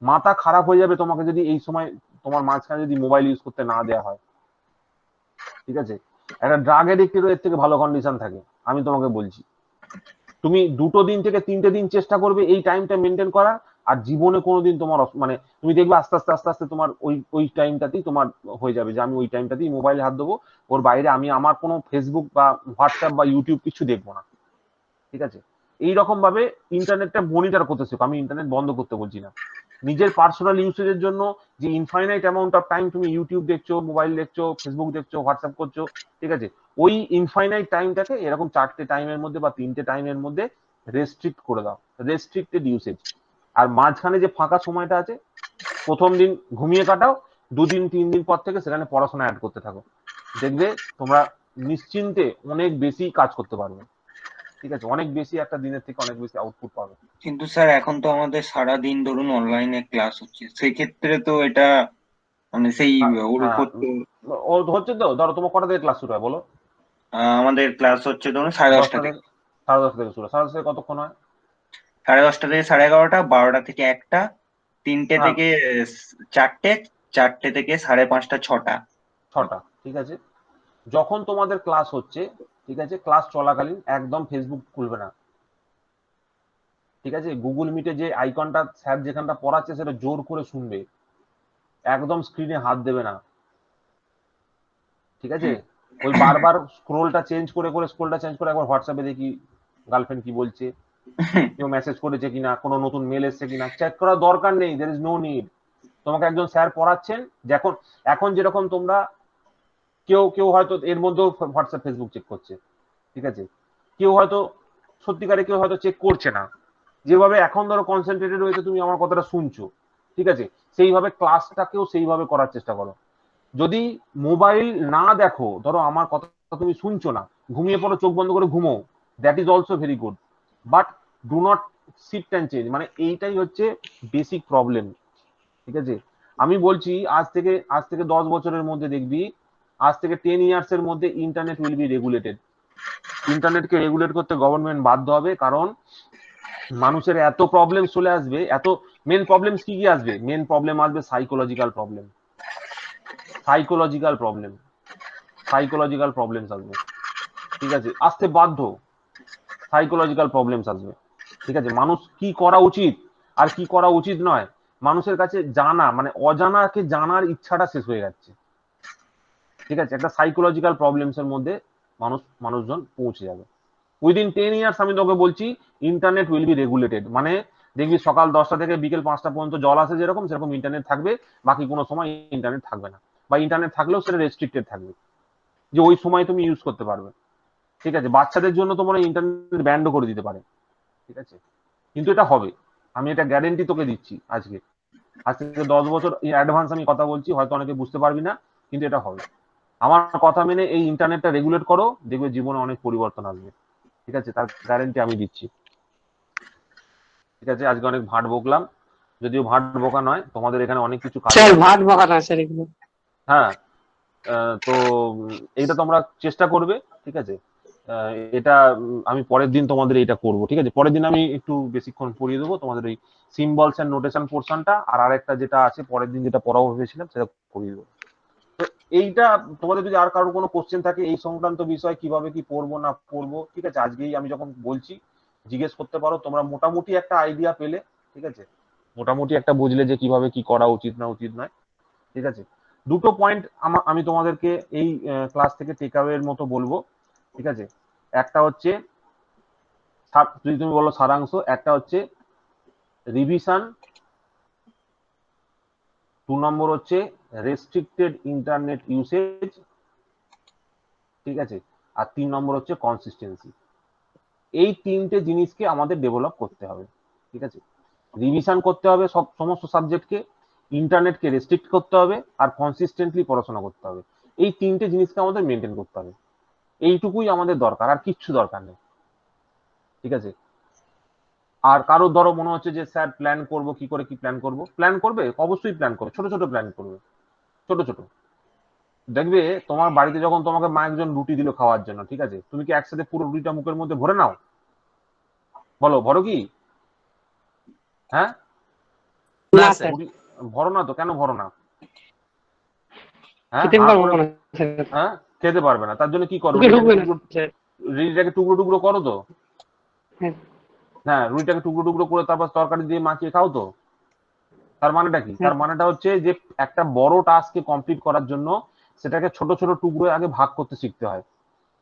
মাথা খারাপ হয়ে যাবে তোমাকে যদি এই সময় তোমার মাঝখানে যদি মোবাইল ইউজ করতে না দেওয়া হয়, ঠিক আছে। একটা ড্রাগ অ্যাডিক্টেরও এর থেকে ভালো কন্ডিশন থাকে, আমি তোমাকে বলছি। তুমি 2টো দিন থেকে 3টে দিন চেষ্টা করবে এই টাইমটা মেনটেন করার, আর জীবনে কোনোদিন তোমার মানে তুমি দেখবে আস্তে আস্তে আস্তে আস্তে তোমার ওই টাইমটাতেই তোমার হয়ে যাবে যে আমি ওই টাইমটাতেই মোবাইলে হাত দেবো, ওর বাইরে আমি আমার কোনো ফেসবুক বা হোয়াটসঅ্যাপ বা ইউটিউব কিছু দেখবো না, ঠিক আছে। এইরকম ভাবে ইন্টারনেটটা মনিটর করতে শেখো। আমি ইন্টারনেট বন্ধ করতে বলছি না, নিজের পার্সোনাল ইউসেজের জন্য যে ইনফাইনাইট অ্যামাউন্ট অফ টাইম তুমি ইউটিউব দেখছো, মোবাইল দেখছো, ফেসবুক দেখছো, হোয়াটসঅ্যাপ করছো, ঠিক আছে, ওই ইনফাইনাইট টাইমটাকে এরকম 4টে টাইমের মধ্যে বা 3টে টাইমের মধ্যে রেস্ট্রিক্ট করে দাও, রেস্ট্রিক্টেড ইউসেজ। আর মাঝখানে যে ফাঁকা সময়টা আছে, প্রথম দিন ঘুমিয়ে কাটাও, 2 দিন 3 দিন পর থেকে সেখানে পড়াশোনা অ্যাড করতে থাকো। দেখবে তোমরা নিশ্চিন্তে অনেক বেশি কাজ করতে পারবে, ঠিক আছে, অনেক বেশি, একটা দিনের থেকে অনেক বেশি আউটপুট পাবে। কিন্তু স্যার এখন তো আমাদের সারাদিন ধরুন অনলাইনে ক্লাস হচ্ছে, সেই ক্ষেত্রে তো এটা মানে সেই ওর হ্যাঁ, উপর তো ও হচ্ছে তো। ধরো তোমার কটা থেকে ক্লাস শুরু হয় বলো? আমাদের ক্লাস হচ্ছে ধরুন 10:30 থেকে থেকে 10:30 থেকে শুরু। 10:30 থেকে কতক্ষণ হয়? 10:30 থেকে 11:30, 12টা থেকে 1টা, 3টে হ্যাঁ, থেকে 4টে, 4টে থেকে 5:30, 6টা। 6টা, ঠিক আছে। যখন তোমাদের ক্লাস হচ্ছে, ঠিক আছে, ক্লাস চলাকালীন একদম ফেসবুক খুলবে না, ঠিক আছে। গুগল মিটে যে আইকনটা স্যার যেখানটা পড়াচ্ছে সেটা জোর করে শুনবে, একদম স্ক্রিনে হাত দেবে না, ঠিক আছে। ওই বারবার স্ক্রোলটা চেঞ্জ করে একবার হোয়াটসঅ্যাপে দেখি গার্লফ্রেন্ড কি বলছে, কেউ মেসেজ করেছে কিনা, কোনো নতুন মেল এসছে কিনা, চেক করার দরকার নেই। There is no need. তোমাকে একজন স্যার পড়াচ্ছেন, এখন যেরকম তোমরা কেউ কেউ হয়তো এর মধ্যেও হোয়াটসঅ্যাপ ফেসবুক চেক করছে, ঠিক আছে। কেউ হয়তো সত্যিকারে কেউ হয়তো চেক করছে না। যেভাবে এখন ধরো কনসেন্ট্রেটেড হয়েছে তুমি আমার কথাটা শুনছো, ঠিক আছে, সেইভাবে ক্লাসটাকেও সেইভাবে করার চেষ্টা করো। যদি মোবাইল না দেখো, ধরো আমার কথা তুমি শুনছো না, ঘুমিয়ে পড়ো, চোখ বন্ধ করে ঘুমো, that is also very good, but do not shift and change. মানে এইটাই হচ্ছে বেসিক প্রবলেম, ঠিক আছে। আমি বলছি আজ থেকে 10 বছরের মধ্যে দেখবি, আজ থেকে 10 ইয়ার্স এর মধ্যে ইন্টারনেট উইল বি রেগুলেটেড। ইন্টারনেটকে রেগুলেট করতে গভর্নমেন্ট বাধ্য হবে, কারণ মানুষের এত প্রবলেম চলে আসবে। এত মেন প্রবলেম কি কি আসবে? মেন প্রবলেম আসবে psychological problem, psychological problem, psychological problems আসবে, ঠিক আছে, আসতে বাধ্য। সাইকোলজিক্যাল প্রবলেমস আসবে, ঠিক আছে। মানুষ কি করা উচিত আর কি করা উচিত নয়, মানুষের কাছে জানা মানে অজানাকে জানার ইচ্ছাটা শেষ হয়ে যাচ্ছে, ঠিক আছে। একটা সাইকোলজিক্যাল প্রবলেমস এর মধ্যে মানুষজন পৌঁছে যাবে। উইদিন 10 ইয়ার্স আমি তোকে বলছি ইন্টারনেট উইল বি রেগুলেটেড। মানে দেখবি সকাল 10টা থেকে বিকেল 5টা পর্যন্ত জল আসে যেরকম, সেরকম ইন্টারনেট থাকবে, বাকি কোনো সময় ইন্টারনেট থাকবে না। বা ইন্টারনেট থাকলেও সেটা রেস্ট্রিক্টেড থাকবে, যে ওই সময় তুমি ইউজ করতে পারবে। ঠিক আছে, বাচ্চাদের জন্য তোমার ইন্টারনেট ব্যান্ডও করে দিতে পারে। ঠিক আছে, কিন্তু এটা হবে, আমি এটা গ্যারেন্টি তোকে দিচ্ছি। আজ থেকে 10 বছর অ্যাডভান্স আমি কথা বলছি, হয়তো অনেকে বুঝতে পারবি না, কিন্তু এটা হবে। আমার কথা মেনে এই ইন্টারনেটটা রেগুলেট করো, দেখবে জীবনে অনেক পরিবর্তন আসবে। ঠিক আছে, তার গ্যারেন্টি আমি দিচ্ছি। ঠিক আছে, আজকে অনেক ভাট বকলাম, যদিও ভাট বকা নয়, তোমাদের এখানে অনেক কিছু কাজ স্যার আছে। ভাট বকা না স্যার এগুলো। হ্যাঁ, তো এইটা তোমরা চেষ্টা করবে। ঠিক আছে, এটা আমি পরের দিন তোমাদের এইটা করব। ঠিক আছে, পরের দিন আমি একটু বেশিক্ষণ পড়িয়ে দেবো তোমাদের এই সিম্বলস এন্ড নোটেশন পোর্শনটা, আর আরেকটা যেটা আছে পরের দিন যেটা পড়াবো ভেবেছিলাম সেটা করিয়ে দেবো। তো এইটা তোমাদের যদি আর কারোর কোনো কোশ্চেন থাকে এই সংক্রান্ত বিষয়, কিভাবে কি পড়বো না পড়বো, ঠিক আছে, আজকেই আমি যখন বলছি জিজ্ঞেস করতে পারো। তোমরা মোটামুটি একটা আইডিয়া পেলে, ঠিক আছে, মোটামুটি একটা বুঝলে যে কিভাবে কি করা উচিত না উচিত নয়। ঠিক আছে, দুটো পয়েন্ট আমি তোমাদেরকে এই ক্লাস থেকে টেক অ্যাওয়ে এর মতো বলবো। ঠিক আছে, একটা হচ্ছে যদি তুমি বলো সারাংশ, একটা হচ্ছে রিভিশন, 2 নম্বর হচ্ছে রেস্ট্রিক্টেড ইন্টারনেট ইউসেজ, ঠিক আছে, আর 3 নম্বর হচ্ছে কনসিস্টেন্সি। এই তিনটে জিনিসকে আমাদের ডেভেলপ করতে হবে। ঠিক আছে, রিভিশন করতে হবে সমস্ত সাবজেক্টকে, ইন্টারনেটকে রেস্ট্রিক্ট করতে হবে, আর কনসিস্টেন্টলি পড়াশোনা করতে হবে। এই তিনটে জিনিসকে আমাদের মেনটেন করতে হবে। এইটুকুই আমাদের দরকার, আর কিচ্ছু দরকার নেই। ঠিক আছে, আর কারো ধরো মনে হচ্ছে যে স্যার প্ল্যান করব, কি করে কি প্ল্যান করব, প্ল্যান করবে, অবশ্যই প্ল্যান করবে, ছোট ছোট প্ল্যান করবে, ছোট ছোট। দেখবে তোমার বাড়িতে যখন তোমাকে মা একজন রুটি দিল খাওয়ার জন্য, ঠিক আছে, তুমি কি একসাথে পুরো রুটিটা মুখের মধ্যে ভরে নাও? বলো, ভরো কি? হ্যাঁ, না স্যার, রুটি ভরো না তো, কেন ভরো না? হ্যাঁ, খেতে হাঁ পারবো করে, না স্যার, হ্যাঁ, খেতে পারবে না, তার জন্য কি করো, মুখে ঢুকবে না স্যার। রুটিটাকে টুকরো টুকরো করো তো। হ্যাঁ, হ্যাঁ, রুটিটাকে টুকরো টুকরো করে তারপর তরকারি দিয়ে মাখিয়ে খাও তো। তার মানেটা কি? হ্যাঁ। তার মানেটা হচ্ছে যে একটা বড় টাস্ককে কমপ্লিট করার জন্য সেটাকে ছোট ছোট টুকরোয় আগে ভাগ করতে শিখতে হয়।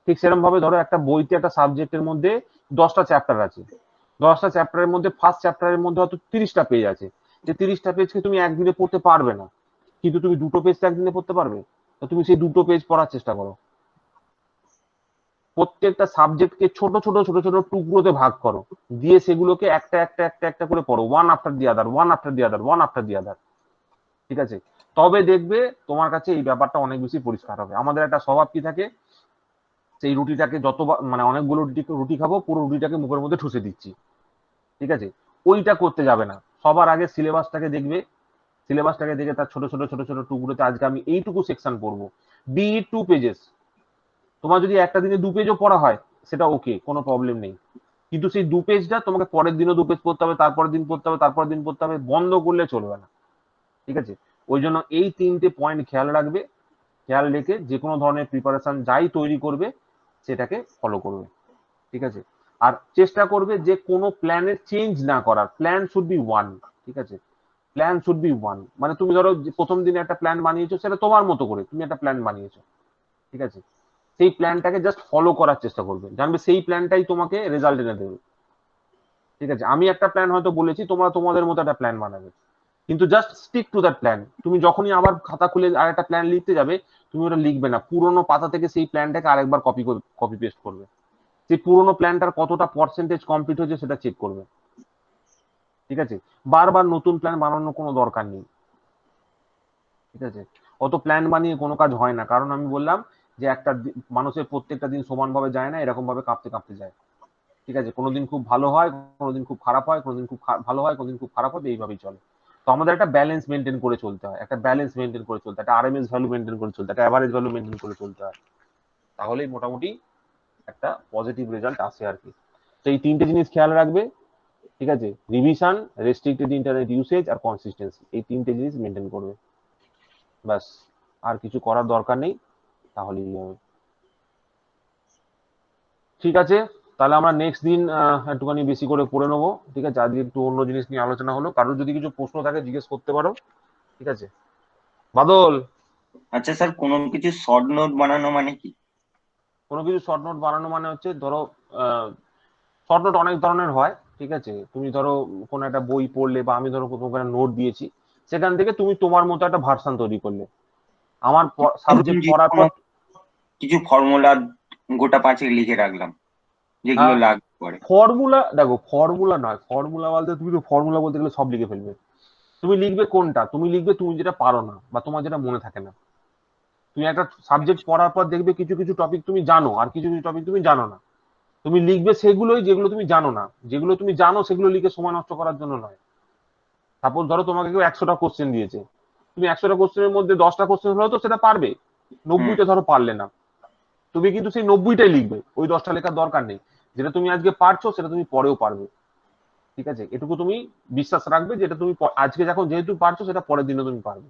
ঠিক সেরকম ভাবে ধরো একটা বইতে একটা সাবজেক্টের মধ্যে 10টা চ্যাপ্টার আছে, 10টা চ্যাপ্টারের মধ্যে ফার্স্ট চ্যাপ্টারের মধ্যে হয়তো 30টা পেজ আছে। যে 30টা পেজকে তুমি একদিনে পড়তে পারবে না, কিন্তু তুমি দুটো পেজ একদিনে পড়তে পারবে। তো তুমি সেই দুটো পেজ পড়ার চেষ্টা করো। প্রত্যেকটা সাবজেক্টকে ছোট ছোট ছোট ছোট টুকরোতে ভাগ করো, দিয়ে সেগুলোকে একটা একটা একটা একটা করে পড়ো, one after the other, one after the other, one after the other. ঠিক আছে, তবে দেখবে তোমার কাছে এই ব্যাপারটা অনেক বেশি পরিষ্কার হবে। আমাদের একটা স্বভাব কি থাকে, সেই রুটিটাকে যতবার মানে অনেকগুলো রুটি খাবো, পুরো রুটিটাকে মুখের মধ্যে ঠুসে দিচ্ছি। ঠিক আছে, ওইটা করতে যাবে না। সবার আগে সিলেবাসটাকে দেখবে, সিলেবাসটাকে দেখে তার ছোট ছোট ছোট ছোট টুকরোতে আজকে আমি এইটুকু সেকশন পড়বো, বি 2 পেজেস। তোমার যদি একটা দিনে 2 পেজও পড়া হয় সেটা ওকে, কোনো প্রবলেম নেই, কিন্তু সেই 2 পেজটা তোমাকে পরের দিনও 2 পেজ পড়তে হবে, তারপরের দিন পড়তে হবে, তারপরের দিন পড়তে হবে, বন্ধ করলে চলবে না। ঠিক আছে, ওই জন্য এই 3টে পয়েন্ট খেয়াল রাখবে। খেয়াল রেখে যে কোনো ধরনের প্রিপারেশন যাই তৈরি করবে সেটাকে ফলো করবে। ঠিক আছে, আর চেষ্টা করবে যে কোনো প্ল্যানের চেঞ্জ না করার, প্ল্যান শুড বি ওয়ান। ঠিক আছে, প্ল্যান শুড বি ওয়ান, মানে তুমি ধরো প্রথম দিনে একটা প্ল্যান বানিয়েছো, সেটা তোমার মতো করে তুমি একটা প্ল্যান বানিয়েছো। ঠিক আছে, সেই প্ল্যানটাকে জাস্ট ফলো করার চেষ্টা করবে, জানবে সেই প্ল্যানটাই তোমাকে রেজাল্ট এনে দেবে। ঠিক আছে, আমি একটা প্ল্যান হয়তো বলেছি, তোমরা তোমাদের মতো একটা প্ল্যান বানাবে, কিন্তু just stick to that plan. তুমি যখনই আবার খাতা খুলে আরেকটা প্ল্যান লিখতে যাবে, তুমি ওটা লিখবে না, পুরোনো পাতা থেকে সেই প্ল্যানটাকে আরেকবার কপি পেস্ট করবে। সেই পুরোনো প্ল্যানটার কতটা পার্সেন্টেজ কমপ্লিট হয়েছে সেটা চেক করবে। ঠিক আছে, বারবার নতুন প্ল্যান বানানোর কোনো দরকার নেই। ঠিক আছে, অত প্ল্যান বানিয়ে কোনো কাজ হয় না, কারণ আমি বললাম যে একটা মানুষের প্রত্যেকটা দিন সমানভাবে যায় না, এরকম ভাবে কাঁপতে কাঁপতে যায়। ঠিক আছে, কোনোদিন খুব ভালো হয়, কোনোদিন খুব খারাপ হয়, কোনোদিন খুব ভালো হয়, কোনোদিন খুব খারাপ হবে, এইভাবেই চলে। তো আমাদের একটা ব্যালেন্স মেনটেন করে চলতে হয়, একটা ব্যালেন্স মেনটেন করে চলতে হয়, একটা আরএমএস ভ্যালু মেনটেন করে চলতে হয়, একটা অ্যাভারেজ ভ্যালু মেনটেন করে চলতে হয়, তাহলেই মোটামুটি একটা পজিটিভ রেজাল্ট আসে আর কি। তো এই 3টে জিনিস খেয়াল রাখবে। ঠিক আছে, রিভিশন, রেস্ট্রিক্টেড ইন্টারনেট ইউসেজ আর কনসিস্টেন্সি, এই 3টে জিনিস মেনটেন করবে, ব্যাস, আর কিছু করার দরকার নেই, তাহলেই হবে। ঠিক আছে, তাহলে আমরা নেক্সট দিন একটুখানি বেশি করে পড়ে নেবো। ঠিক আছে, আজকে একটু অন্য জিনিস নিয়ে আলোচনা হলো, কারোর যদি কিছু প্রশ্ন থাকে জিজ্ঞেস করতে পারো। ঠিক আছে, বাদল? আচ্ছা স্যার, কোনো কিছু শর্ট নোট বানানো মানে কি? কোনো কিছু শর্ট নোট বানানো মানে হচ্ছে ধরো শর্ট নোট অনেক ধরনের হয়। ঠিক আছে, তুমি ধরো কোনো একটা বই পড়লে, বা আমি ধরো তোমাকে নোট দিয়েছি, সেখান থেকে তুমি তোমার মতো একটা ভার্সন তৈরি করলে। আমার সাবজেক্ট পড়ার পর কিছু ফর্মুলা গোটা 5 লিখে রাখলাম যেগুলো লাগবে পরে। ফর্মুলা, দেখো ফর্মুলা নয়, ফর্মুলা বলতে তুমি তো ফর্মুলা বলতে গেলে সব লিখে ফেলবে। তুমি লিখবে কোনটা, তুমি লিখবে তুমি যেটা পারো না বা তোমার যেটা মনে থাকে না। তুমি একটা সাবজেক্ট পড়ার পর দেখবে কিছু কিছু টপিক তুমি জানো আর কিছু কিছু টপিক তুমি জানো না। তুমি লিখবে সেগুলোই যেগুলো তুমি জানো না, যেগুলো তুমি জানো সেগুলো লিখে সময় নষ্ট করার জন্য নয়। সাপোজ ধরো তোমাকে কেউ 100টা কোশ্চেন দিয়েছে, তুমি 100টা কোশ্চেনের মধ্যে 10টা কোশ্চেন হলো তো সেটা পারবে, 90টা ধরো পারলে না, তুমি কিন্তু সেই 90টাই লিখবে, ওই 10টা লেখার দরকার নেই। যেটা তুমি আজকে পারছো সেটা তুমি পরেও পারবে, ঠিক আছে? এটুকু তুমি বিশ্বাস রাখবে যেটা তুমি আজকে যখন যেহেতু পারছো সেটা পরের দিনও তুমি পারবে,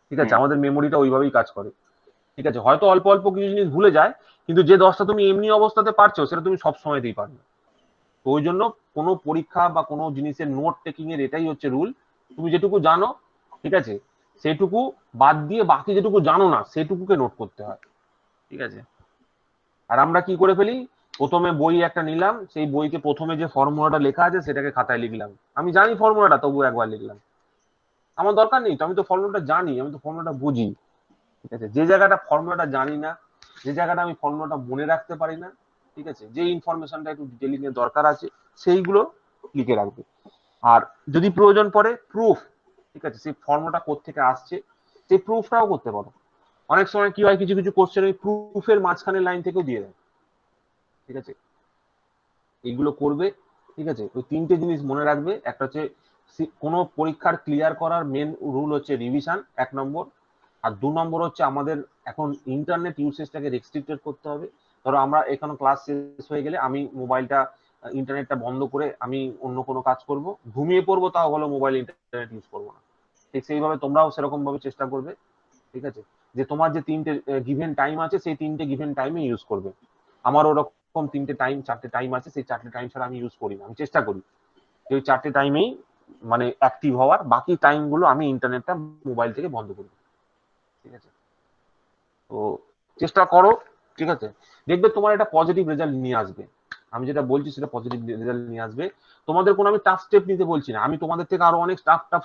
ঠিক আছে? আমাদের মেমোরিটা ওইভাবেই কাজ করে, ঠিক আছে? হয়তো অল্প অল্প কিছু জিনিস ভুলে যায়, কিন্তু যে 10টা তুমি এমনি অবস্থাতে পারছো সেটা তুমি সব সময়তেই পারবে। তো ওই জন্য কোনো পরীক্ষা বা কোনো জিনিসের নোট টেকিং এর এটাই হচ্ছে রুল, তুমি যেটুকু জানো, ঠিক আছে, সেটুকু বাদ দিয়ে বাকি যেটুকু জানো না সেটুকুকে নোট করতে হয়, ঠিক আছে? আর আমরা কি করে ফেলি, প্রথমে বই একটা নিলাম, সেই বইতে প্রথমে যে ফর্মুলাটা লেখা আছে সেটাকে খাতায় লিখলাম, আমি জানি ফর্মুলাটা তবু একবার লিখলাম, আমার দরকার নেই তো, আমি তো ফর্মুলাটা জানি, আমি তো ফর্মুলাটা বুঝি, ঠিক আছে? যে জায়গাটা ফর্মুলাটা জানি না, যে জায়গাটা আমি ফর্মুলাটা মনে রাখতে পারি না, ঠিক আছে, যে ইনফরমেশনটা একটু ডিটেলিং এর দরকার আছে সেইগুলো লিখে রাখবে। আর যদি প্রয়োজন পড়ে প্রুফ, ঠিক আছে, সেই ফর্মুলাটা কোত্থেকে আসছে সেই প্রুফটাও করতে পারো। অনেক সময় কি হয়, কিছু কিছু কোশ্চেন ওই প্রুফের মাঝখানে লাইন থেকেও দিয়ে দেয়, ঠিক আছে? এইগুলো করবে, ঠিক আছে? ওই 3টে জিনিস মনে রাখবে, একটা হচ্ছে কোনো পরীক্ষার ক্লিয়ার করার মেন রুল হচ্ছে রিভিশন 1 নম্বর, আর 2 নম্বর হচ্ছে আমাদের এখন ইন্টারনেট ইউসেজটাকে রেস্ট্রিক্টেড করতে হবে। ধরো আমরা এখানে ক্লাস শেষ হয়ে গেলে আমি মোবাইলটা ইন্টারনেটটা বন্ধ করে আমি অন্য কোনো কাজ করব, ঘুমিয়ে পড়বো, তাও হলো মোবাইল ইন্টারনেট ইউজ করবো না। ঠিক সেইভাবে তোমরাও সেরকম ভাবে চেষ্টা করবে, ঠিক আছে, যে তোমার যে 3টে গিভেন টাইম আছে সেই 3টে গিভেন টাইমে ইউজ করবে। আমার ওরকম 3টে টাইম 4টে টাইম আছে, সেই 4টে টাইম ছাড়া আমি ইউজ করি না, আমি চেষ্টা করি যে ওই 4টে টাইমেই মানে অ্যাক্টিভ হওয়ার, বাকি টাইমগুলো আমি ইন্টারনেটটা মোবাইল থেকে বন্ধ করি, ঠিক আছে? তো চেষ্টা করো, ঠিক আছে, দেখবে তোমার একটা পজিটিভ রেজাল্ট নিয়ে আসবে। আমি যেটা বলছি সেটা পজিটিভ রেজাল্ট নিয়ে আসবে। তোমাদের কোনো আমি টাফ স্টেপ নিতে বলছি না, আমি তোমাদের থেকে আরো অনেক টাফ স্টেপ